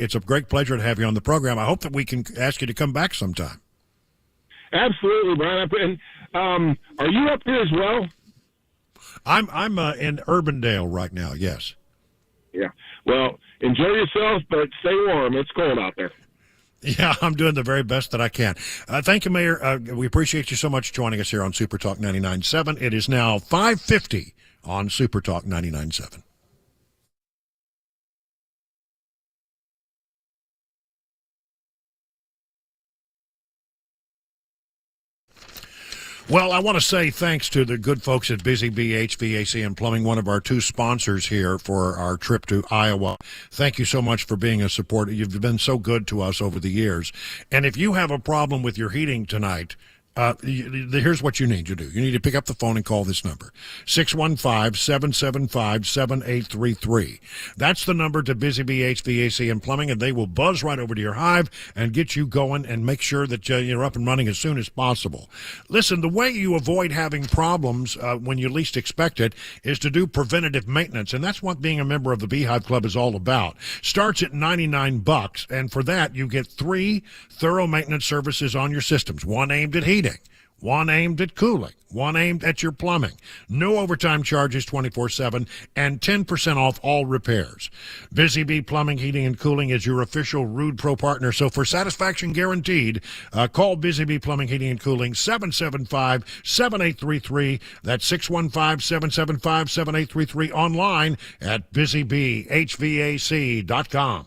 pleasure to have you on the program. I hope that we can ask you to come back sometime. Absolutely, Brian. And are you up here as well? I'm in Urbandale right now. Yes. Yeah. Well, enjoy yourself, but stay warm. It's cold out there. Yeah, I'm doing the very best that I can. Thank you, Mayor. We appreciate you so much joining us here on Super Talk 99.7. It is now 5:50 on Super Talk 99.7. Well, I want to say thanks to the good folks at Busy Bee HVAC and Plumbing, one of our two sponsors here for our trip to Iowa. Thank you so much for being a supporter. You've been so good to us over the years. And if you have a problem with your heating tonight, here's what you need to do. You need to pick up the phone and call this number, 615-775-7833. That's the number to Busy Bee HVAC and Plumbing, and they will buzz right over to your hive and get you going and make sure that you're up and running as soon as possible. Listen, the way you avoid having problems when you least expect it is to do preventative maintenance, and that's what being a member of the Beehive Club is all about. Starts at $99, and for that you get 3 thorough maintenance services on your systems, one aimed at heating, one aimed at cooling, one aimed at your plumbing. No overtime charges 24/7, and 10% off all repairs. Busy Bee Plumbing, Heating, and Cooling is your official Rude Pro partner. So for satisfaction guaranteed, call Busy Bee Plumbing, Heating, and Cooling, 775-7833. That's 615-775-7833. Online at busybeehvac.com.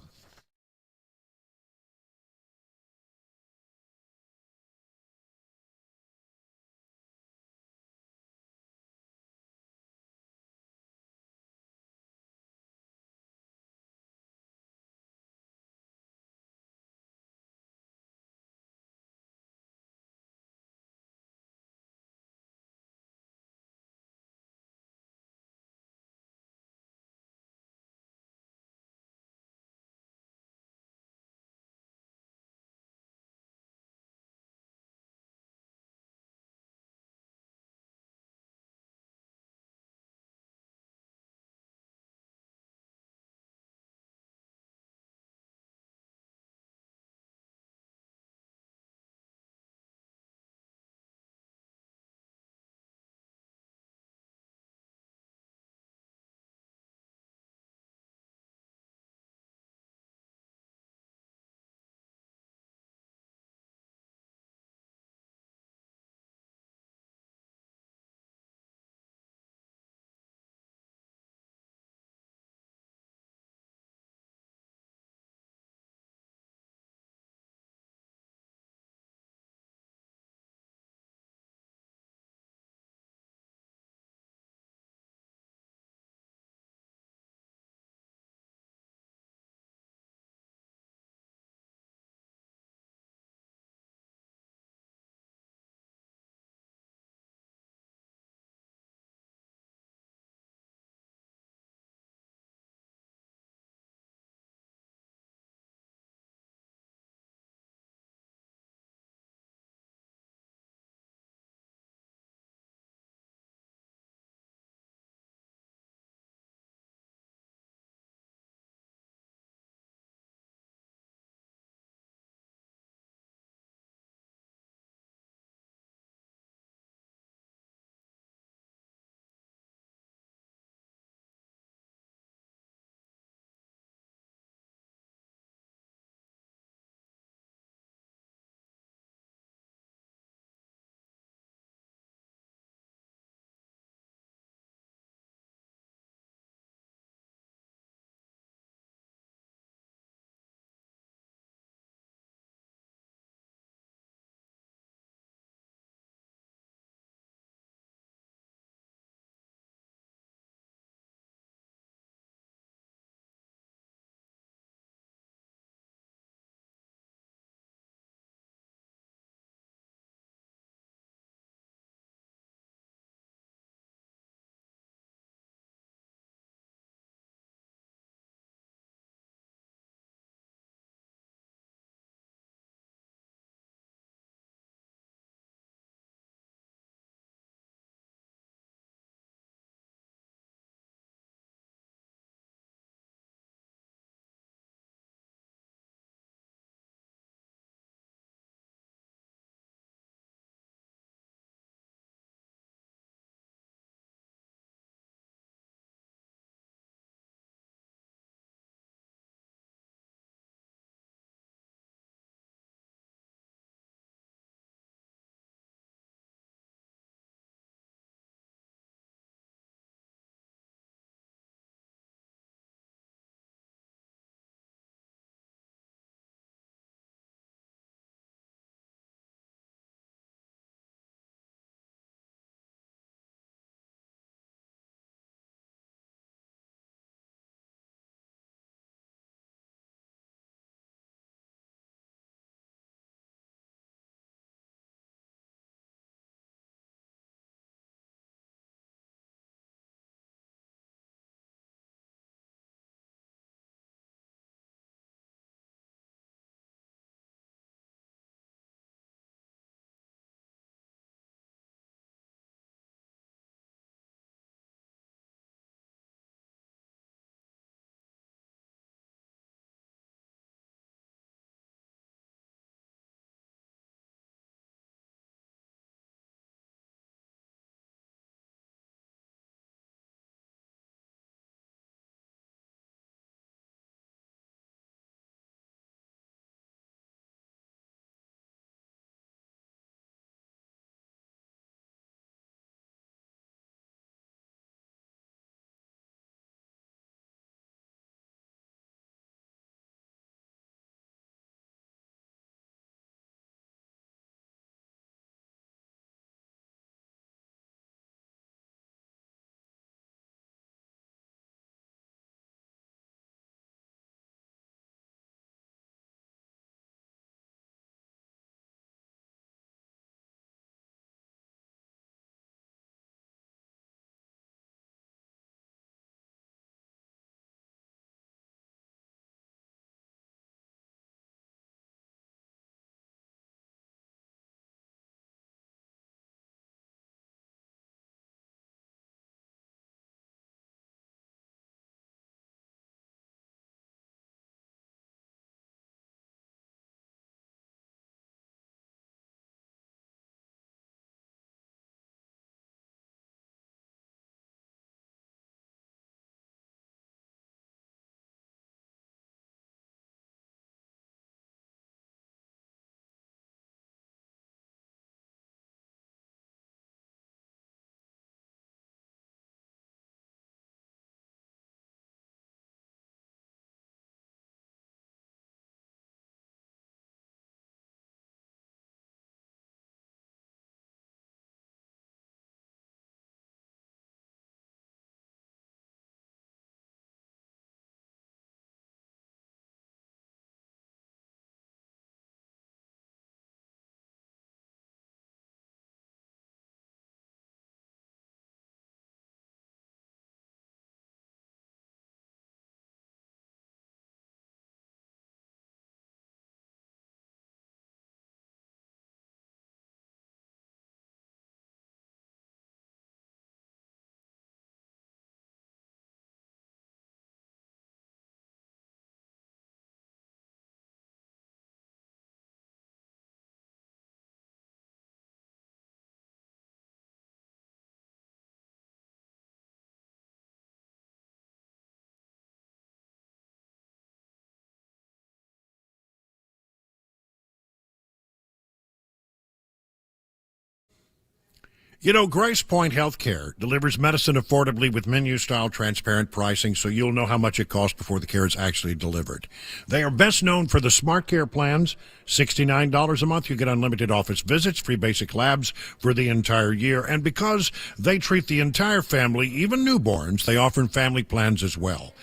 You know, Grace Point Healthcare delivers medicine affordably with menu-style transparent pricing, so you'll know how much it costs before the care is actually delivered. They are best known for the Smart Care plans. $69 a month, you get unlimited office visits, free basic labs for the entire year. And because they treat the entire family, even newborns, they offer family plans as well.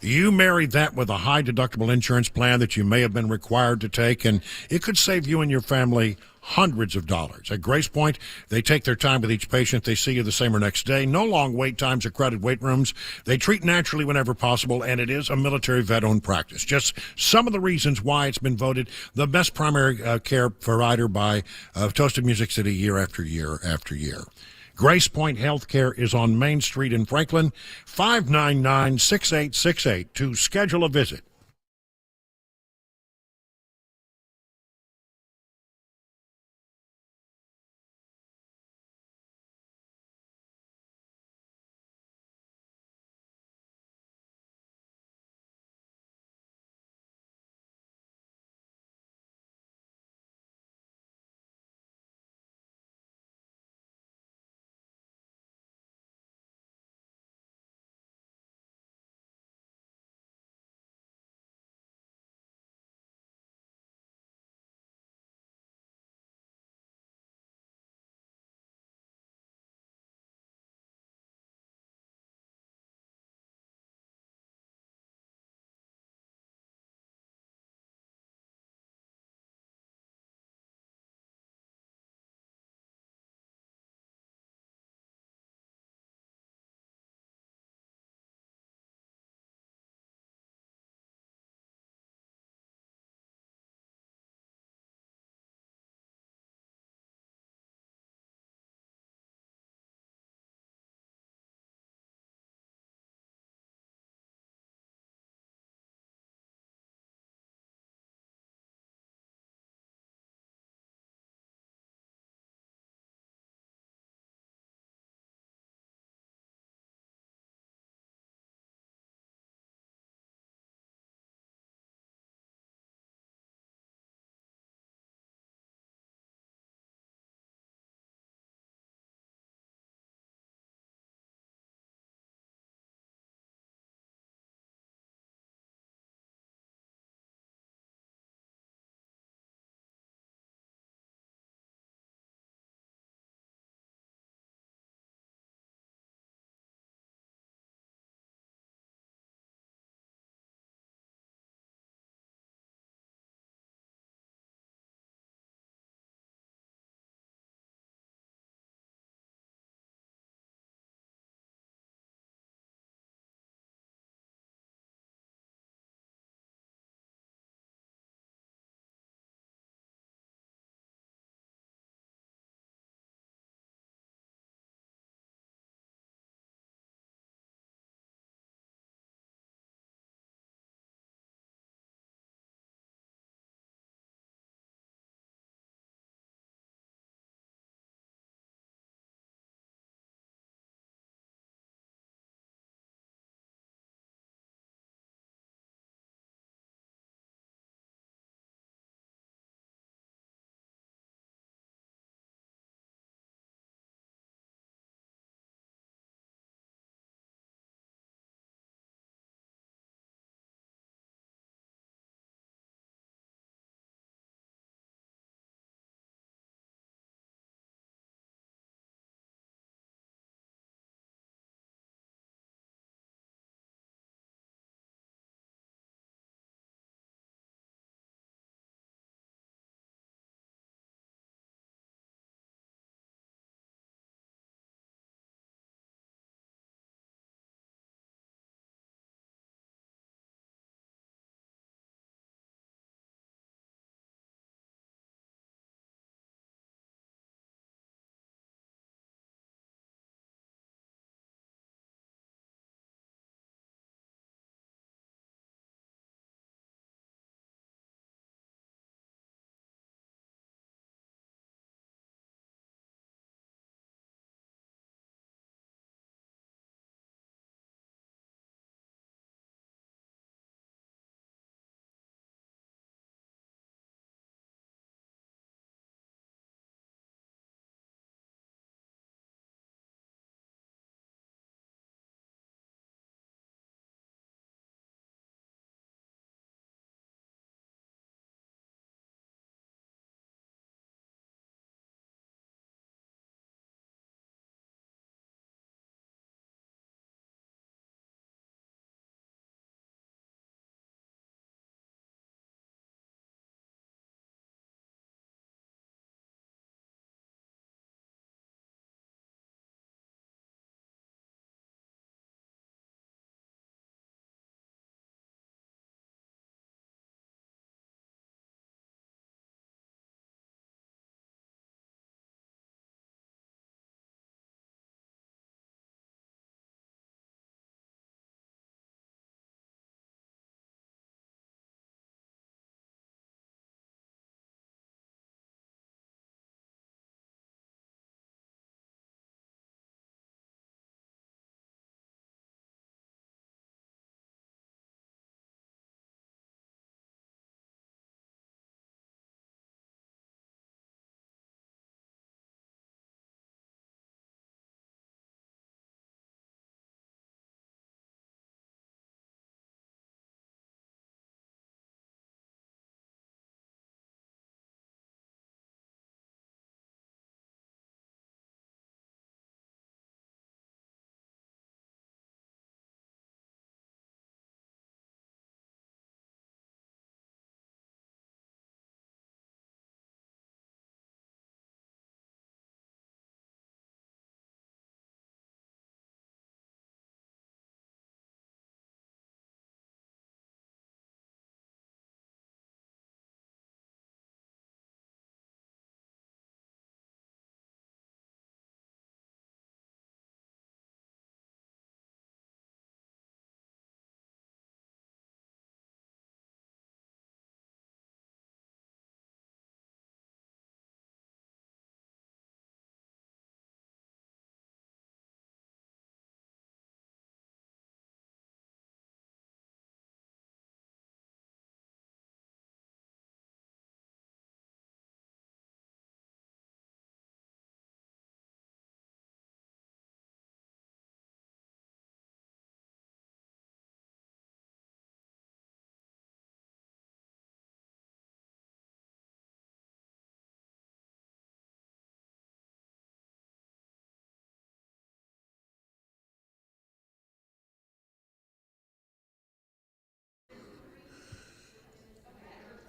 You marry that with a high deductible insurance plan that you may have been required to take, and it could save you and your family hundreds of dollars. At Grace Point, they take their time with each patient. They see you the same or next day. No long wait times or crowded wait rooms. They treat naturally whenever possible, and it is a military vet-owned practice. Just some of the reasons why it's been voted the best primary care provider by Toasted Music City year after year after year. Grace Point Healthcare is on Main Street in Franklin, 599-6868 to schedule a visit.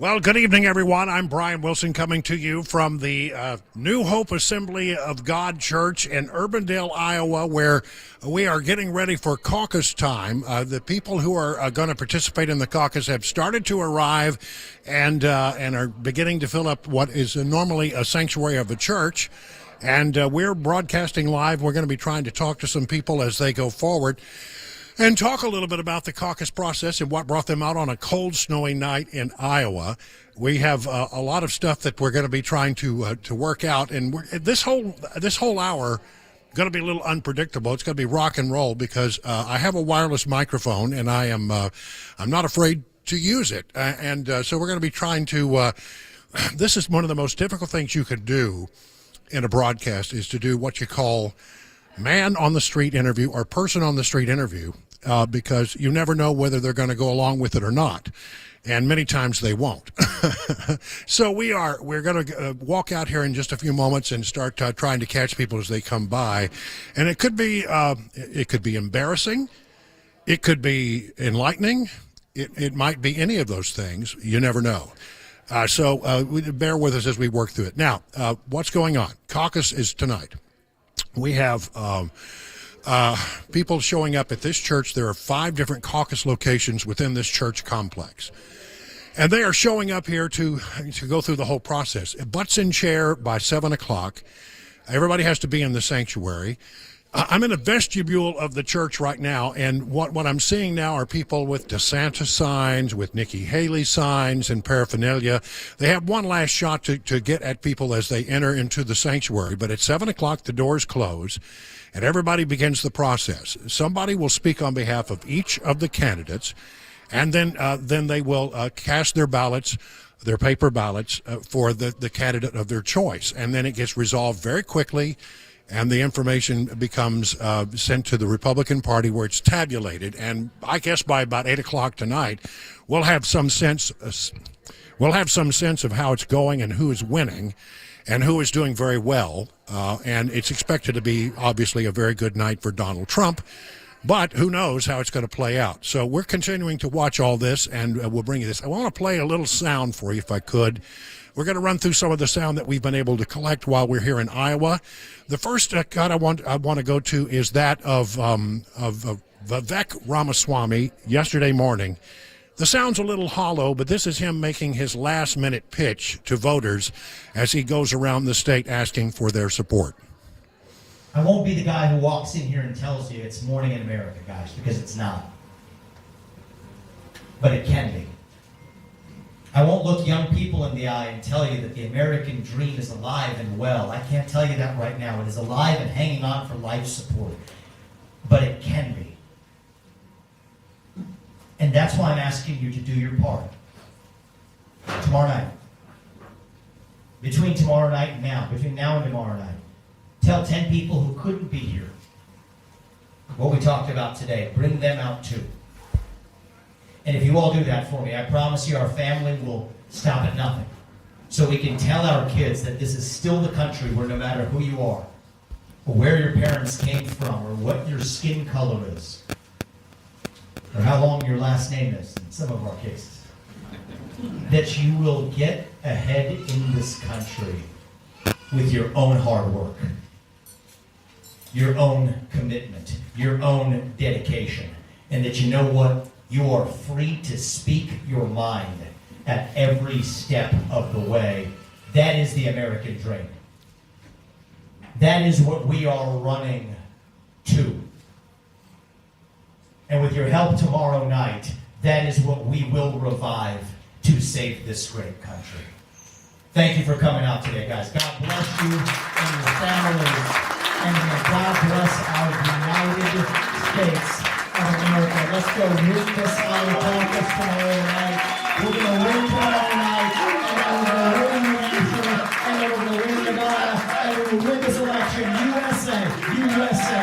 Well, good evening, everyone. I'm Brian Wilson coming to you from the New Hope Assembly of God Church in Urbandale, Iowa, where we are getting ready for caucus time. The people who are going to participate in the caucus have started to arrive and are beginning to fill up what is normally a sanctuary of a church. And we're broadcasting live. We're going to be trying to talk to some people as they go forward and talk a little bit about the caucus process and what brought them out on a cold, snowy night in Iowa. We have a lot of stuff that we're going to be trying to work out, and this whole hour going to be a little unpredictable. It's going to be rock and roll because I have a wireless microphone, and I'm not afraid to use it, so we're going to be trying to. This is one of the most difficult things you can do in a broadcast is to do what you call man on the street interview or person on the street interview. Because you never know whether they're going to go along with it or not, and many times they won't. So we're going to walk out here in just a few moments and start trying to catch people as they come by, and it could be embarrassing, it could be enlightening, it might be any of those things. You never know. So bear with us as we work through it. Now, what's going on? Caucus is tonight. We have. People showing up at this church. There are 5 different caucus locations within this church complex. And they are showing up here to go through the whole process. Butts in chair by 7 o'clock. Everybody has to be in the sanctuary. I'm in a vestibule of the church right now, and what I'm seeing now are people with DeSantis signs, with Nikki Haley signs and paraphernalia. They have one last shot to get at people as they enter into the sanctuary. But at 7 o'clock, the doors close, and everybody begins the process. Somebody will speak on behalf of each of the candidates, and then they will cast their ballots, their paper ballots, for the candidate of their choice. And then it gets resolved very quickly, and the information becomes sent to the Republican Party where it's tabulated. And I guess by about 8 o'clock tonight, we'll have some sense of how it's going and who is winning and who is doing very well. And it's expected to be, obviously, a very good night for Donald Trump. But who knows how it's going to play out. So we're continuing to watch all this, and we'll bring you this. I want to play a little sound for you, if I could. We're going to run through some of the sound that we've been able to collect while we're here in Iowa. The first cut I want to go to is that of Vivek Ramaswamy yesterday morning. The sound's a little hollow, but this is him making his last-minute pitch to voters as he goes around the state asking for their support. I won't be the guy who walks in here and tells you it's morning in America, guys, because it's not. But it can be. I won't look young people in the eye and tell you that the American dream is alive and well. I can't tell you that right now. It is alive and hanging on for life support. But it can be. And that's why I'm asking you to do your part. Tomorrow night. Between tomorrow night and now. Between now and tomorrow night. Tell 10 people who couldn't be here what we talked about today. Bring them out too. And if you all do that for me, I promise you our family will stop at nothing. So we can tell our kids that this is still the country where no matter who you are, or where your parents came from, or what your skin color is, or how long your last name is in some of our cases, that you will get ahead in this country with your own hard work, your own commitment, your own dedication, and that you know what? You are free to speak your mind at every step of the way. That is the American dream. That is what we are running to. And with your help tomorrow night, that is what we will revive to save this great country. Thank you for coming out today, guys. God bless you and your families. And may God bless our United States of America. Let's go win this Iowa caucus tomorrow night. We're going to win tomorrow night. And we're going to win New Hampshire. And we're going to win Nevada. And we're going to win this election. USA, USA,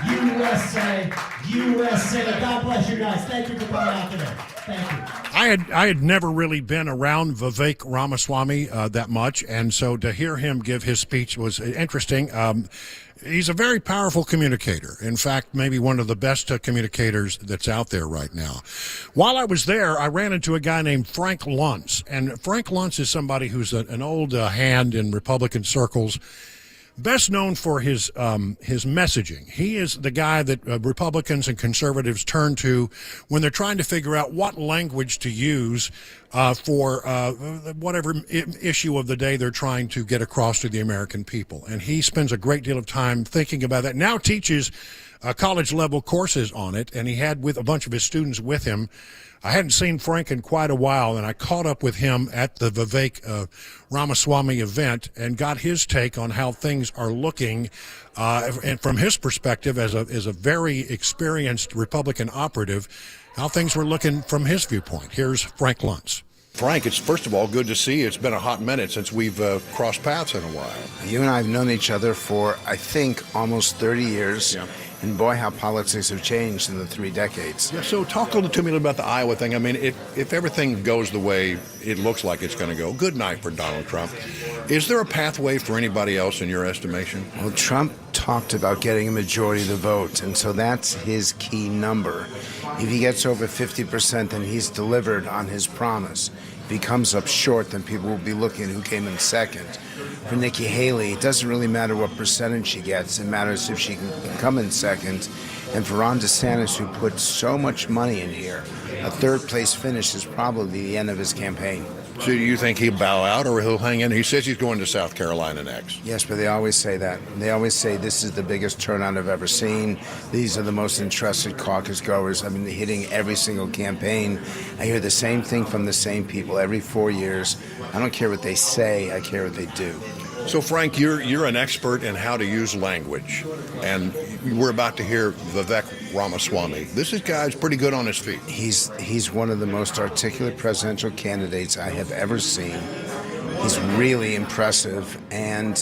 USA, USA. God bless you guys. Thank you for coming out today. Thank you. I had never really been around Vivek Ramaswamy that much, and so to hear him give his speech was interesting. He's a very powerful communicator. In fact, maybe one of the best communicators that's out there right now. While I was there, I ran into a guy named Frank Luntz, and Frank Luntz is somebody who's an old hand in Republican circles. Best known for his messaging. He is the guy that Republicans and conservatives turn to when they're trying to figure out what language to use for whatever issue of the day they're trying to get across to the American people. And he spends a great deal of time thinking about that. Now teaches college-level courses on it, and he had with a bunch of his students with him. I hadn't seen Frank in quite a while, and I caught up with him at the Vivek Ramaswamy event and got his take on how things are looking, and from his perspective as a very experienced Republican operative, how things were looking from his viewpoint. Here's Frank Luntz. Frank, it's first of all good to see you. It's been a hot minute since we've crossed paths in a while. You and I have known each other for, I think, almost 30 years. Yeah. And boy, how politics have changed in the 3 decades. Yeah, so talk a little to me about the Iowa thing. I mean, if everything goes the way it looks like it's going to go, good night for Donald Trump. Is there a pathway for anybody else in your estimation? Well, Trump talked about getting a majority of the vote, and so that's his key number. If he gets over 50%, then he's delivered on his promise. If he comes up short, then people will be looking at who came in second. For Nikki Haley, it doesn't really matter what percentage she gets. It matters if she can come in second. And for Ron DeSantis, who put so much money in here, a third-place finish is probably the end of his campaign. So do you think he'll bow out or he'll hang in? He says he's going to South Carolina next. Yes, but they always say that. They always say this is the biggest turnout I've ever seen. These are the most entrusted caucus goers. I mean, they're hitting every single campaign. I hear the same thing from the same people every 4 years. I don't care what they say. I care what they do. So, Frank, you're an expert in how to use language, and we're about to hear Vivek Ramaswamy. This guy's pretty good on his feet. He's one of the most articulate presidential candidates I have ever seen. He's really impressive, and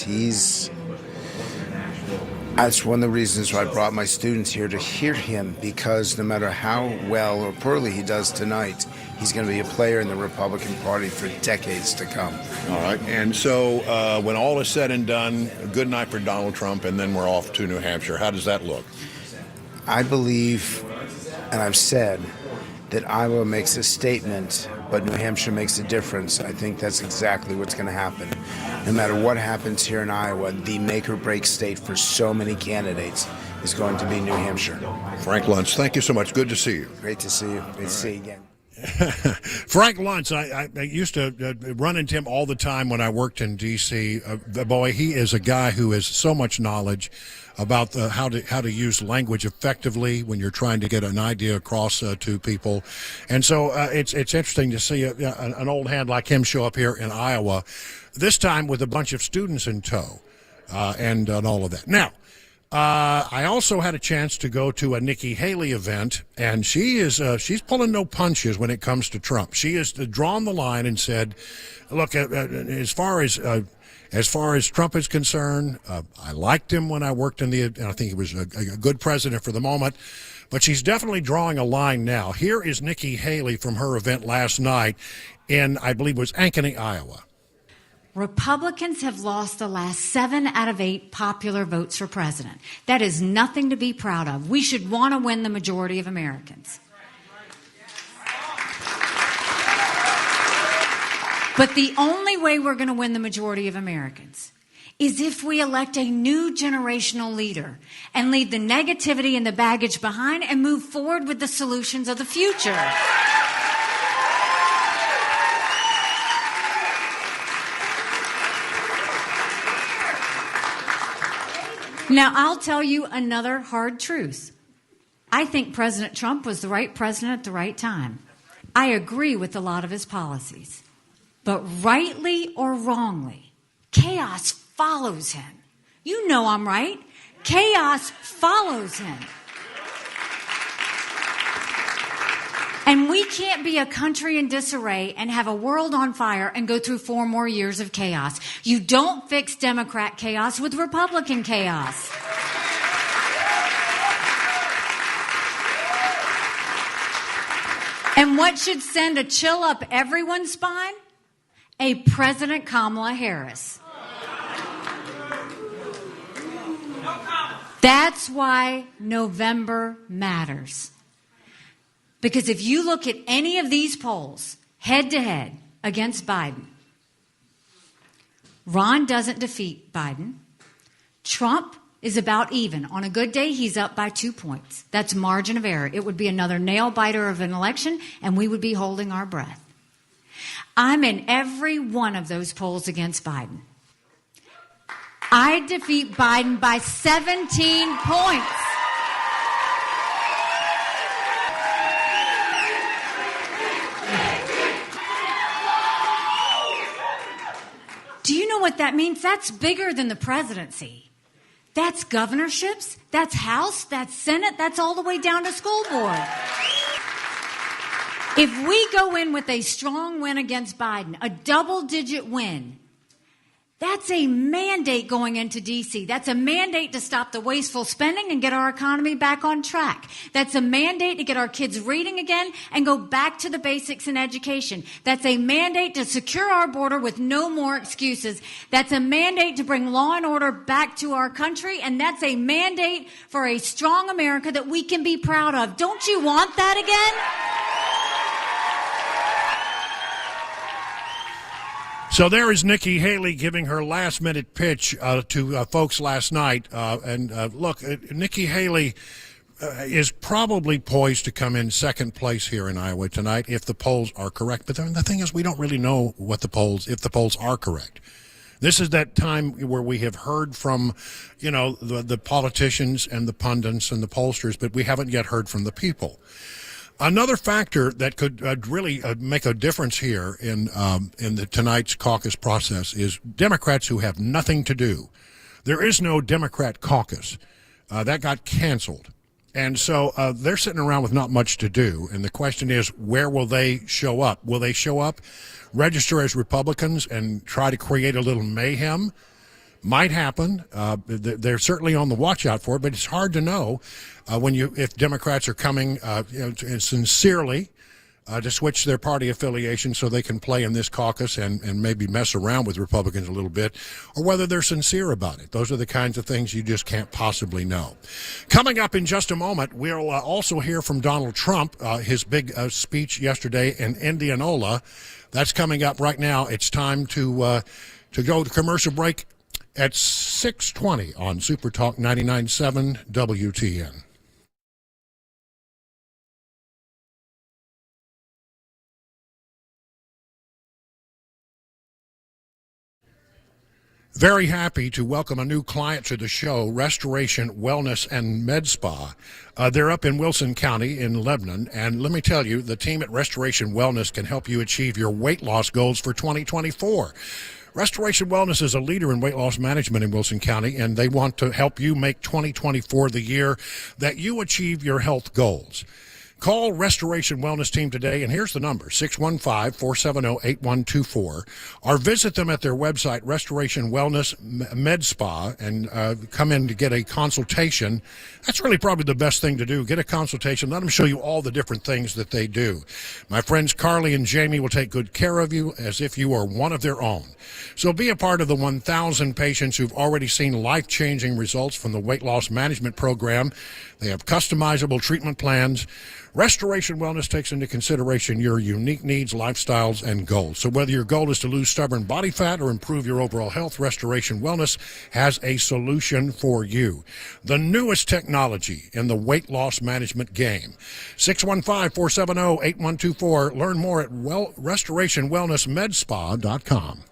that's one of the reasons why I brought my students here to hear him, because no matter how well or poorly he does tonight, he's going to be a player in the Republican Party for decades to come. All right. And so when all is said and done, good night for Donald Trump, and then we're off to New Hampshire. How does that look? I believe, and I've said, that Iowa makes a statement, but New Hampshire makes a difference. I think that's exactly what's going to happen. No matter what happens here in Iowa, the make-or-break state for so many candidates is going to be New Hampshire. Frank Luntz, thank you so much. Good to see you. Great to see you. Great to see you again. Frank Luntz, I used to run into him all the time when I worked in D.C. Boy, he is a guy who has so much knowledge about how to use language effectively when you're trying to get an idea across to people. And so it's interesting to see an old hand like him show up here in Iowa, this time with a bunch of students in tow and all of that. Now, I also had a chance to go to a Nikki Haley event, and she's pulling no punches when it comes to Trump. She has drawn the line and said, "Look, as far as Trump is concerned, I liked him when I worked and I think he was a good president for the moment, but she's definitely drawing a line now." Here is Nikki Haley from her event last night in, I believe it was Ankeny, Iowa. Republicans have lost the last 7 out of 8 popular votes for president. That is nothing to be proud of. We should want to win the majority of Americans. But the only way we're going to win the majority of Americans is if we elect a new generational leader and leave the negativity and the baggage behind and move forward with the solutions of the future. Now, I'll tell you another hard truth. I think President Trump was the right president at the right time. I agree with a lot of his policies. But rightly or wrongly, chaos follows him. You know I'm right. Chaos follows him. And we can't be a country in disarray and have a world on fire and go through 4 more years of chaos. You don't fix Democrat chaos with Republican chaos. And what should send a chill up everyone's spine? A President Kamala Harris. That's why November matters. Because if you look at any of these polls, head to head against Biden, Ron doesn't defeat Biden. Trump is about even. On a good day, he's up by 2 points. That's margin of error. It would be another nail biter of an election, and we would be holding our breath. I'm in every one of those polls against Biden. I defeat Biden by 17 points. Do you know what that means? That's bigger than the presidency. That's governorships, that's House, that's Senate, that's all the way down to school board. If we go in with a strong win against Biden, a double-digit win, that's a mandate going into D.C. That's a mandate to stop the wasteful spending and get our economy back on track. That's a mandate to get our kids reading again and go back to the basics in education. That's a mandate to secure our border with no more excuses. That's a mandate to bring law and order back to our country. And that's a mandate for a strong America that we can be proud of. Don't you want that again? So there is Nikki Haley giving her last-minute pitch to folks last night. Look, Nikki Haley is probably poised to come in second place here in Iowa tonight if the polls are correct. But the thing is, we don't really know if the polls are correct. This is that time where we have heard from, the politicians and the pundits and the pollsters, but we haven't yet heard from the people. Another factor that could really make a difference here in tonight's caucus process is Democrats who have nothing to do. There is no Democrat caucus. That got canceled. And so they're sitting around with not much to do. And the question is, where will they show up? Will they show up, register as Republicans, and try to create a little mayhem? Might happen. They're certainly on the watch out for it, but it's hard to know if Democrats are coming sincerely to switch their party affiliation so they can play in this caucus and maybe mess around with Republicans a little bit, or whether they're sincere about it. Those are the kinds of things you just can't possibly know. Coming up in just a moment, we'll also hear from Donald Trump, his big speech yesterday in Indianola. That's coming up right now. It's time to go to commercial break at 6:20 on Super Talk 99.7 WTN. Very happy to welcome a new client to the show, Restoration Wellness and Med Spa. They're up in Wilson County in Lebanon, and let me tell you, the team at Restoration Wellness can help you achieve your weight loss goals for 2024. Restoration Wellness is a leader in weight loss management in Wilson County, and they want to help you make 2024 the year that you achieve your health goals. Call Restoration Wellness Team today, and here's the number, 615-470-8124, or visit them at their website, Restoration Wellness Med Spa, and come in to get a consultation. That's really probably the best thing to do. Get a consultation. Let them show you all the different things that they do. My friends Carly and Jamie will take good care of you as if you are one of their own. So be a part of the 1,000 patients who've already seen life-changing results from the weight loss management program. They have customizable treatment plans. Restoration Wellness takes into consideration your unique needs, lifestyles, and goals. So whether your goal is to lose stubborn body fat or improve your overall health, Restoration Wellness has a solution for you. The newest technology in the weight loss management game. 615-470-8124. Learn more at restorationwellnessmedspa.com.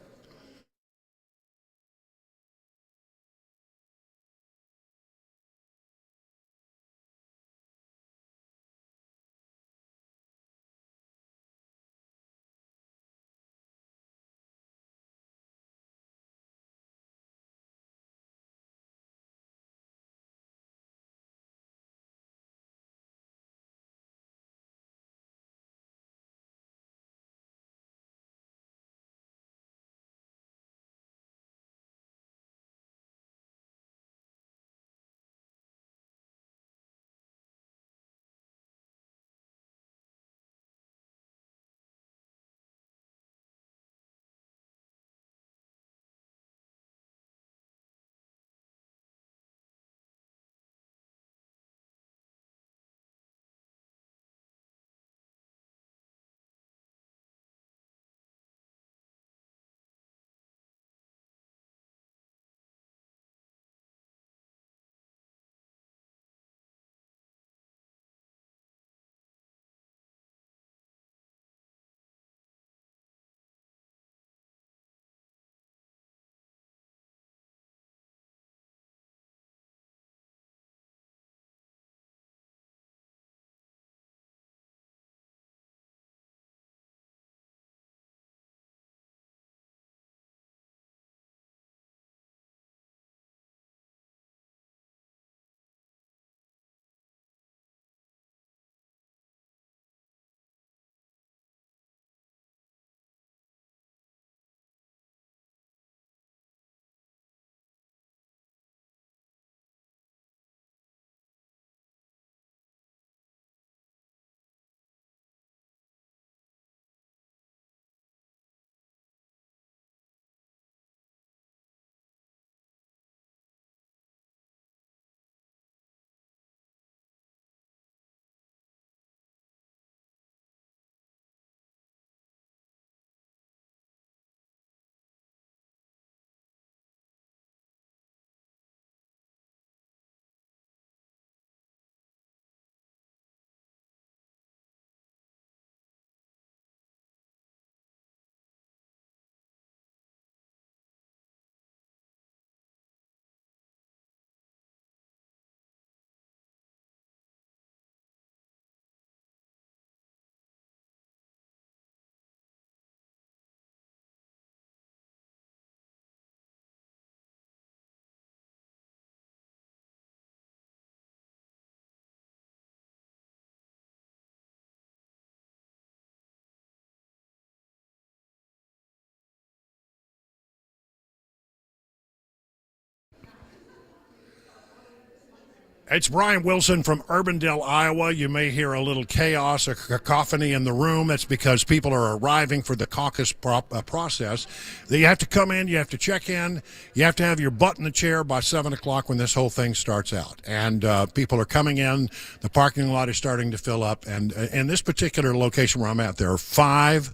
It's Brian Wilson from Urbandale, Iowa. You may hear a little chaos or cacophony in the room. That's because people are arriving for the caucus process. You have to come in, you have to check in, you have to have your butt in the chair by 7 o'clock when this whole thing starts out. And people are coming in. The parking lot is starting to fill up. And in this particular location where I'm at, there are five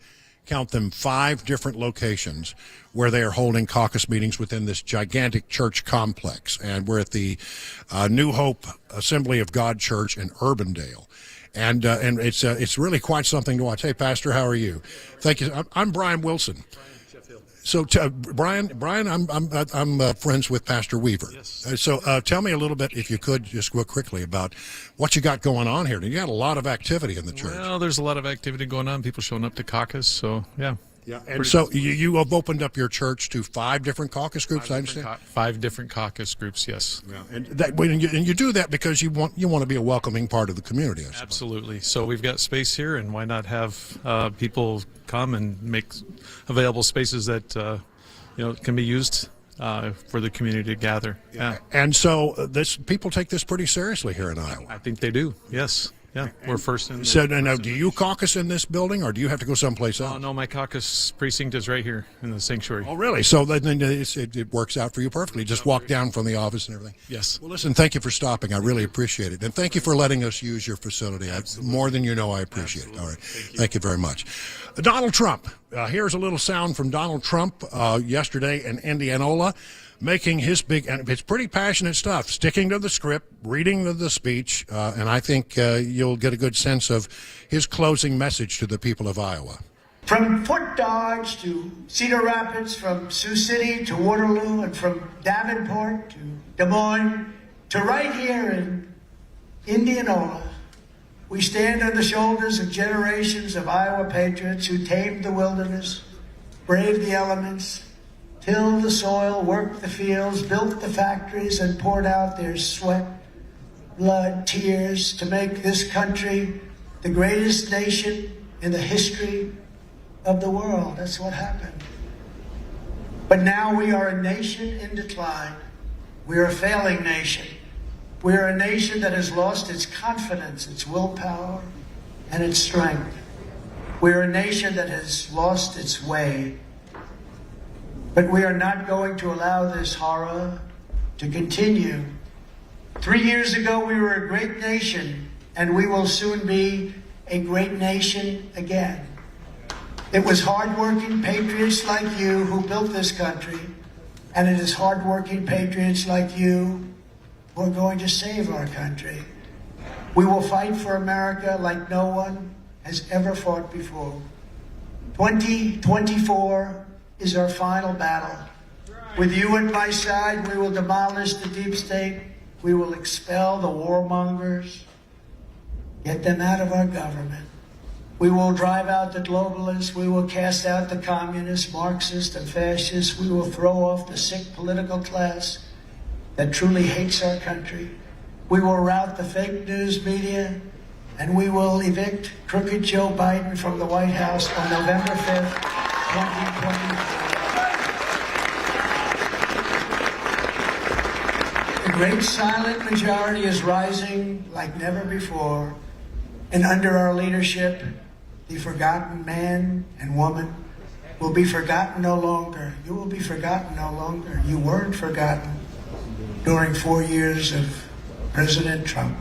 different locations where they are holding caucus meetings within this gigantic church complex. And we're at the New Hope Assembly of God Church in Urbandale. And it's really quite something to watch. Hey, Pastor, how are you? Thank you. I'm Brian Wilson. So, Brian, I'm friends with Pastor Weaver. Yes. So, tell me a little bit, if you could, just real quickly, about what you got going on here. You got a lot of activity in the church. Well, there's a lot of activity going on. People showing up to caucus. So, yeah. Yeah. And so you have opened up your church to 5 different caucus groups. I understand. 5 different caucus groups. Yes. Yeah. And you do that because you want to be a welcoming part of the community. I suppose. Absolutely. So we've got space here, and why not have people come and make available spaces that can be used for the community to gather. Yeah. And so people take this pretty seriously here in Iowa. I think they do. Yes. Yeah, we're first in. So now, do you caucus in this building, or do you have to go someplace else? Oh, no, my caucus precinct is right here in the sanctuary. Oh, really? So then it works out for you perfectly. Just walk down from the office and everything. Yes. Well, listen, thank you for stopping. I really appreciate it. And thank you for letting us use your facility. More than you know, I appreciate it. All right. Thank you very much. Donald Trump. Here's a little sound from Donald Trump yesterday in Indianola, making his and it's pretty passionate stuff, sticking to the script, reading the speech, and I think you'll get a good sense of his closing message to the people of Iowa. From Fort Dodge to Cedar Rapids, from Sioux City to Waterloo, and from Davenport to Des Moines to right here in Indianola, we stand on the shoulders of generations of Iowa patriots who tamed the wilderness, braved the elements, tilled the soil, worked the fields, built the factories, and poured out their sweat, blood, tears to make this country the greatest nation in the history of the world. That's what happened. But now we are a nation in decline. We are a failing nation. We are a nation that has lost its confidence, its willpower, and its strength. We are a nation that has lost its way. But we are not going to allow this horror to continue. 3 years ago, we were a great nation, and we will soon be a great nation again. It was hardworking patriots like you who built this country, and it is hardworking patriots like you who are going to save our country. We will fight for America like no one has ever fought before. 2024 is our final battle. With you at my side, we will demolish the deep state. We will expel the warmongers, get them out of our government. We will drive out the globalists. We will cast out the communists, Marxists, and fascists. We will throw off the sick political class that truly hates our country. We will rout the fake news media, and we will evict crooked Joe Biden from the White House on November 5th, 2024. The great silent majority is rising like never before, and under our leadership, the forgotten man and woman will be forgotten no longer. You will be forgotten no longer. You weren't forgotten during 4 years of President Trump.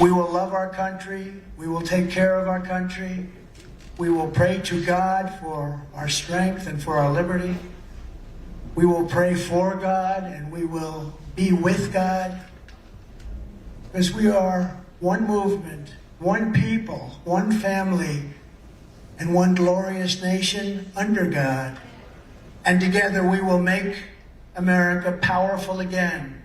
We will love our country. We will take care of our country. We will pray to God for our strength and for our liberty. We will pray for God, and we will be with God, because we are one movement, one people, one family, and one glorious nation under God. And together we will make America powerful again.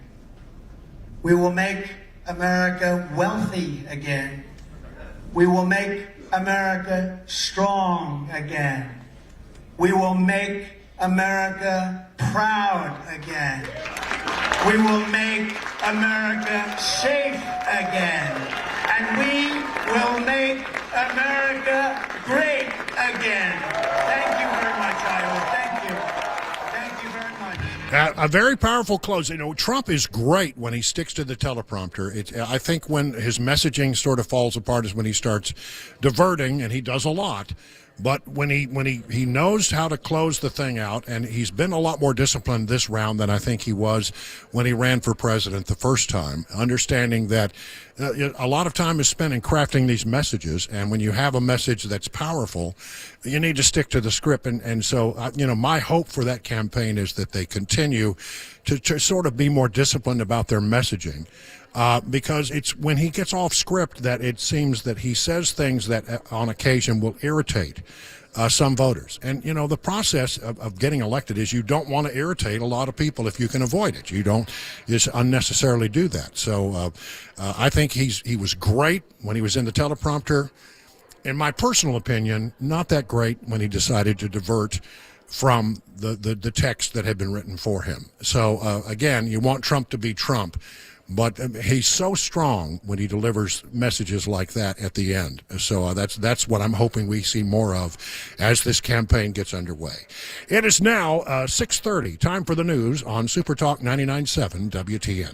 We will make America wealthy again. We will make America strong again. We will make America proud again. We will make America safe again. And we will make America great again. Thank you very much, Iowa. Thank you. Thank you very much. A very powerful close. You know, Trump is great when he sticks to the teleprompter. I think when his messaging sort of falls apart is when he starts diverting, and he does a lot. But when he knows how to close the thing out, and he's been a lot more disciplined this round than I think he was when he ran for president the first time, understanding that a lot of time is spent in crafting these messages, and when you have a message that's powerful, you need to stick to the script. And so, my hope for that campaign is that they continue to sort of be more disciplined about their messaging. Because it's when he gets off script that it seems that he says things that on occasion will irritate some voters. And, the process of getting elected is you don't want to irritate a lot of people if you can avoid it. You don't just unnecessarily do that. So I think he was great when he was in the teleprompter. In my personal opinion, not that great when he decided to divert from the text that had been written for him. So, again, you want Trump to be Trump. But he's so strong when he delivers messages like that at the end. So that's what I'm hoping we see more of as this campaign gets underway. It is now 6:30. Time for the news on Super Talk 99.7 WTN.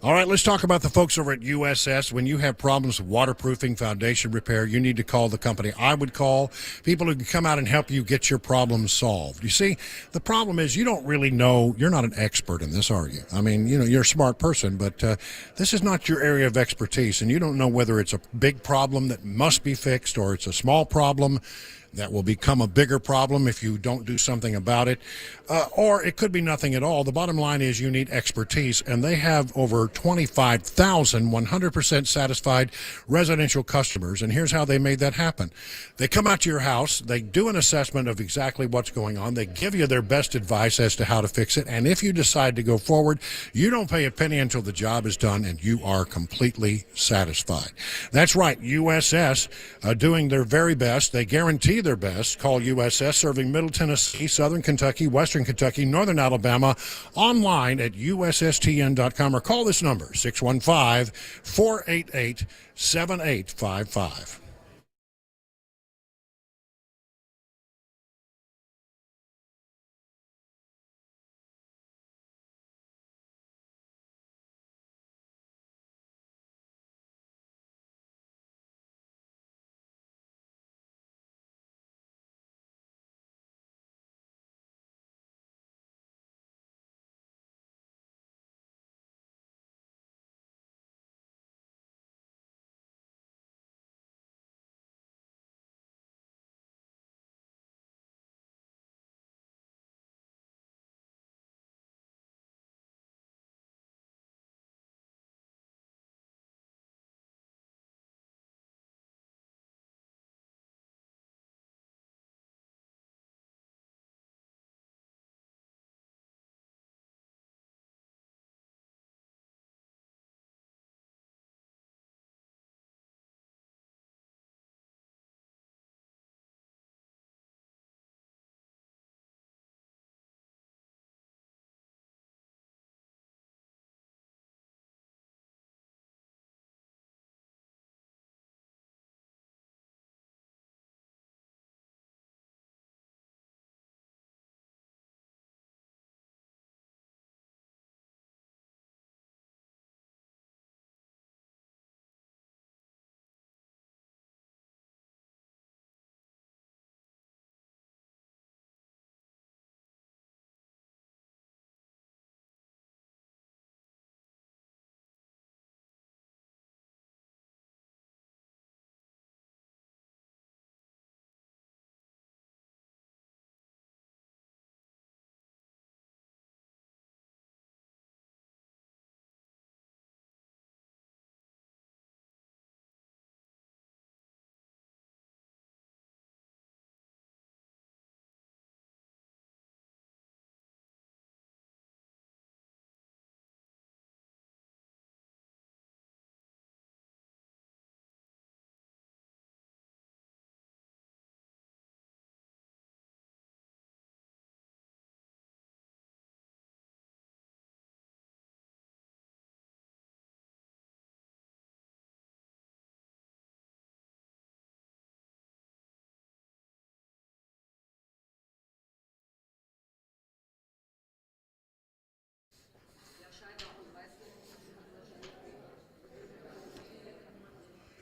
All right, let's talk about the folks over at USS. When you have problems with waterproofing, foundation repair, you need to call the company I would call, people who can come out and help you get your problems solved. You see, the problem is you don't really know, you're not an expert in this, are you? I mean, you're a smart person, but this is not your area of expertise, and you don't know whether it's a big problem that must be fixed or it's a small problem that will become a bigger problem if you don't do something about it, or it could be nothing at all. The bottom line is you need expertise, and they have over 25,000 100% satisfied residential customers, and here's how they made that happen. They come out to your house, they do an assessment of exactly what's going on, they give you their best advice as to how to fix it, and if you decide to go forward, you don't pay a penny until the job is done and you are completely satisfied. That's right, USS doing their very best. They guarantee their best. Call USS, serving Middle Tennessee, Southern Kentucky, Western Kentucky, Northern Alabama, online at ussstn.com, or call this number, 615-488-7855.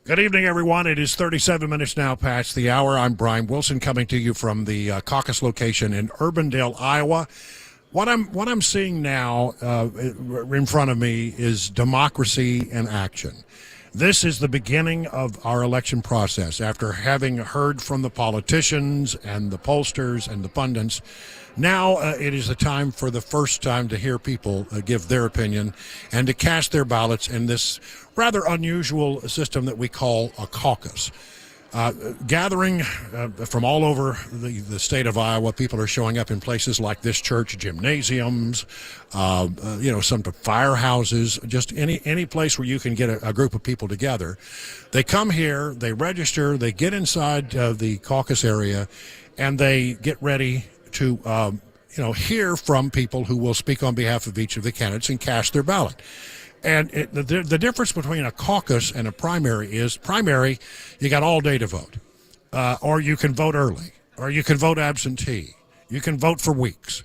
Good evening, everyone. It is 37 minutes now past the hour. I'm Brian Wilson, coming to you from the caucus location in Urbandale, Iowa. What I'm seeing now in front of me is democracy in action. This is the beginning of our election process. After having heard from the politicians and the pollsters and the pundits, now it is a time for the first time to hear people give their opinion and to cast their ballots in this rather unusual system that we call a caucus. Gathering from all over the state of Iowa, people are showing up in places like this church, gymnasiums, some firehouses, just any place where you can get a group of people together. They come here, they register, they get inside the caucus area, and they get ready to hear from people who will speak on behalf of each of the candidates and cast their ballot. And the difference between a caucus and a primary is primary, you got all day to vote, or you can vote early, or you can vote absentee. You can vote for weeks.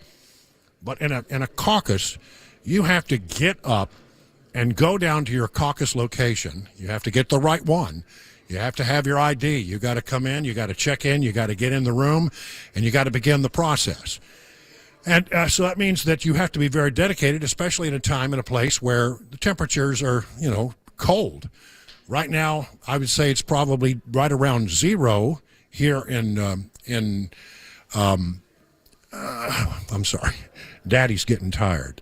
But in a caucus, you have to get up and go down to your caucus location. You have to get the right one. You have to have your ID. You got to come in. You got to check in. You got to get in the room, and you got to begin the process. And so that means that you have to be very dedicated, especially in a time and a place where the temperatures are, cold. Right now, I would say it's probably right around 0 here I'm sorry. Daddy's getting tired.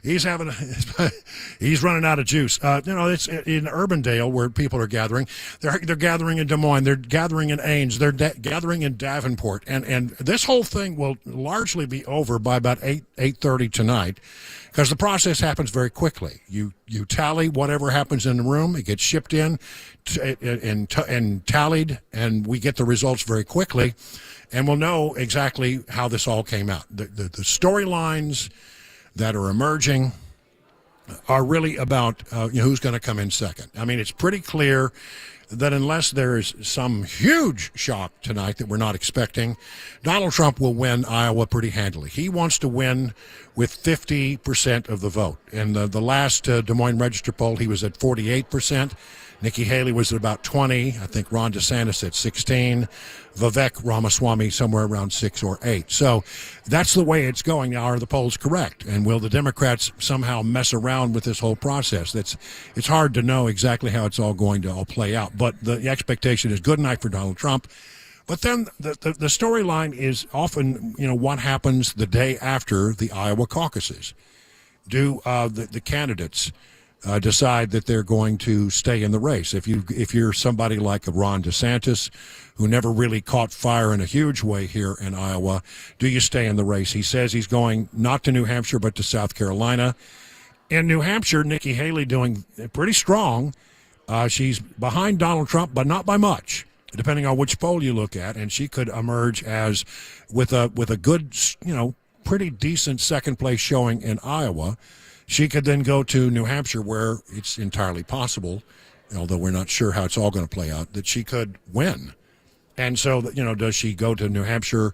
He's running out of juice. It's in Urbandale where people are gathering. They're gathering in Des Moines. They're gathering in Ames. They're gathering in Davenport. And this whole thing will largely be over by about 8:30 tonight, because the process happens very quickly. You tally whatever happens in the room. It gets shipped in and tallied, and we get the results very quickly. And we'll know exactly how this all came out. The storylines that are emerging are really about who's going to come in second. I mean, it's pretty clear that unless there is some huge shock tonight that we're not expecting, Donald Trump will win Iowa pretty handily. He wants to win with 50% of the vote. In the last Des Moines Register poll, he was at 48%. Nikki Haley was at about 20. I think Ron DeSantis at 16. Vivek Ramaswamy somewhere around 6 or 8. So that's the way it's going now. Are the polls correct? And will the Democrats somehow mess around with this whole process? It's hard to know exactly how it's all going to all play out. But the expectation is good night for Donald Trump. But then the storyline is often, what happens the day after the Iowa caucuses. Do the candidates decide that they're going to stay in the race? If you're somebody like a Ron DeSantis, who never really caught fire in a huge way here in Iowa, do you stay in the race? He says he's going not to New Hampshire but to South Carolina. In New Hampshire, Nikki Haley doing pretty strong. She's behind Donald Trump, but not by much, depending on which poll you look at, and she could emerge as with a good, pretty decent second place showing in Iowa. She could then go to New Hampshire, where it's entirely possible, although we're not sure how it's all going to play out, that she could win. And so, does she go to New Hampshire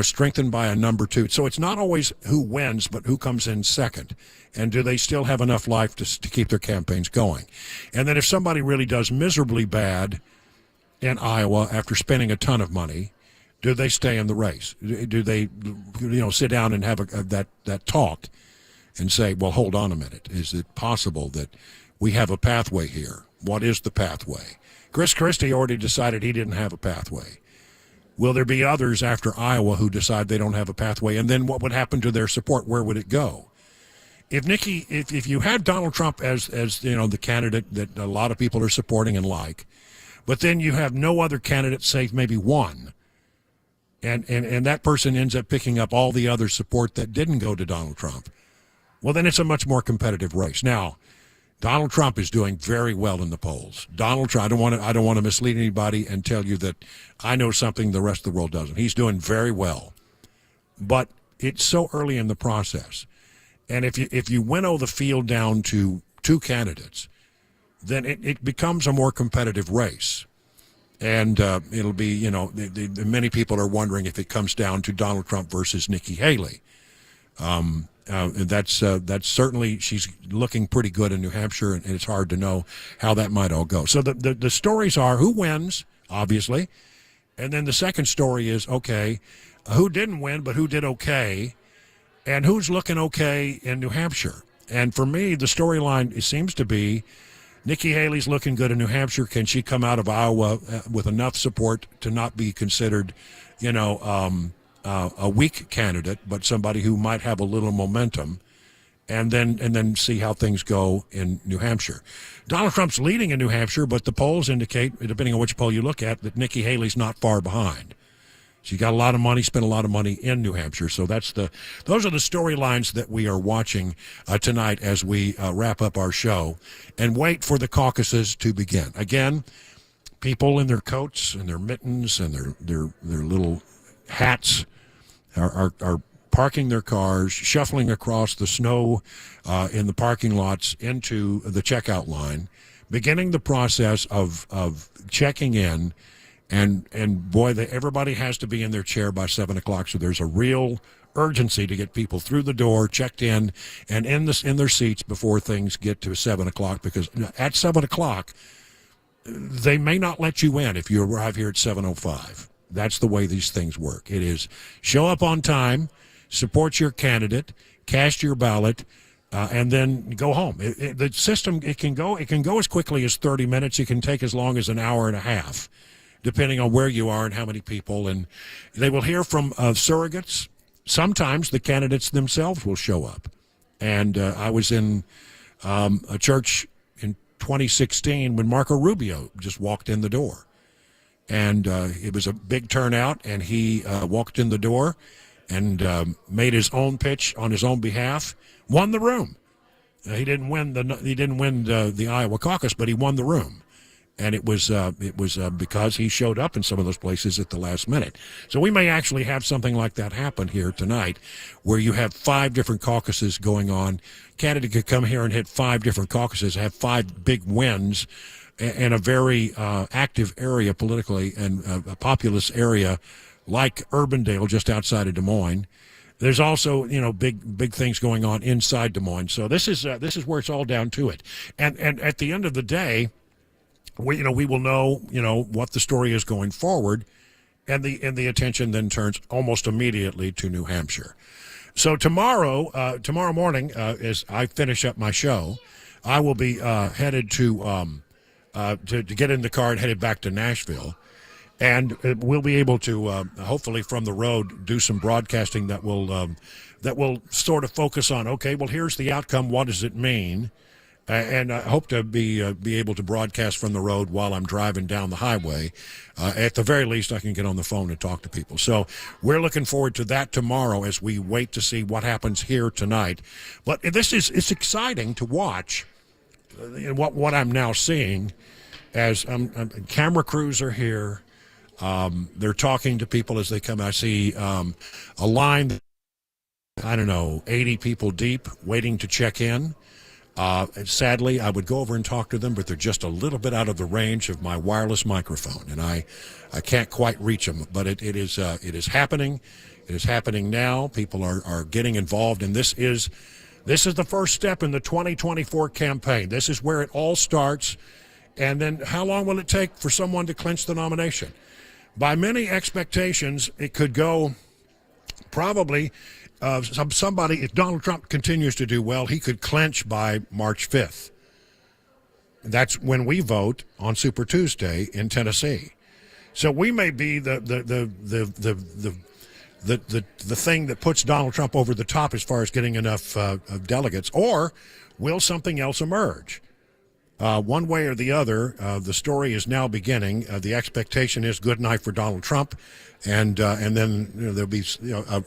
strengthened by a number 2? So it's not always who wins, but who comes in second. And do they still have enough life to keep their campaigns going? And then if somebody really does miserably bad in Iowa after spending a ton of money, do they stay in the race? Do they, sit down and have that talk and say, well, hold on a minute. Is it possible that we have a pathway here? What is the pathway? Chris Christie already decided he didn't have a pathway. Will there be others after Iowa who decide they don't have a pathway? And then what would happen to their support? Where would it go? If you had Donald Trump as the candidate that a lot of people are supporting and like, but then you have no other candidate save maybe one, and that person ends up picking up all the other support that didn't go to Donald Trump, well, then it's a much more competitive race. Now, Donald Trump is doing very well in the polls. Donald Trump, I don't want to mislead anybody and tell you that I know something the rest of the world doesn't. He's doing very well. But it's so early in the process. And if you winnow the field down to 2 candidates, then it becomes a more competitive race. And it'll be, many people are wondering if it comes down to Donald Trump versus Nikki Haley. That's certainly, she's looking pretty good in New Hampshire, and it's hard to know how that might all go. So the stories are who wins, obviously, and then the second story is, okay, who didn't win but who did okay, and who's looking okay in New Hampshire. And for me, the storyline seems to be Nikki Haley's looking good in New Hampshire. Can she come out of Iowa with enough support to not be considered, a weak candidate, but somebody who might have a little momentum, and then see how things go in New Hampshire. Donald Trump's leading in New Hampshire, but the polls indicate, depending on which poll you look at, that Nikki Haley's not far behind. She got a lot of money, spent a lot of money in New Hampshire. So those are the storylines that we are watching tonight as we wrap up our show and wait for the caucuses to begin. Again, people in their coats and their mittens and their little hats are parking their cars, shuffling across the snow in the parking lots into the checkout line, beginning the process of checking in. And boy, everybody has to be in their chair by 7 o'clock. So there's a real urgency to get people through the door, checked in, and in their seats before things get to 7 o'clock, because at 7 o'clock, they may not let you in if you arrive here at 7:05. That's the way these things work. It is show up on time, support your candidate, cast your ballot, and then go home. The system, it can go as quickly as 30 minutes. It can take as long as an hour and a half, depending on where you are and how many people. And they will hear from surrogates. Sometimes the candidates themselves will show up. And I was in a church in 2016 when Marco Rubio just walked in the door. And it was a big turnout, and he walked in the door and made his own pitch on his own behalf, won the room. He didn't win the Iowa caucus, but he won the room. And it was because he showed up in some of those places at the last minute. So we may actually have something like that happen here tonight, where you have 5 different caucuses going on. Candidate could come here and hit 5 different caucuses, have 5 big wins in a very active area politically, and a populous area like Urbandale, just outside of Des Moines. There's also, big things going on inside Des Moines. So this is where it's all down to it. And at the end of the day, we will know what the story is going forward, and the attention then turns almost immediately to New Hampshire. So tomorrow morning, as I finish up my show, I will be headed to get in the car and headed back to Nashville, and we'll be able to hopefully from the road do some broadcasting that will sort of focus on, okay, well, here's the outcome. What does it mean? And I hope to be able to broadcast from the road while I'm driving down the highway. At the very least, I can get on the phone and talk to people. So we're looking forward to that tomorrow as we wait to see what happens here tonight. But it's exciting to watch what I'm now seeing as camera crews are here. They're talking to people as they come. I see a line, 80 people deep waiting to check in. Sadly, I would go over and talk to them, but they're just a little bit out of the range of my wireless microphone, and I can't quite reach them. But it is happening. It is happening now. People are getting involved, and this is the first step in the 2024 campaign. This is where it all starts. And then how long will it take for someone to clinch the nomination? By many expectations, it could go probably. Somebody, if Donald Trump continues to do well, he could clinch by March 5th. That's when we vote on Super Tuesday in Tennessee. So we may be the thing that puts Donald Trump over the top as far as getting enough delegates, or will something else emerge? One way or the other, the story is now beginning. The expectation is good night for Donald Trump. And then there'll be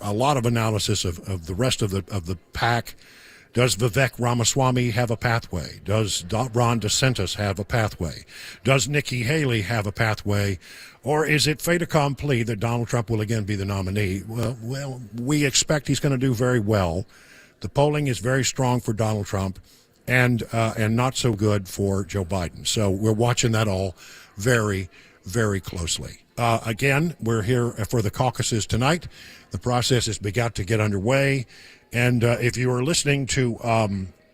a lot of analysis of the rest of the pack. Does Vivek Ramaswamy have a pathway? Does Ron DeSantis have a pathway? Does Nikki Haley have a pathway? Or is it fait accompli that Donald Trump will again be the nominee? Well, we expect he's going to do very well. The polling is very strong for Donald Trump, and not so good for Joe Biden. So we're watching that all very, very closely. Again, we're here for the caucuses tonight. The process has begun to get underway. And if you are listening to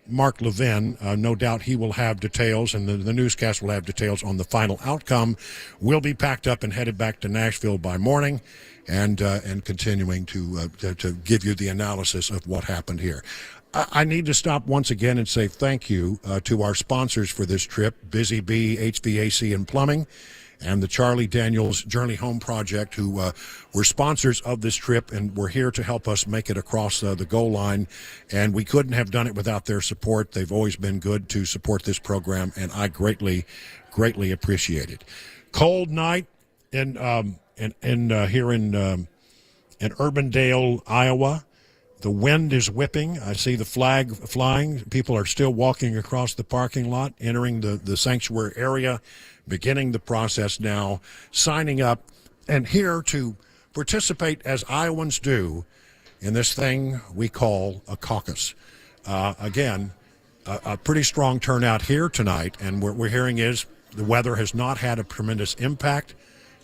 Mark Levin, no doubt he will have details, and the newscast will have details on the final outcome. We'll be packed up and headed back to Nashville by morning, and continuing to give you the analysis of what happened here. I need to stop once again and say thank you to our sponsors for this trip, Busy Bee, HVAC and Plumbing, and the Charlie Daniels Journey Home Project, who were sponsors of this trip and were here to help us make it across the goal line. And we couldn't have done it without their support. They've always been good to support this program, and I greatly, greatly appreciate it. Cold night in here in Urbandale, Iowa. The wind is whipping. I see the flag flying. People are still walking across the parking lot, entering the sanctuary area, beginning the process now, signing up, and here to participate as Iowans do in this thing we call a caucus. Again, a pretty strong turnout here tonight, and what we're hearing is the weather has not had a tremendous impact.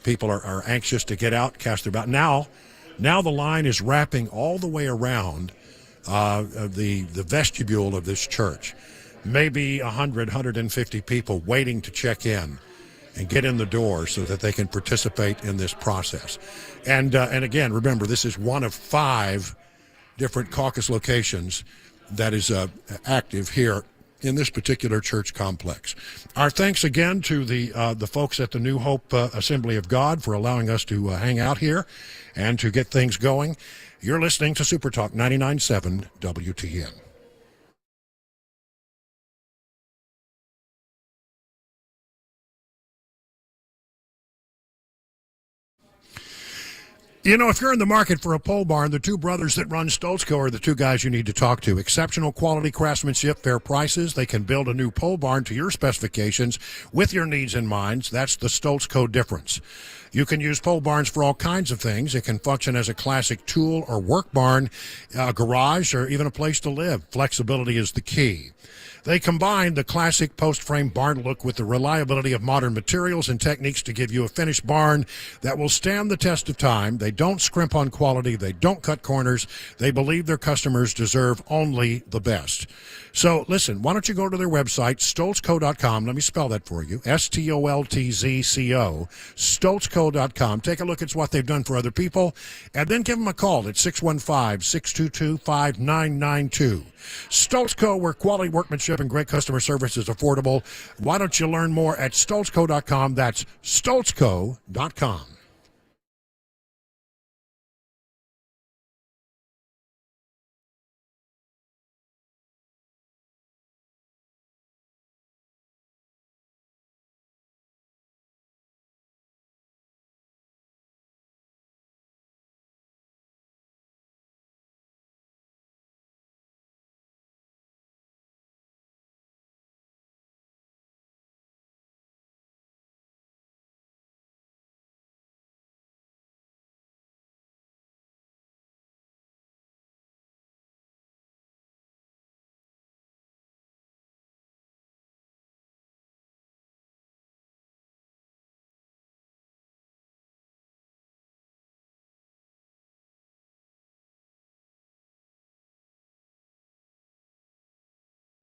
People are anxious to get out, cast their ballot. Now, Now the line is wrapping all the way around the vestibule of this church. Maybe 100, 150 people waiting to check in and get in the door so that they can participate in this process. And again, remember, this is one of 5 different caucus locations that is active here in this particular church complex. Our thanks again to the folks at the New Hope Assembly of God for allowing us to hang out here and to get things going. You're listening to Super Talk 99.7 WTN. You know, if you're in the market for a pole barn, the 2 brothers that run Stoltzko are the 2 guys you need to talk to. Exceptional quality craftsmanship, fair prices. They can build a new pole barn to your specifications with your needs in mind. That's the Stoltzko difference. You can use pole barns for all kinds of things. It can function as a classic tool or work barn, a garage, or even a place to live. Flexibility is the key. They combine the classic post-frame barn look with the reliability of modern materials and techniques to give you a finished barn that will stand the test of time. They don't scrimp on quality. They don't cut corners. They believe their customers deserve only the best. So listen, why don't you go to their website, stoltzco.com. Let me spell that for you, STOLTZCO, stoltzco.com. Take a look at what they've done for other people, and then give them a call at 615-622-5992. Stoltzco, where quality workmanship and great customer service is affordable. Why don't you learn more at stoltzco.com? That's stoltzco.com.